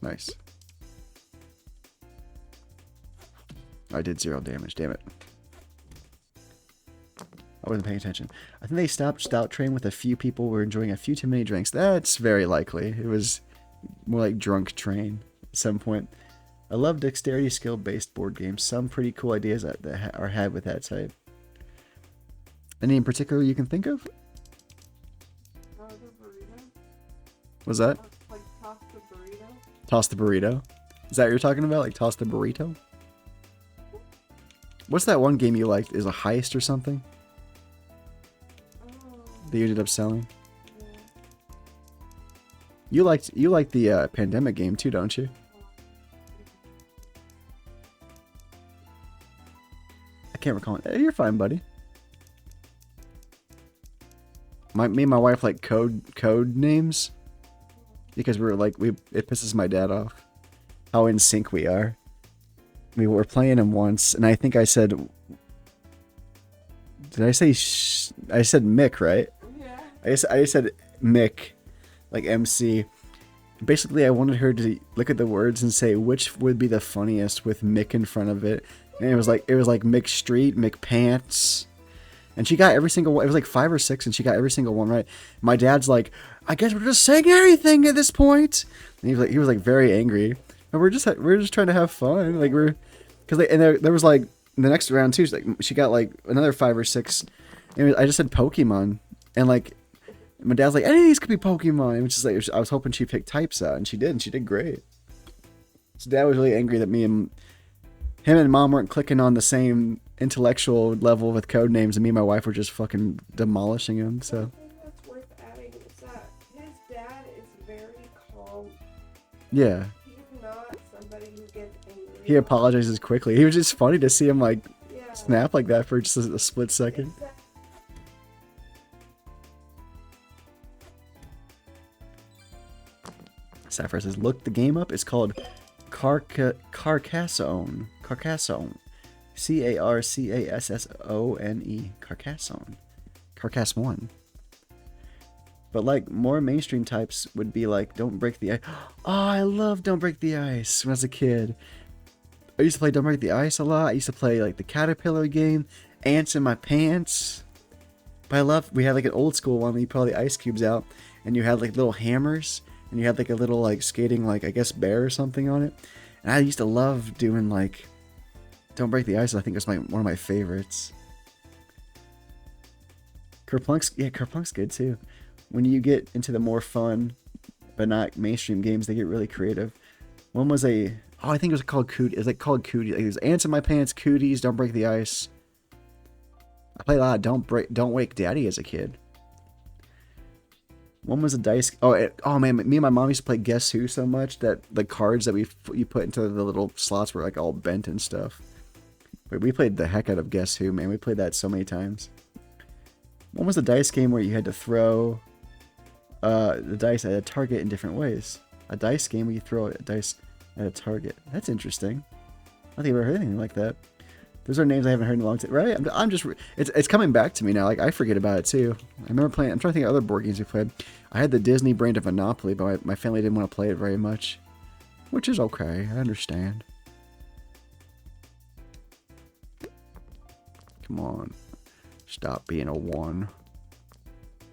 Nice. I did 0 damage, damn it. I wasn't paying attention. I think they stopped Stout Train with a few people who were enjoying a few too many drinks. That's very likely. It was more like Drunk Train at some point. I love dexterity skill-based board games. Some pretty cool ideas that are had with that type. Any in particular you can think of? The burrito. Was that? Like toss the burrito. Toss the burrito? Is that what you're talking about? Like toss the burrito? What's that one game you liked? Is a heist or something? That you ended up selling? Yeah. You liked the pandemic game too, don't you? I can't recall. Hey, you're fine, buddy. Me and my wife like code names because we're like it pisses my dad off how in sync we are. We were playing them once, and I think I said, did I say I said Mick, right? Yeah. I said Mick, like MC. Basically, I wanted her to look at the words and say which would be the funniest with Mick in front of it, and it was like Mick Street, Mick Pants. And she got every single one. It was like 5 or 6, and she got every single one right. My dad's like, I guess we're just saying everything at this point. And he was like very angry. And we're just trying to have fun. Like because there was like the next round too, she got like another 5 or 6. And I just said Pokemon, and like my dad's like, any of these could be Pokemon, which is like I was hoping she picked types out, and she did. And she did great. So Dad was really angry that him and Mom weren't clicking on the same intellectual level with code names, and me and my wife were just fucking demolishing him. So. One thing that's worth adding is that his dad is very calm. Yeah. He's not somebody who gets angry. He apologizes quickly. He was just funny to see him like Yeah. snap like that for just a split second. Exactly. Sapphire says, look the game up. It's called Carcassonne. Carcassonne. Carcassonne. Carcassonne. Carcassonne. But like more mainstream types would be like Don't Break the Ice. Oh, I love Don't Break the Ice when I was a kid. I used to play Don't Break the Ice a lot. I used to play like the Caterpillar game, Ants in My Pants. But I love, we had like an old school one where you put all the ice cubes out and you had like little hammers and you had like a little like skating like I guess bear or something on it. And I used to love doing like Don't Break the Ice. I think it was one of my favorites. Kerplunk's, yeah, Kerplunk's good too. When you get into the more fun but not mainstream games, they get really creative. One was I think it was called Cootie. It was like called Cootie. It was Ants in My Pants, Cooties, Don't Break the Ice. I played a lot of Don't Wake Daddy as a kid. One was a dice. Oh man, me and my mom used to play Guess Who so much that the cards that you put into the little slots were like all bent and stuff. But we played the heck out of Guess Who, man. We played that so many times. One was a dice game where you had to throw the dice at a target in different ways. A dice game where you throw a dice at a target. That's interesting. I don't think I've ever heard anything like that. Those are names I haven't heard in a long time, right? I'm just, it's coming back to me now. Like I forget about it too. I remember playing. I'm trying to think of other board games we played. I had the Disney brand of Monopoly, but my family didn't want to play it very much, which is okay. I understand. Come on, stop being a 1.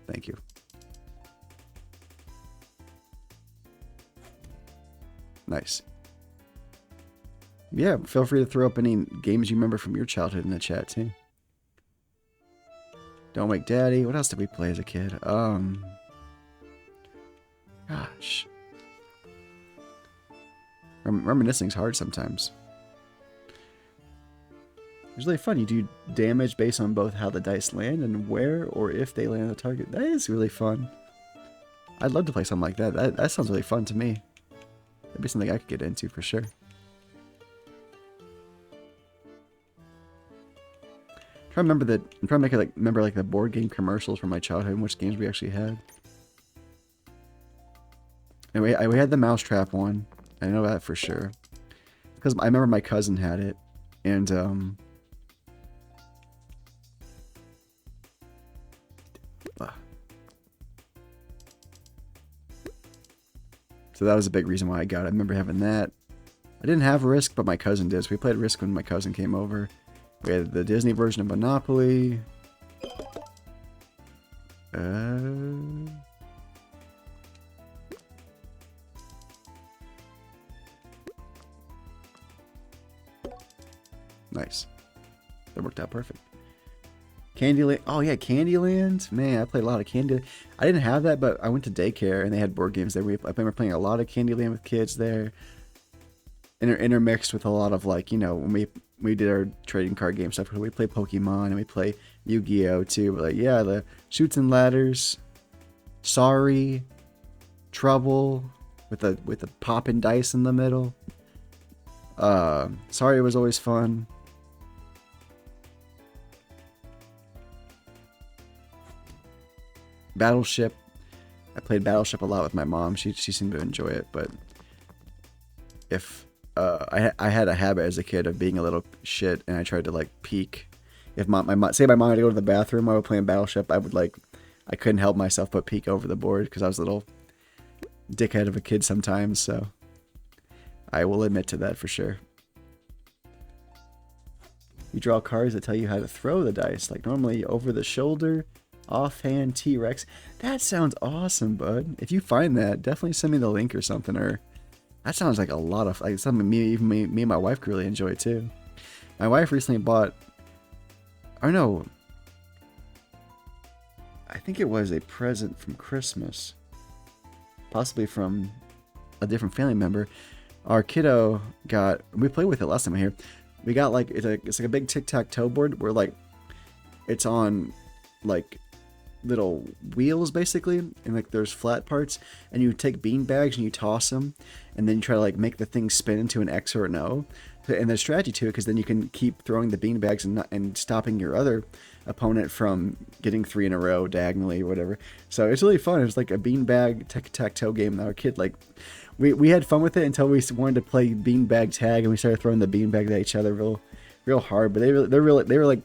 Thank you. Nice. Yeah, feel free to throw up any games you remember from your childhood in the chat too. Don't Wake Daddy. What else did we play as a kid? Gosh. Reminiscing's hard sometimes. It's really fun. You do damage based on both how the dice land and where or if they land on the target. That is really fun. I'd love to play something like that. That sounds really fun to me. That'd be something I could get into for sure. I'm trying to make it remember like the board game commercials from my childhood and which games we actually had. Anyway, we had the Mousetrap one. I know that for sure. Because I remember my cousin had it. And so that was a big reason why I got it. I remember having that. I didn't have Risk, but my cousin did. So we played Risk when my cousin came over. We had the Disney version of Monopoly. Nice. That worked out perfect. Candyland. Oh yeah, Candyland. Man, I played a lot of Candyland. I didn't have that, but I went to daycare and they had board games there. I remember playing a lot of Candyland with kids there. Intermixed with a lot of like, you know, when we did our trading card game stuff. We play Pokemon and we play Yu-Gi-Oh too. But like, yeah, the Chutes and Ladders, Sorry, Trouble with the popping dice in the middle. Sorry was always fun. Battleship. I played Battleship a lot with my mom. She seemed to enjoy it, but if I had a habit as a kid of being a little shit, and I tried to like peek. If my mom had to go to the bathroom while we were playing Battleship, I couldn't help myself but peek over the board because I was a little dickhead of a kid sometimes. So I will admit to that for sure. You draw cards that tell you how to throw the dice, like normally over the shoulder, offhand, T-Rex. That sounds awesome, bud. If you find that, definitely send me the link or something. Or that sounds like a lot of like something me and my wife could really enjoy too. My wife recently bought, or no, I think it was a present from Christmas, possibly from a different family member. Our kiddo got, we played with it last time here. We got like, it's like a big tic-tac-toe board where like, it's on like little wheels basically, and like there's flat parts, and you take bean bags and you toss them, and then you try to like make the thing spin into an X or an O. And there's strategy to it, because then you can keep throwing the bean bags and stopping your other opponent from getting 3 in a row diagonally or whatever. So it's really fun. It's like a beanbag tic-tac-toe game that our kid, like, we had fun with it until we wanted to play beanbag tag, and we started throwing the beanbag at each other real hard. But they were like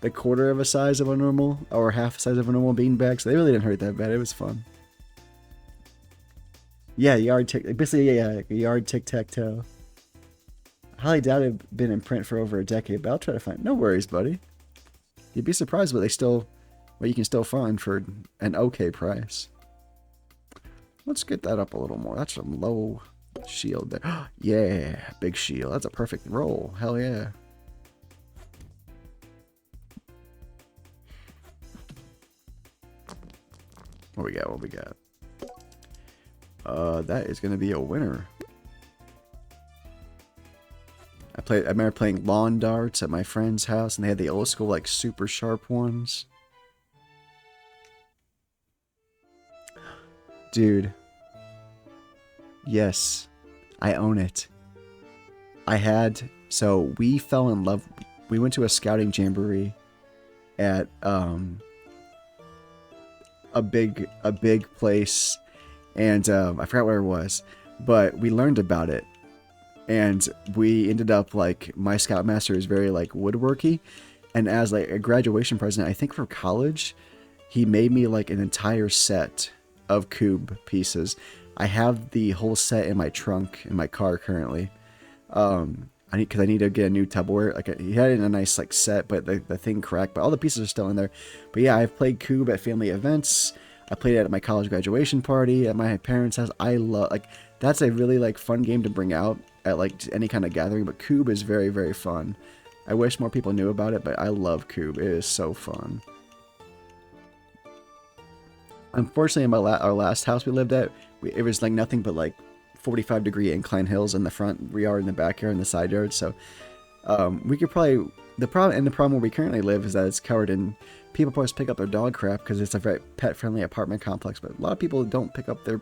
the quarter of a size of a normal, or half the size of a normal beanbag, so they really didn't hurt that bad. It was fun. Yeah, basically, yeah, like a yard tic-tac-toe. I highly doubt it's been in print for over a decade, but I'll try to find. No worries, buddy. You'd be surprised what you can still find for an okay price. Let's get that up a little more. That's a low shield there. Yeah, big shield. That's a perfect roll. Hell yeah. What we got? What we got? That is gonna be a winner. I remember playing lawn darts at my friend's house, and they had the old school, like, super sharp ones. Dude. Yes. I own it. So we fell in love. We went to a scouting jamboree at, a big place, and, I forgot where it was, but we learned about it. And we ended up, like, my scoutmaster is very, like, woodworky. And as, like, a graduation present, I think for college, he made me, like, an entire set of cube pieces. I have the whole set in my trunk in my car currently. Because I need to get a new Tupperware. Like, he had it in a nice, like, set, but the thing cracked. But all the pieces are still in there. But yeah, I've played cube at family events. I played it at my college graduation party, at my parents' house. I love, like, that's a really, like, fun game to bring out at, like, any kind of gathering. But cube is very, very fun. I wish more people knew about it, but I love cube. It is so fun. Unfortunately, in our last house we lived at, it was, like, nothing but, like, 45-degree incline hills in the front yard and the backyard and the side yard. So we could probably, the problem where we currently live is that it's covered in, people probably pick up their dog crap because it's a very pet-friendly apartment complex, but a lot of people don't pick up their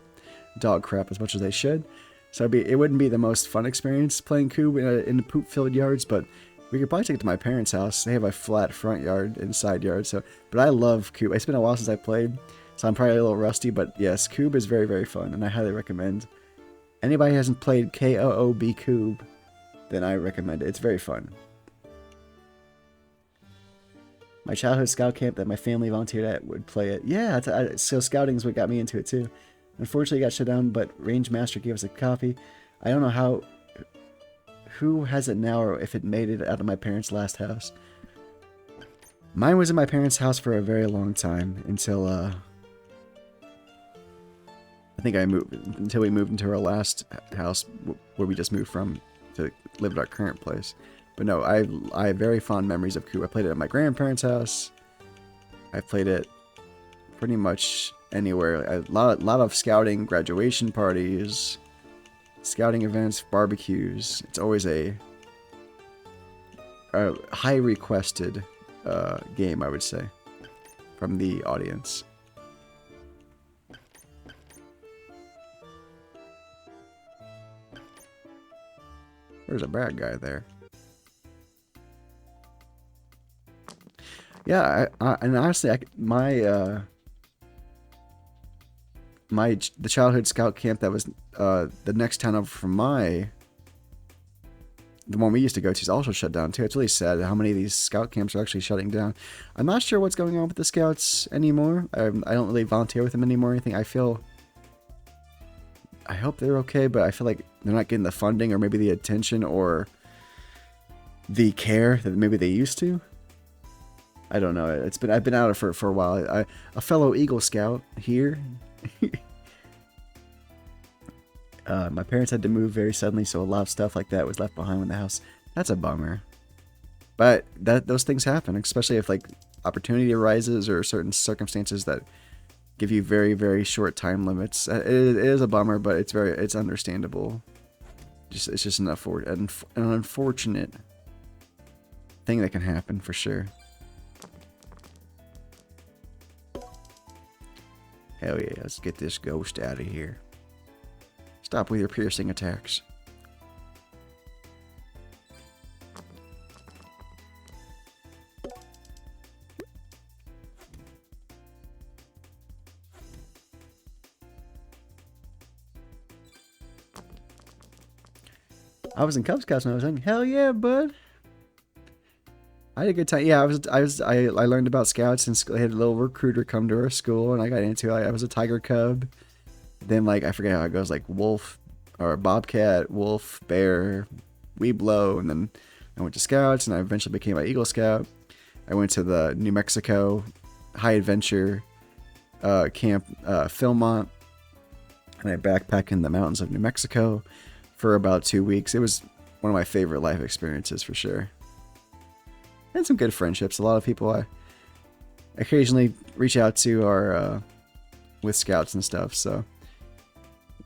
dog crap as much as they should. So it wouldn't be the most fun experience playing cube in the poop-filled yards, but we could probably take it to my parents' house. They have a flat front yard and side yard. So, but I love cube. It's been a while since I played, so I'm probably a little rusty, but yes, cube is very, very fun, and I highly recommend. Anybody who hasn't played KOOB Cube, then I recommend it. It's very fun. My childhood scout camp that my family volunteered at would play it. Yeah, so scouting is what got me into it too. Unfortunately, it got shut down, but Range Master gave us a copy. I don't know who has it now, or if it made it out of my parents' last house. Mine was in my parents' house for a very long time, until I think until we moved into our last house, where we just moved from to live at our current place. But no, I have very fond memories of cube. I played it at my grandparents' house. I played it pretty much anywhere. A lot of scouting, graduation parties, scouting events, barbecues. It's always a high requested game, I would say, from the audience. There's a bad guy there. Yeah, and honestly, the childhood scout camp that was the next town over from the one we used to go to is also shut down too. It's really sad how many of these scout camps are actually shutting down. I'm not sure what's going on with the scouts anymore. I don't really volunteer with them anymore or anything. I hope they're okay, but I feel like they're not getting the funding or maybe the attention or the care that maybe they used to. I don't know. I've been out of it for a while. A fellow Eagle Scout here. My parents had to move very suddenly, so a lot of stuff like that was left behind in the house. That's a bummer. But those things happen, especially if like opportunity arises or certain circumstances that give you very, very short time limits. It is a bummer, but it's understandable. It's just an unfortunate thing that can happen for sure. Hell yeah, let's get this ghost out of here. Stop with your piercing attacks. I was in Cub Scouts when I was young. Hell yeah, bud. I had a good time. Yeah, I learned about Scouts and I had a little recruiter come to our school and I got into it. I was a Tiger Cub. Then like I forget how it goes, like wolf or bobcat, wolf, bear, weeblo, and then I went to Scouts and I eventually became an Eagle Scout. I went to the New Mexico High Adventure camp, Philmont, and I backpacked in the mountains of New Mexico for about 2 weeks. It was one of my favorite life experiences for sure. And some good friendships. A lot of people I occasionally reach out to are with Scouts and stuff. So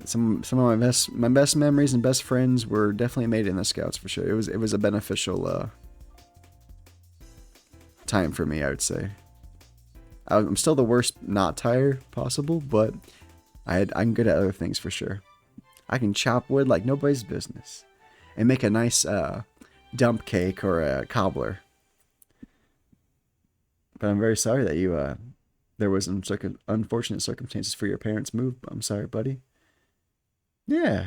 some of my best memories and best friends were definitely made in the Scouts for sure. It was a beneficial time for me, I would say. I'm still the worst not tire possible, but I'm good at other things for sure. I can chop wood like nobody's business and make a nice dump cake or a cobbler. But I'm very sorry that there was some unfortunate circumstances for your parents' move. I'm sorry, buddy. Yeah.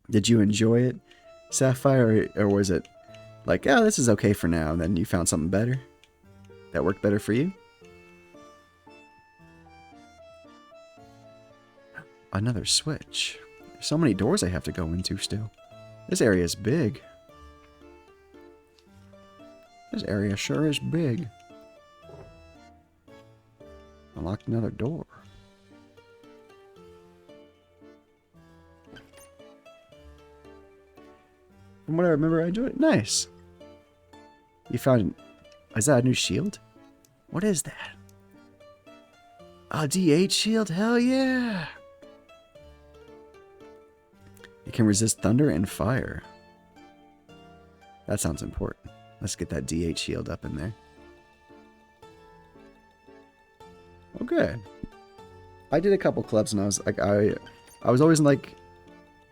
Did you enjoy it, Sapphire, or was it like, oh, this is okay for now, and then you found something better that worked better for you? Another switch. There's so many doors I have to go into still. This area is big. This area sure is big. Unlocked another door. From what I remember, I enjoyed it. Nice. You found... Is that a new shield? What is that? A D8 shield? Hell yeah! It can resist thunder and fire. That sounds important. Let's get that D8 shield up in there. Okay. I did a couple clubs and I was like, I was always like,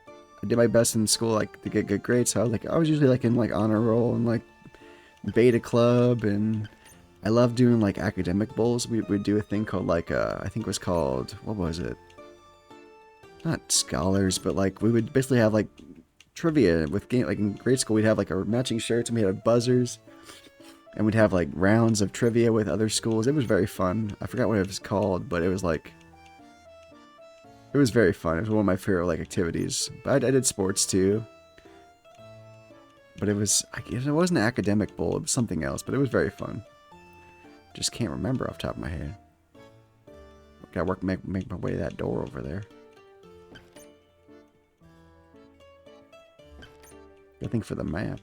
I did my best in school like to get good grades. So I was usually like in like honor roll and like beta club, and I love doing like academic bowls. We'd do a thing called like I think it was called, what was it? Not scholars, but like we would basically have like trivia with game. Like in grade school, we'd have like our matching shirts and we had buzzers, and we'd have like rounds of trivia with other schools. It was very fun. I forgot what it was called, but it was like, it was very fun. It was one of my favorite like activities. But I did sports too. But it wasn't an academic bowl. It was something else. But it was very fun. Just can't remember off the top of my head. Gotta make my way to that door over there. I think for the map.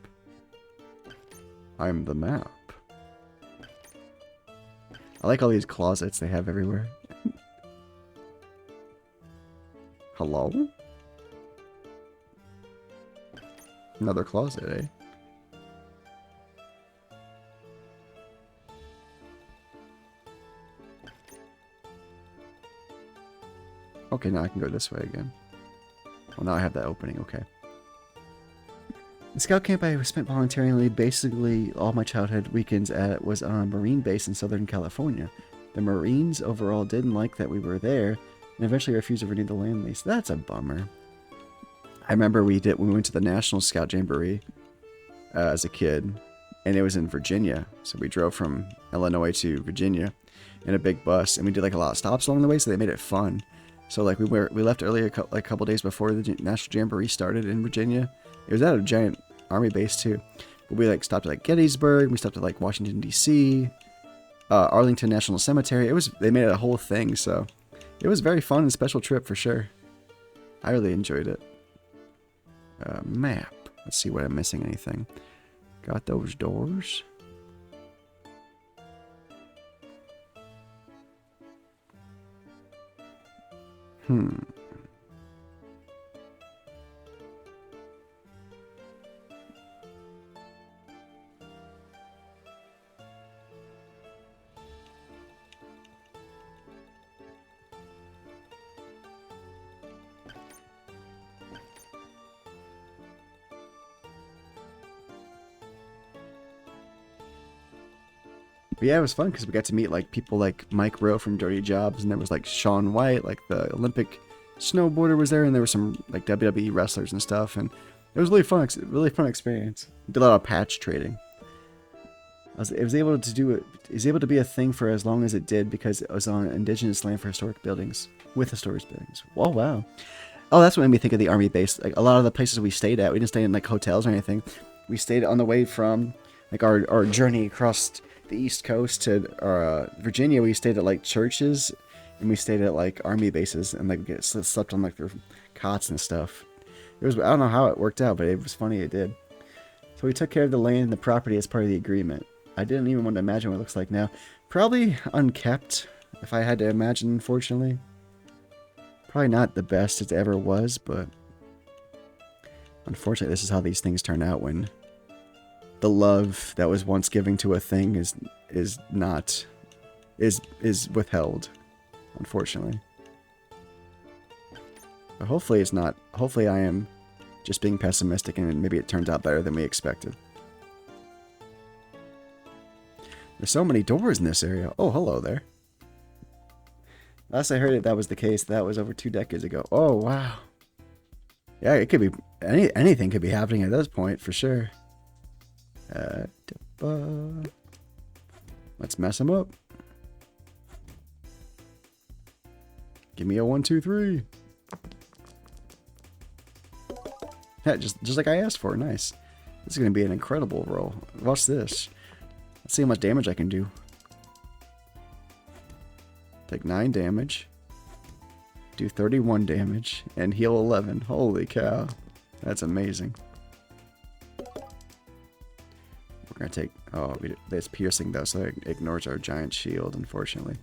I'm the map. I like all these closets they have everywhere. Hello? Another closet, eh? Okay, now I can go this way again. Well, now I have that opening, okay. The scout camp I spent voluntarily basically all my childhood weekends at was on a Marine base in Southern California. The Marines overall didn't like that we were there and eventually refused to renew the land lease. That's a bummer. I remember we went to the National Scout Jamboree as a kid, and it was in Virginia. So we drove from Illinois to Virginia in a big bus, and we did like a lot of stops along the way, so they made it fun. So like we left earlier, like a couple days before the National Jamboree started in Virginia. It was at a giant army base too. But we like stopped at like Gettysburg. We stopped at like Washington D.C., Arlington National Cemetery. They made it a whole thing. So it was a very fun and special trip for sure. I really enjoyed it. Map. Let's see what I'm missing. Anything? Got those doors. But yeah, it was fun because we got to meet like people like Mike Rowe from Dirty Jobs, and there was like Shaun White, like the Olympic snowboarder was there, and there were some like WWE wrestlers and stuff, and it was really fun, really fun experience. Did a lot of patch trading. It was able to do it. It was able to be a thing for as long as it did because it was on indigenous land for historic buildings with historic buildings. Oh wow! Oh, that's what made me think of the army base. Like a lot of the places we stayed at, we didn't stay in like hotels or anything. We stayed on the way from like our journey across the East Coast to Virginia. We stayed at like churches, and we stayed at like army bases, and like slept on like their cots and stuff. It was, I don't know how it worked out, but it was funny it did. So we took care of the land and the property as part of the agreement. I didn't even want to imagine what it looks like now. Probably unkept, if I had to imagine, unfortunately. Probably not the best it ever was, but unfortunately this is how these things turn out when the love that was once given to a thing is withheld, unfortunately. But hopefully it's not. Hopefully I am just being pessimistic and maybe it turns out better than we expected. There's so many doors in this area. Oh, hello there. Last I heard that was the case. That was over 2 decades ago. Oh, wow. Yeah, it could be... anything could be happening at this point, for sure. Let's mess them up. Give me a 1, 2, 3. Yeah, just like I asked for. Nice. This is going to be an incredible roll. Watch this. Let's see how much damage I can do. Take 9 damage. Do 31 damage. And heal 11. Holy cow. That's amazing. We're going to take... oh, it's piercing though, so it ignores our giant shield, unfortunately.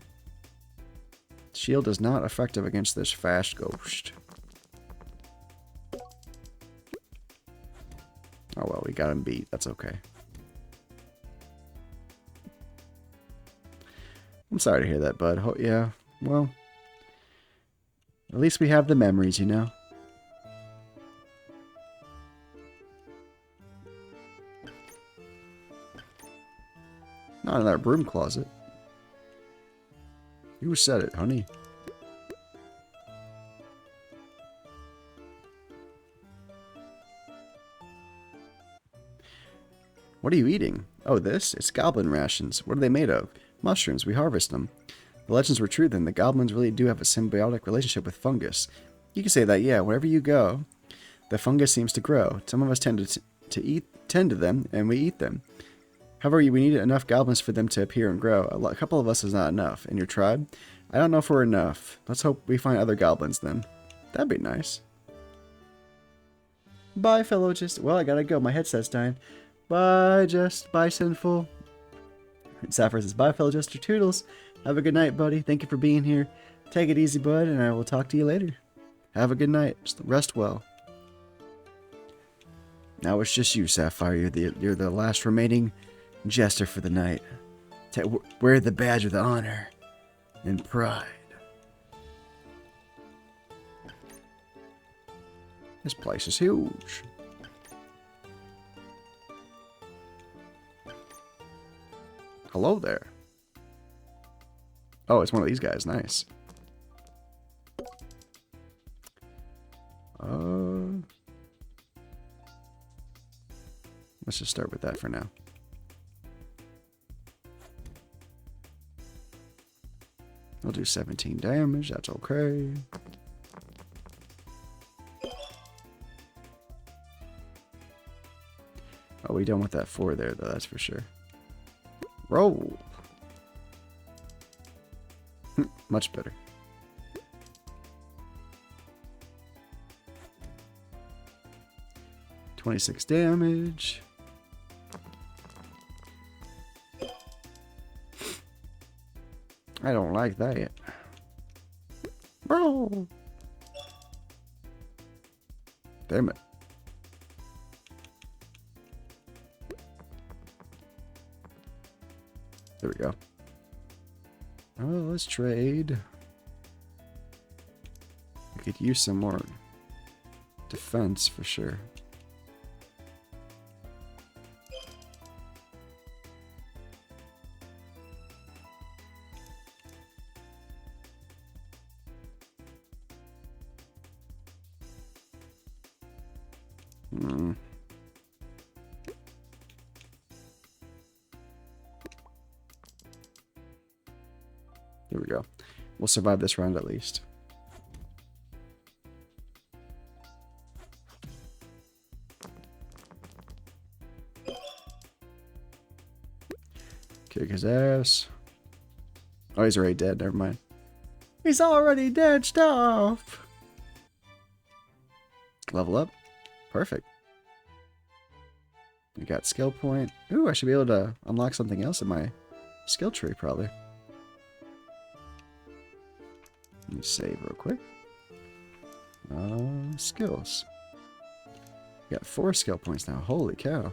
Shield is not effective against this fast ghost. Oh well, we got him beat. That's okay. I'm sorry to hear that, bud. Yeah, well, at least we have the memories, you know? Not in that broom closet. You said it, honey. What are you eating? Oh, this? It's goblin rations. What are they made of? Mushrooms. We harvest them. The legends were true then. The goblins really do have a symbiotic relationship with fungus. You can say that, yeah. Wherever you go, the fungus seems to grow. Some of us tend to tend to them, and we eat them. However, we need enough goblins for them to appear and grow. A couple of us is not enough. In your tribe? I don't know if we're enough. Let's hope we find other goblins then. That'd be nice. Bye, fellow just... well, I gotta go. My headset's dying. Bye, bye, Sinful. Sapphire says, bye, fellow Jester. Toodles. Have a good night, buddy. Thank you for being here. Take it easy, bud, and I will talk to you later. Have a good night. Just rest well. Now it's just you, Sapphire. You're the last remaining Jester for the night. Wear the badge with honor and pride. This place is huge. Hello there. Oh, it's one of these guys. Nice. Let's just start with that for now. I'll do 17 damage. That's okay. Oh, we don't want that 4 there, though. That's for sure. Roll. Much better. $26 damage. I don't like that. Bro. Damn it. There we go. Oh, let's trade. I could use some more defense for sure. Here we go. We'll survive this round at least. Kick his ass. Oh, he's already dead. Never mind. He's already dead. Stop. Level up. Perfect. We got skill point. Ooh, I should be able to unlock something else in my skill tree, probably. Let me save real quick. Skills. We got 4 skill points now. Holy cow.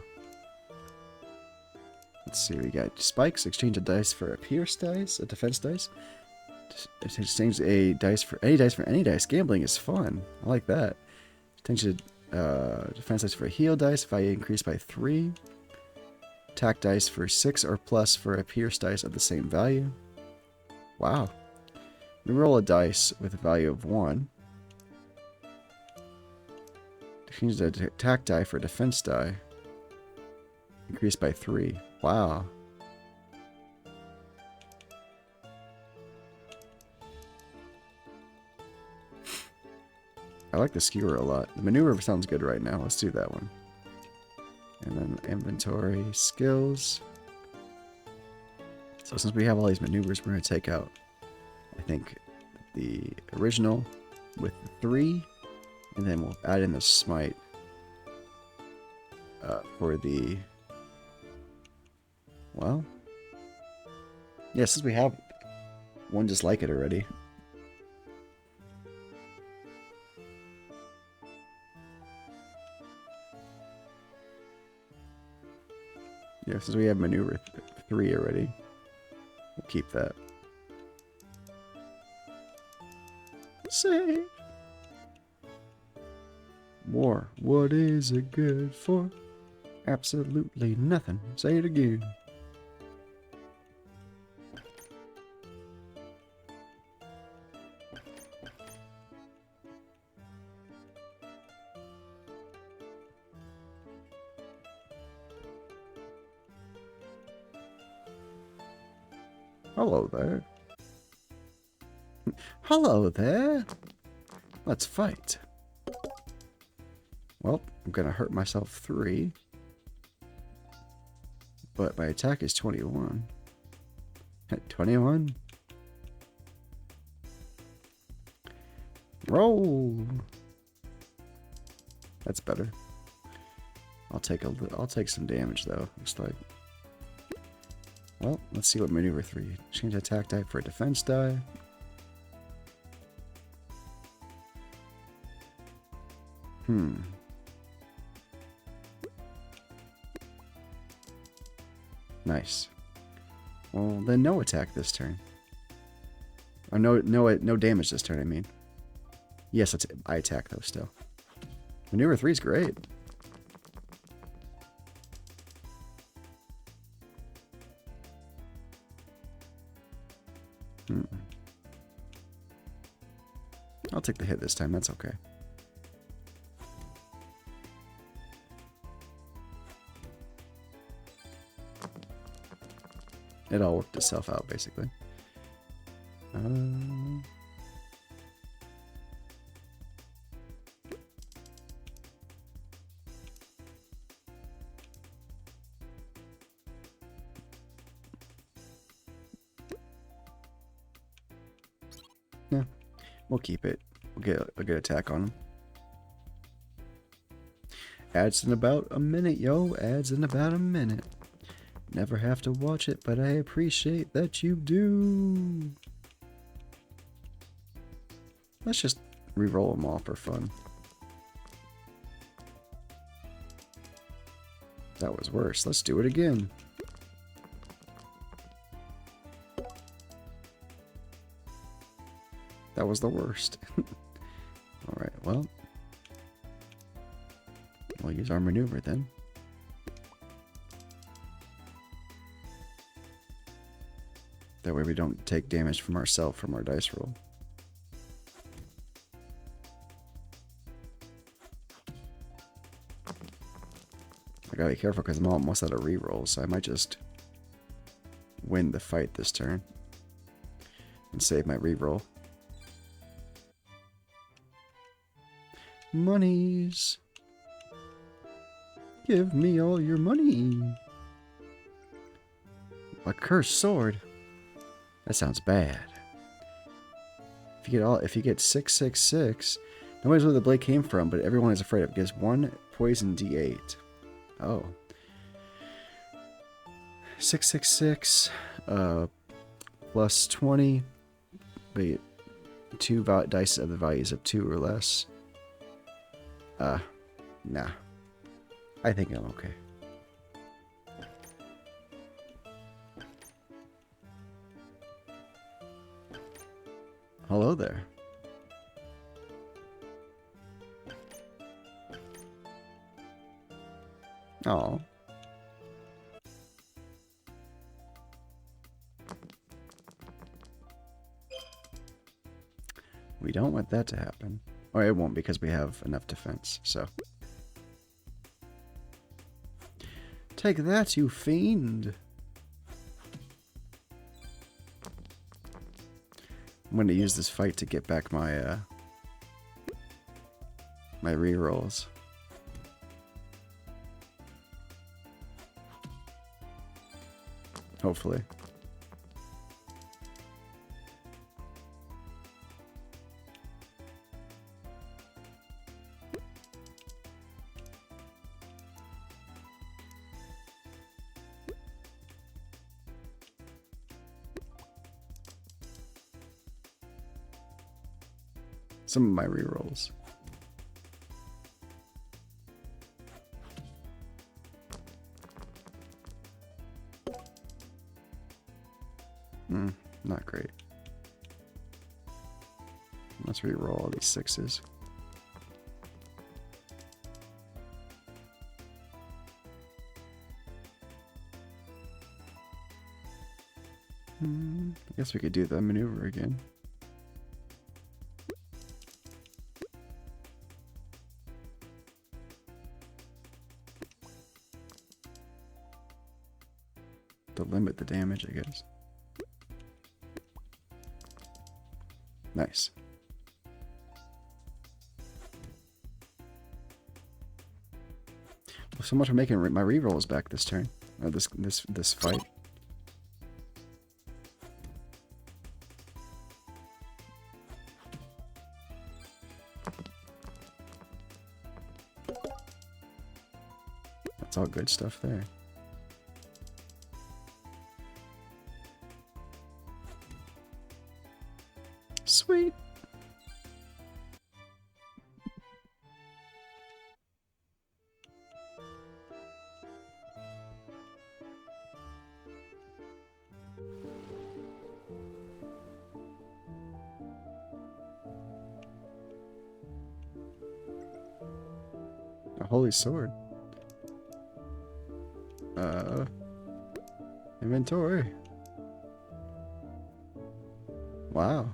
Let's see. We got spikes. Exchange a dice for a pierce dice, a defense dice. Exchange a dice for any dice for any dice. Gambling is fun. I like that. Exchange a defense dice for a heal dice. Value increased by 3. Attack dice for 6 or plus for a pierce dice of the same value. Wow. We roll a dice with a value of 1. Change the attack die for defense die. Increased by 3. Wow. I like the skewer a lot. The maneuver sounds good right now. Let's do that one. And then inventory, skills. So since we have all these maneuvers, we're going to take out, I think, the original with the 3, and then we'll add in the smite for the, well, yeah, since we have one just like it already. Yeah, since we have maneuver 3 already, we'll keep that. Save. War. What is it good for? Absolutely nothing. Say it again. Hello there. Hello there. Let's fight. Well, I'm gonna hurt myself 3. But my attack is 21. 21? Roll! That's better. I'll take some damage though, looks like. Well, let's see what maneuver 3. Change attack die for a defense die. Nice. Well, then no attack this turn. Oh, no damage this turn, I mean. Yes, I attack though still. Maneuver 3 is great. I'll take the hit this time, that's okay. It all worked itself out, basically. Yeah, we'll keep it. We'll get a good attack on him. Adds in about a minute, yo. Adds in about a minute. Never have to watch it, but I appreciate that you do. Let's just re-roll them all for fun. That was worse. Let's do it again. That was the worst. Alright, well. We'll use our maneuver then. That way we don't take damage from ourselves from our dice roll. I gotta be careful because I'm almost out of reroll, so I might just win the fight this turn and save my reroll. Monies. Give me all your money. A cursed sword. That sounds bad. If you get 666, nobody knows where the blade came from, but everyone is afraid of it. It gives 1 poison d8. Oh. 666 plus 20. Wait, 2 dice of the values of 2 or less. Nah. I think I'm okay. Hello there. Oh. We don't want that to happen. Or it won't because we have enough defense, so. Take that, you fiend! I'm going to use this fight to get back my, my rerolls. Hopefully. Some of my rerolls. Not great. Let's reroll all these 6s. I guess we could do the maneuver again. To limit the damage, I guess. Nice. Well, so much for making my rerolls back this turn. Or this fight. That's all good stuff there. Sweet. A holy sword. Inventory. Wow.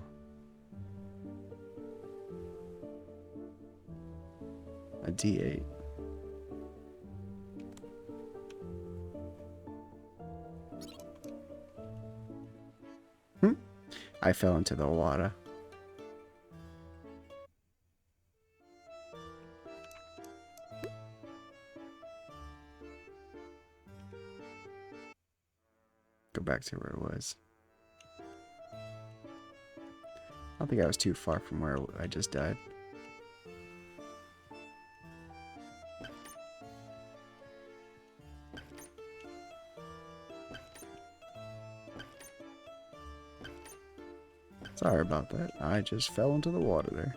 A D8. I fell into the water. Go back to where it was. I don't think I was too far from where I just died. Sorry about that. I just fell into the water there.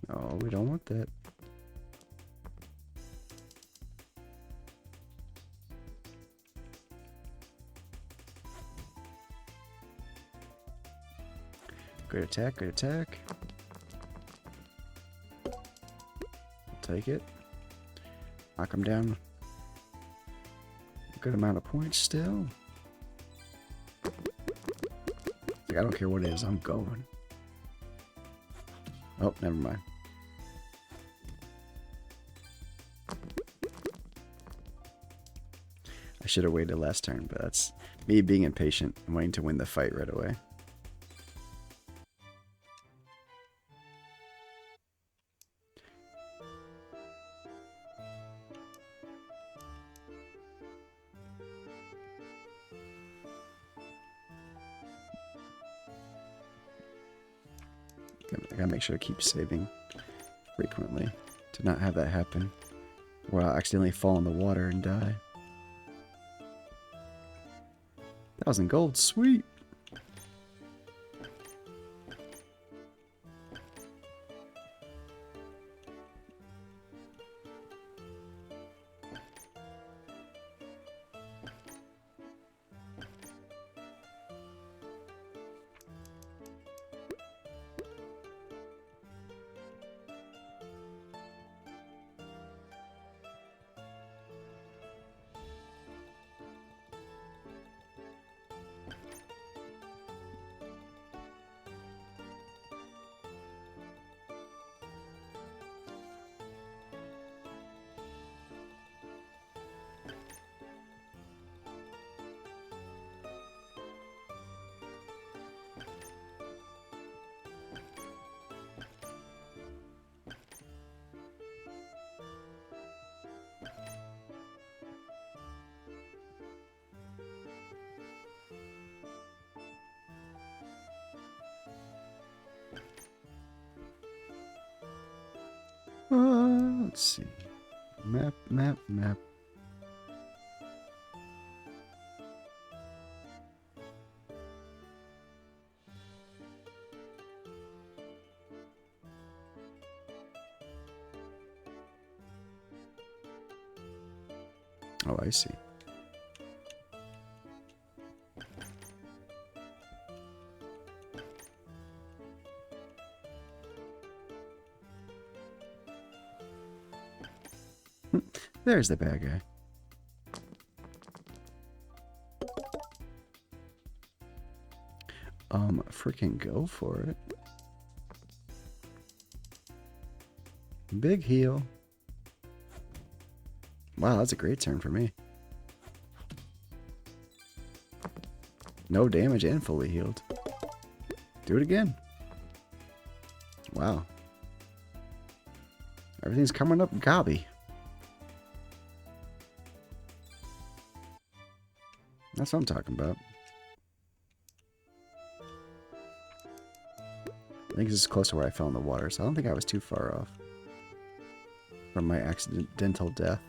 No, we don't want that. Good attack, good attack. I'll take it. Knock him down. A good amount of points still. Like, I don't care what it is, I'm going. Oh, never mind. I should have waited last turn, but that's me being impatient and wanting to win the fight right away. I gotta make sure to keep saving frequently to not have that happen, or I'll accidentally fall in the water and die. 1,000 gold, sweet. Let's see. Map, map, map. Oh, I see. There's the bad guy. Freaking go for it. Big heal. Wow, that's a great turn for me. No damage and fully healed. Do it again. Wow. Everything's coming up gobby. That's what I'm talking about. I think this is close to where I fell in the water, so I don't think I was too far off from my accidental death.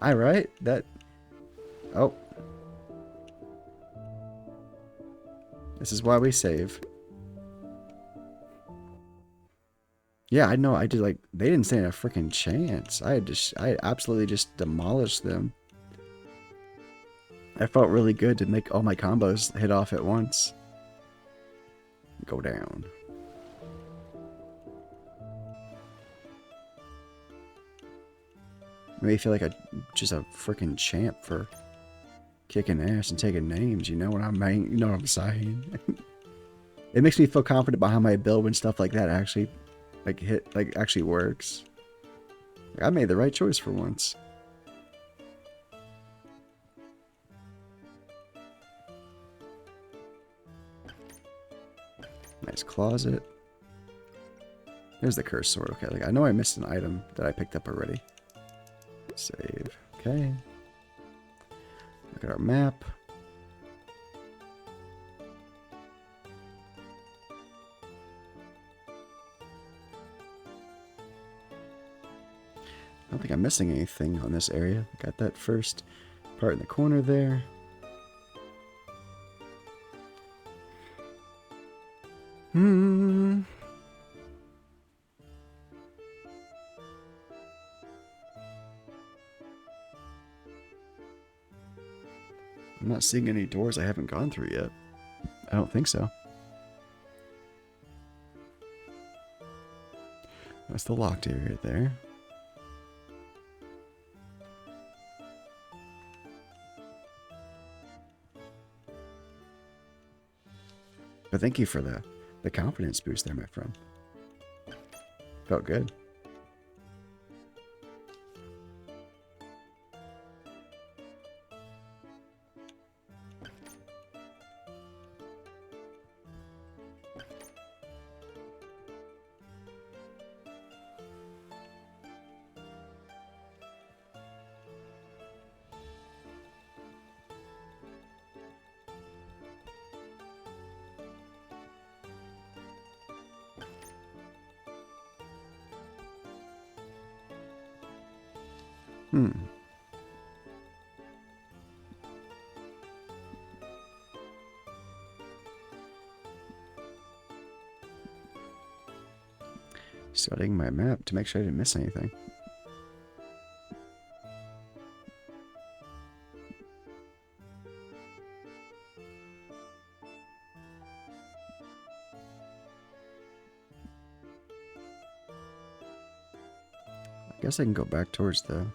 Alright, that... Oh. This is why we save. Yeah, I know, I did like... They didn't stand a freaking chance. I absolutely just demolished them. I felt really good to make all my combos hit off at once. Go down. Made me feel like just a freaking champ for kicking ass and taking names. You know what you know what I'm saying? It makes me feel confident behind my build when stuff like that actually actually works. I made the right choice for once. Nice closet. There's the cursed sword. Okay, like I know I missed an item that I picked up already. Save. Okay. Look at our map. I don't think I'm missing anything on this area. Got that first part in the corner there. I'm not seeing any doors I haven't gone through yet. I don't think so. That's the locked area there. But thank you for the confidence boost there, my friend. Felt good. Studying my map to make sure I didn't miss anything. I guess I can go back towards the...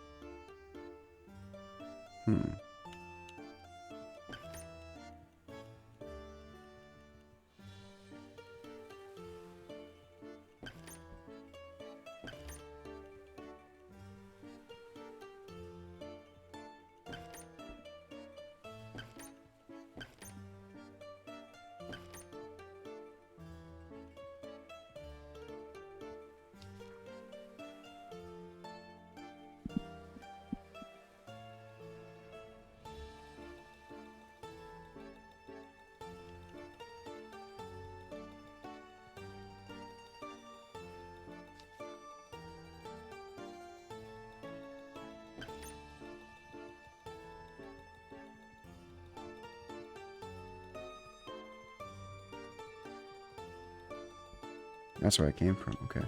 That's where I came from, okay.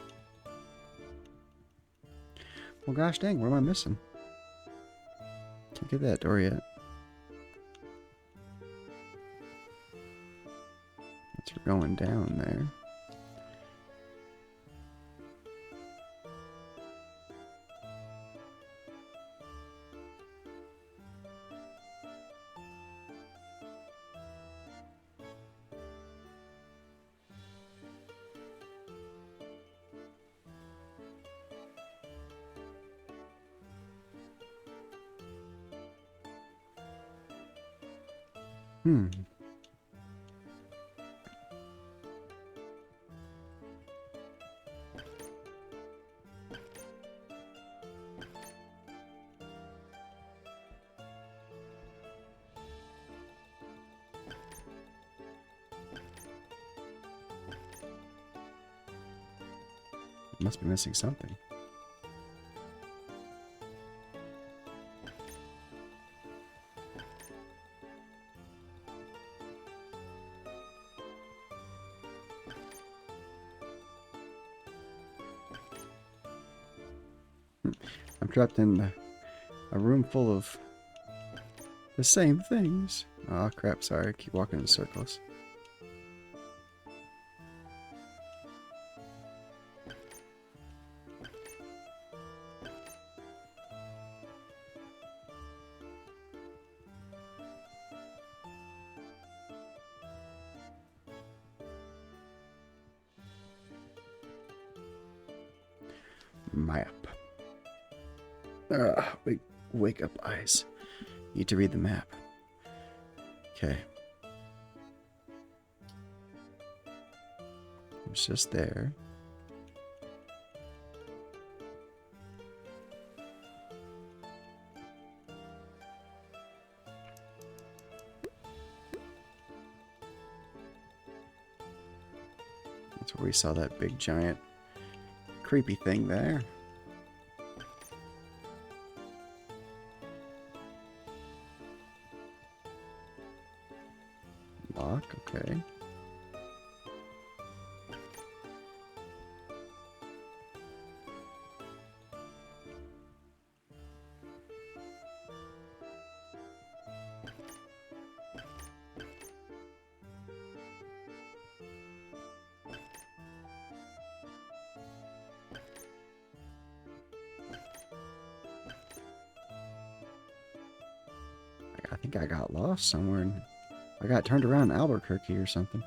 Well, gosh dang, what am I missing? Can't get that door yet. That's for going down there. Must be missing something. I'm trapped in a room full of the same things. Oh crap, sorry, I keep walking in circles. Map. Wake up, eyes. Need to read the map. Okay. It's just there. That's where we saw that big giant creepy thing there. Lock, okay. I think I got lost somewhere. I got turned around in Albuquerque or something.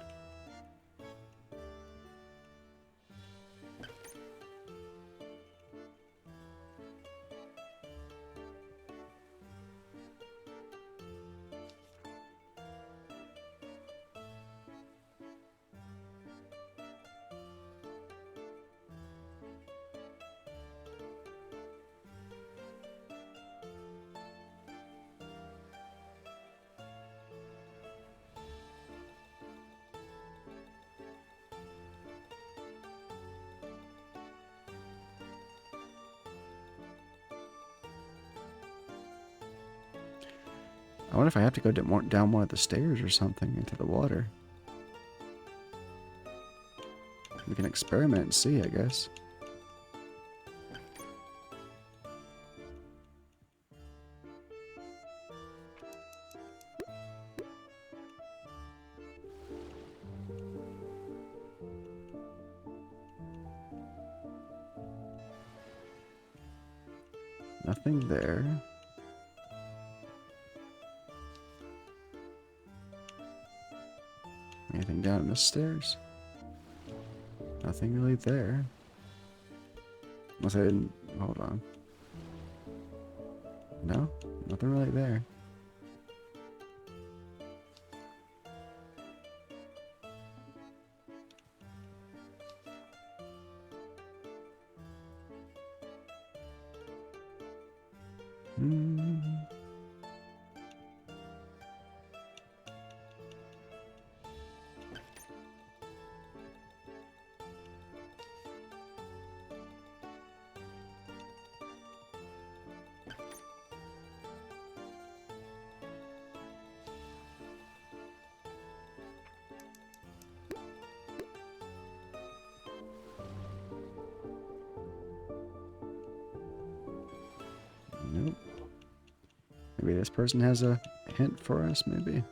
I wonder if I have to go down one of the stairs or something into the water. We can experiment and see, I guess. Nothing there. Anything down the stairs? Nothing really there. Unless I didn't... Hold on. No? Nothing really there. Nope. Maybe this person has a hint for us, maybe.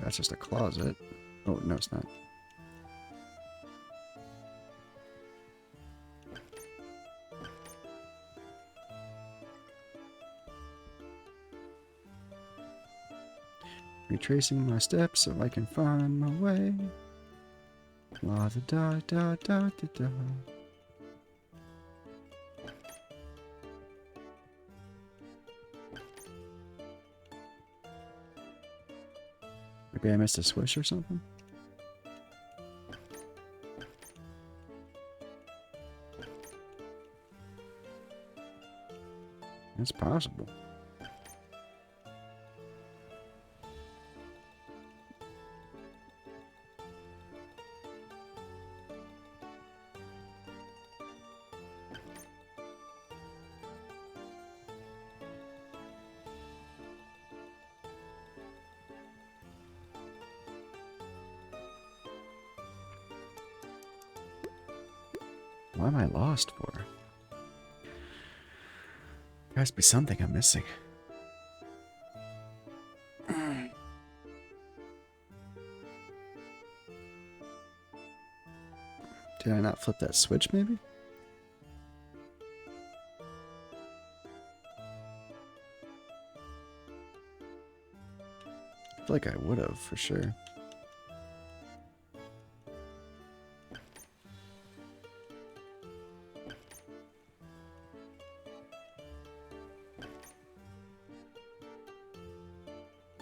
That's just a closet. Oh, no, it's not. Retracing my steps so I can find my way. La da da da da da da. Maybe I missed a switch or something? It's possible. What am I lost for? There has to be something I'm missing. Did I not flip that switch, maybe? I feel like I would have, for sure.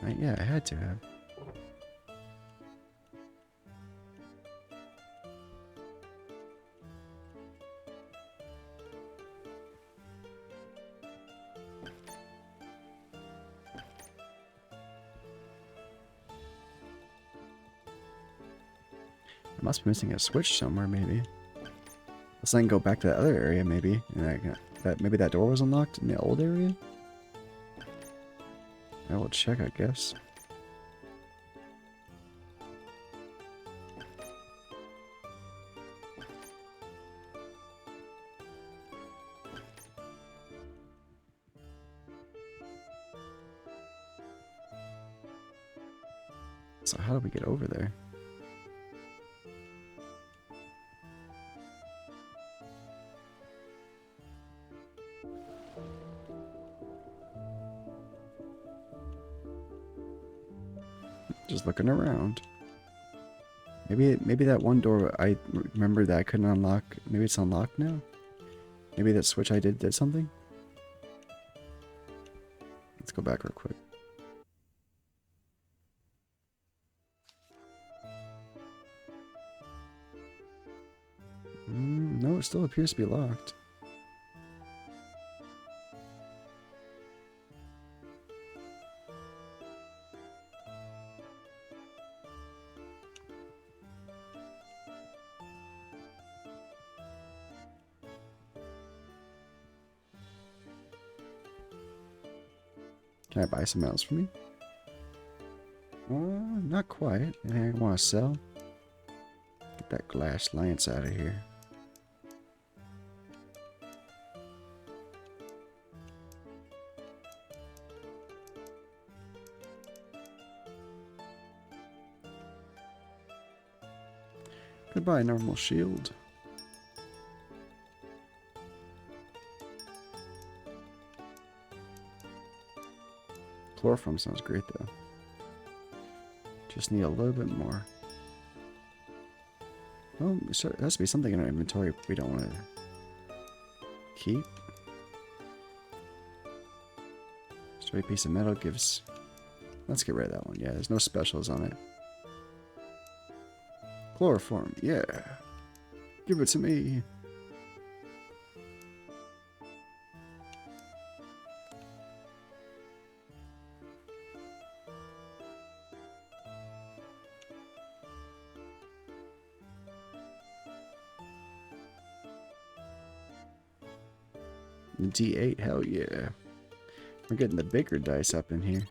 Right, yeah, I had to have. Must be missing a switch somewhere, maybe. Let's then go back to the other area, maybe. And maybe that door was unlocked in the old area? I will check, I guess. So how do we get over there? Just looking around. Maybe that one door I remember that I couldn't unlock. Maybe it's unlocked now? Maybe that switch I did something? Let's go back real quick. No, it still appears to be locked. Can I buy some else for me? Not quite. Anything I want to sell? Get that glass lance out of here. Goodbye, normal shield. Chloroform sounds great though. Just need a little bit more. Well, there has to be something in our inventory we don't want to keep. Straight piece of metal gives... Let's get rid of that one. Yeah, there's no specials on it. Chloroform, yeah. Give it to me. D8, hell yeah. We're getting the bigger dice up in here.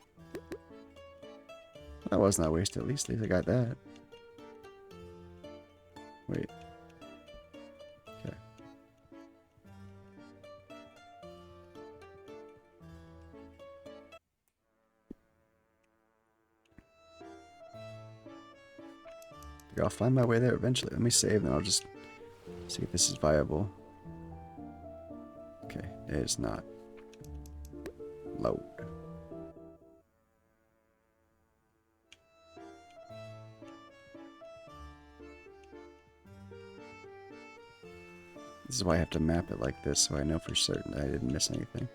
That was not wasted, at least I got that. Wait. Okay. I'll find my way there eventually. Let me save and I'll just see if this is viable. Okay, it is not. Load. This is why I have to map it like this so I know for certain that I didn't miss anything.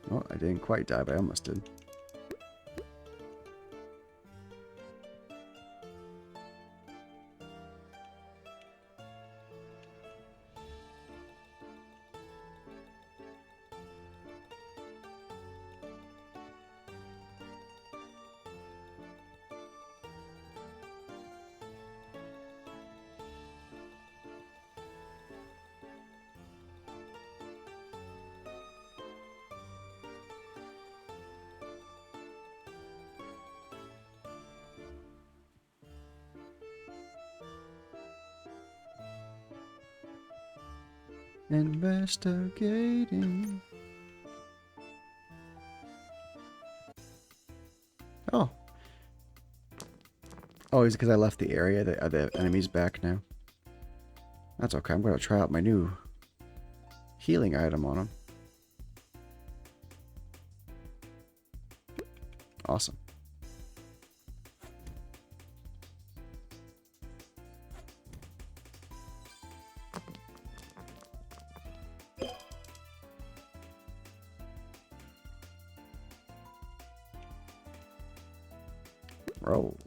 Well, I didn't quite die, but I almost did. Investigating. Oh. Oh, is it because I left the area? The enemy's back now? That's okay. I'm going to try out my new healing item on him. Awesome. Roll.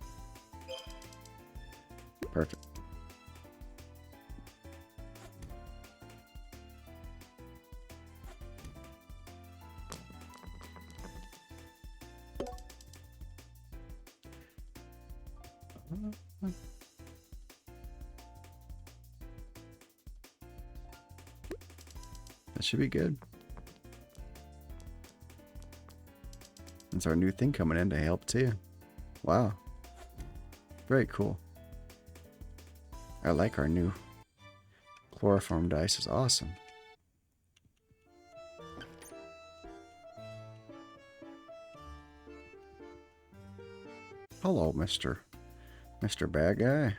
Perfect. That should be good. That's our new thing coming in to help too. Wow. Very cool. I like our new chloroform dice. It's awesome. Hello, Mr. Bad Guy.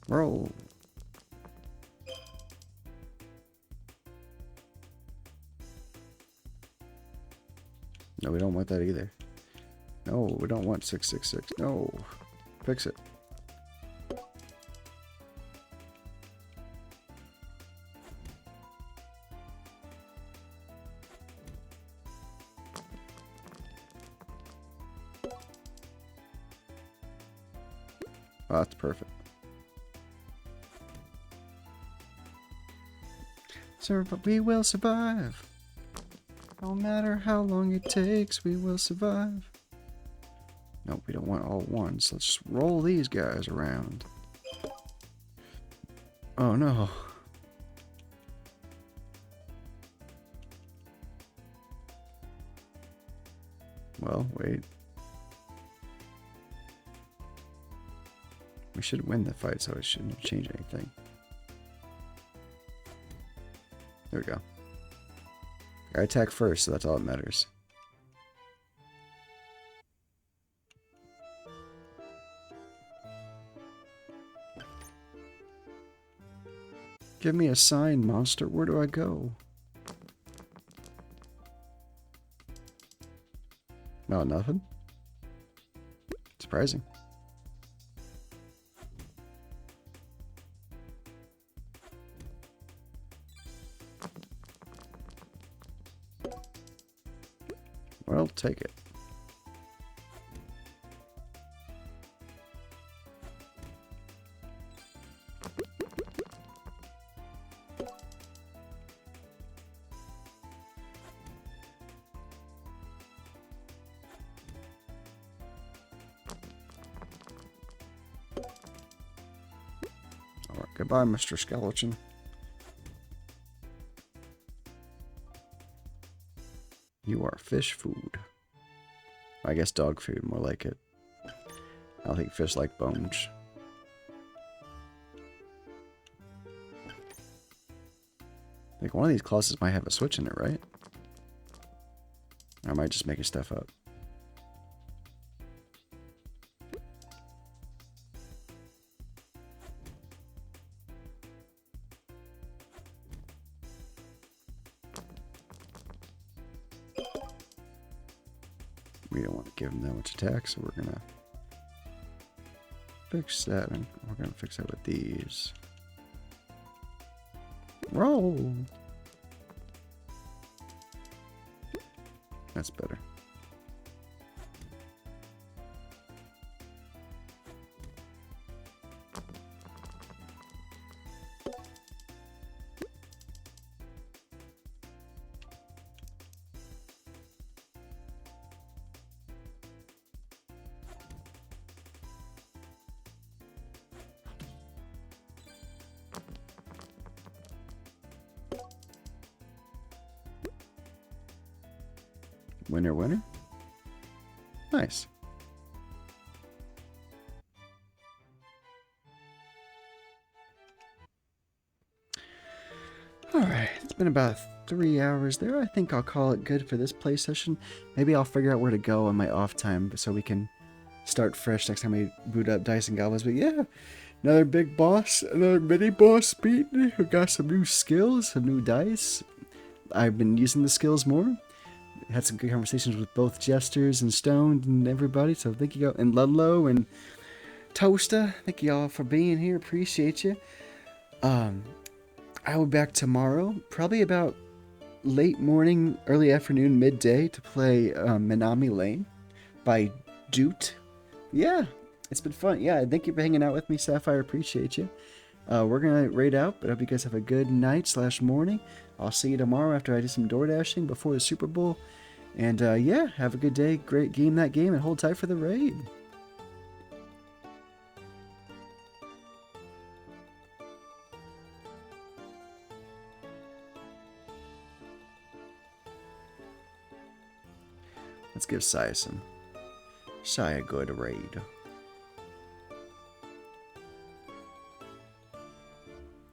Roll. No, we don't want that either. No, we don't want 666. No. Fix it. Oh, that's perfect. Sir, but we will survive. No matter how long it takes, we will survive. No, we don't want all at once. Let's just roll these guys around. Oh no. Well, wait. We should win the fight, so it shouldn't change anything. There we go. I attack first, so that's all that matters. Give me a sign, monster. Where do I go? No, nothing. Surprising. Well, take it. All right, goodbye, Mr. Skeleton. You are fish food. I guess dog food, more like it. I don't think fish like bones. I think one of these classes might have a switch in it, right? Or I might just making stuff up. We don't want to give them that much attack, so we're gonna fix that, and we're gonna fix that with these. Roll. That's better. Winner, winner. Nice. Alright, it's been about 3 hours there. I think I'll call it good for this play session. Maybe I'll figure out where to go on my off time so we can start fresh next time we boot up Dice and Goblins. But yeah, another big boss, another mini boss beaten. We got some new skills, some new dice. I've been using the skills more. Had some good conversations with both Jesters and Stoned and everybody. So thank you all, and Ludlow and Toaster. Thank you all for being here. Appreciate you. I I will be back tomorrow, probably about late morning, early afternoon, midday, to play Minami Lane by Doot. Yeah, it's been fun. Yeah, thank you for hanging out with me, Sapphire. Appreciate you. We're gonna raid out, but I hope you guys have a good night/morning. I'll see you tomorrow after I do some door dashing before the Super Bowl. And yeah, have a good day. Great game that game, and hold tight for the raid. Let's give Saya a good raid.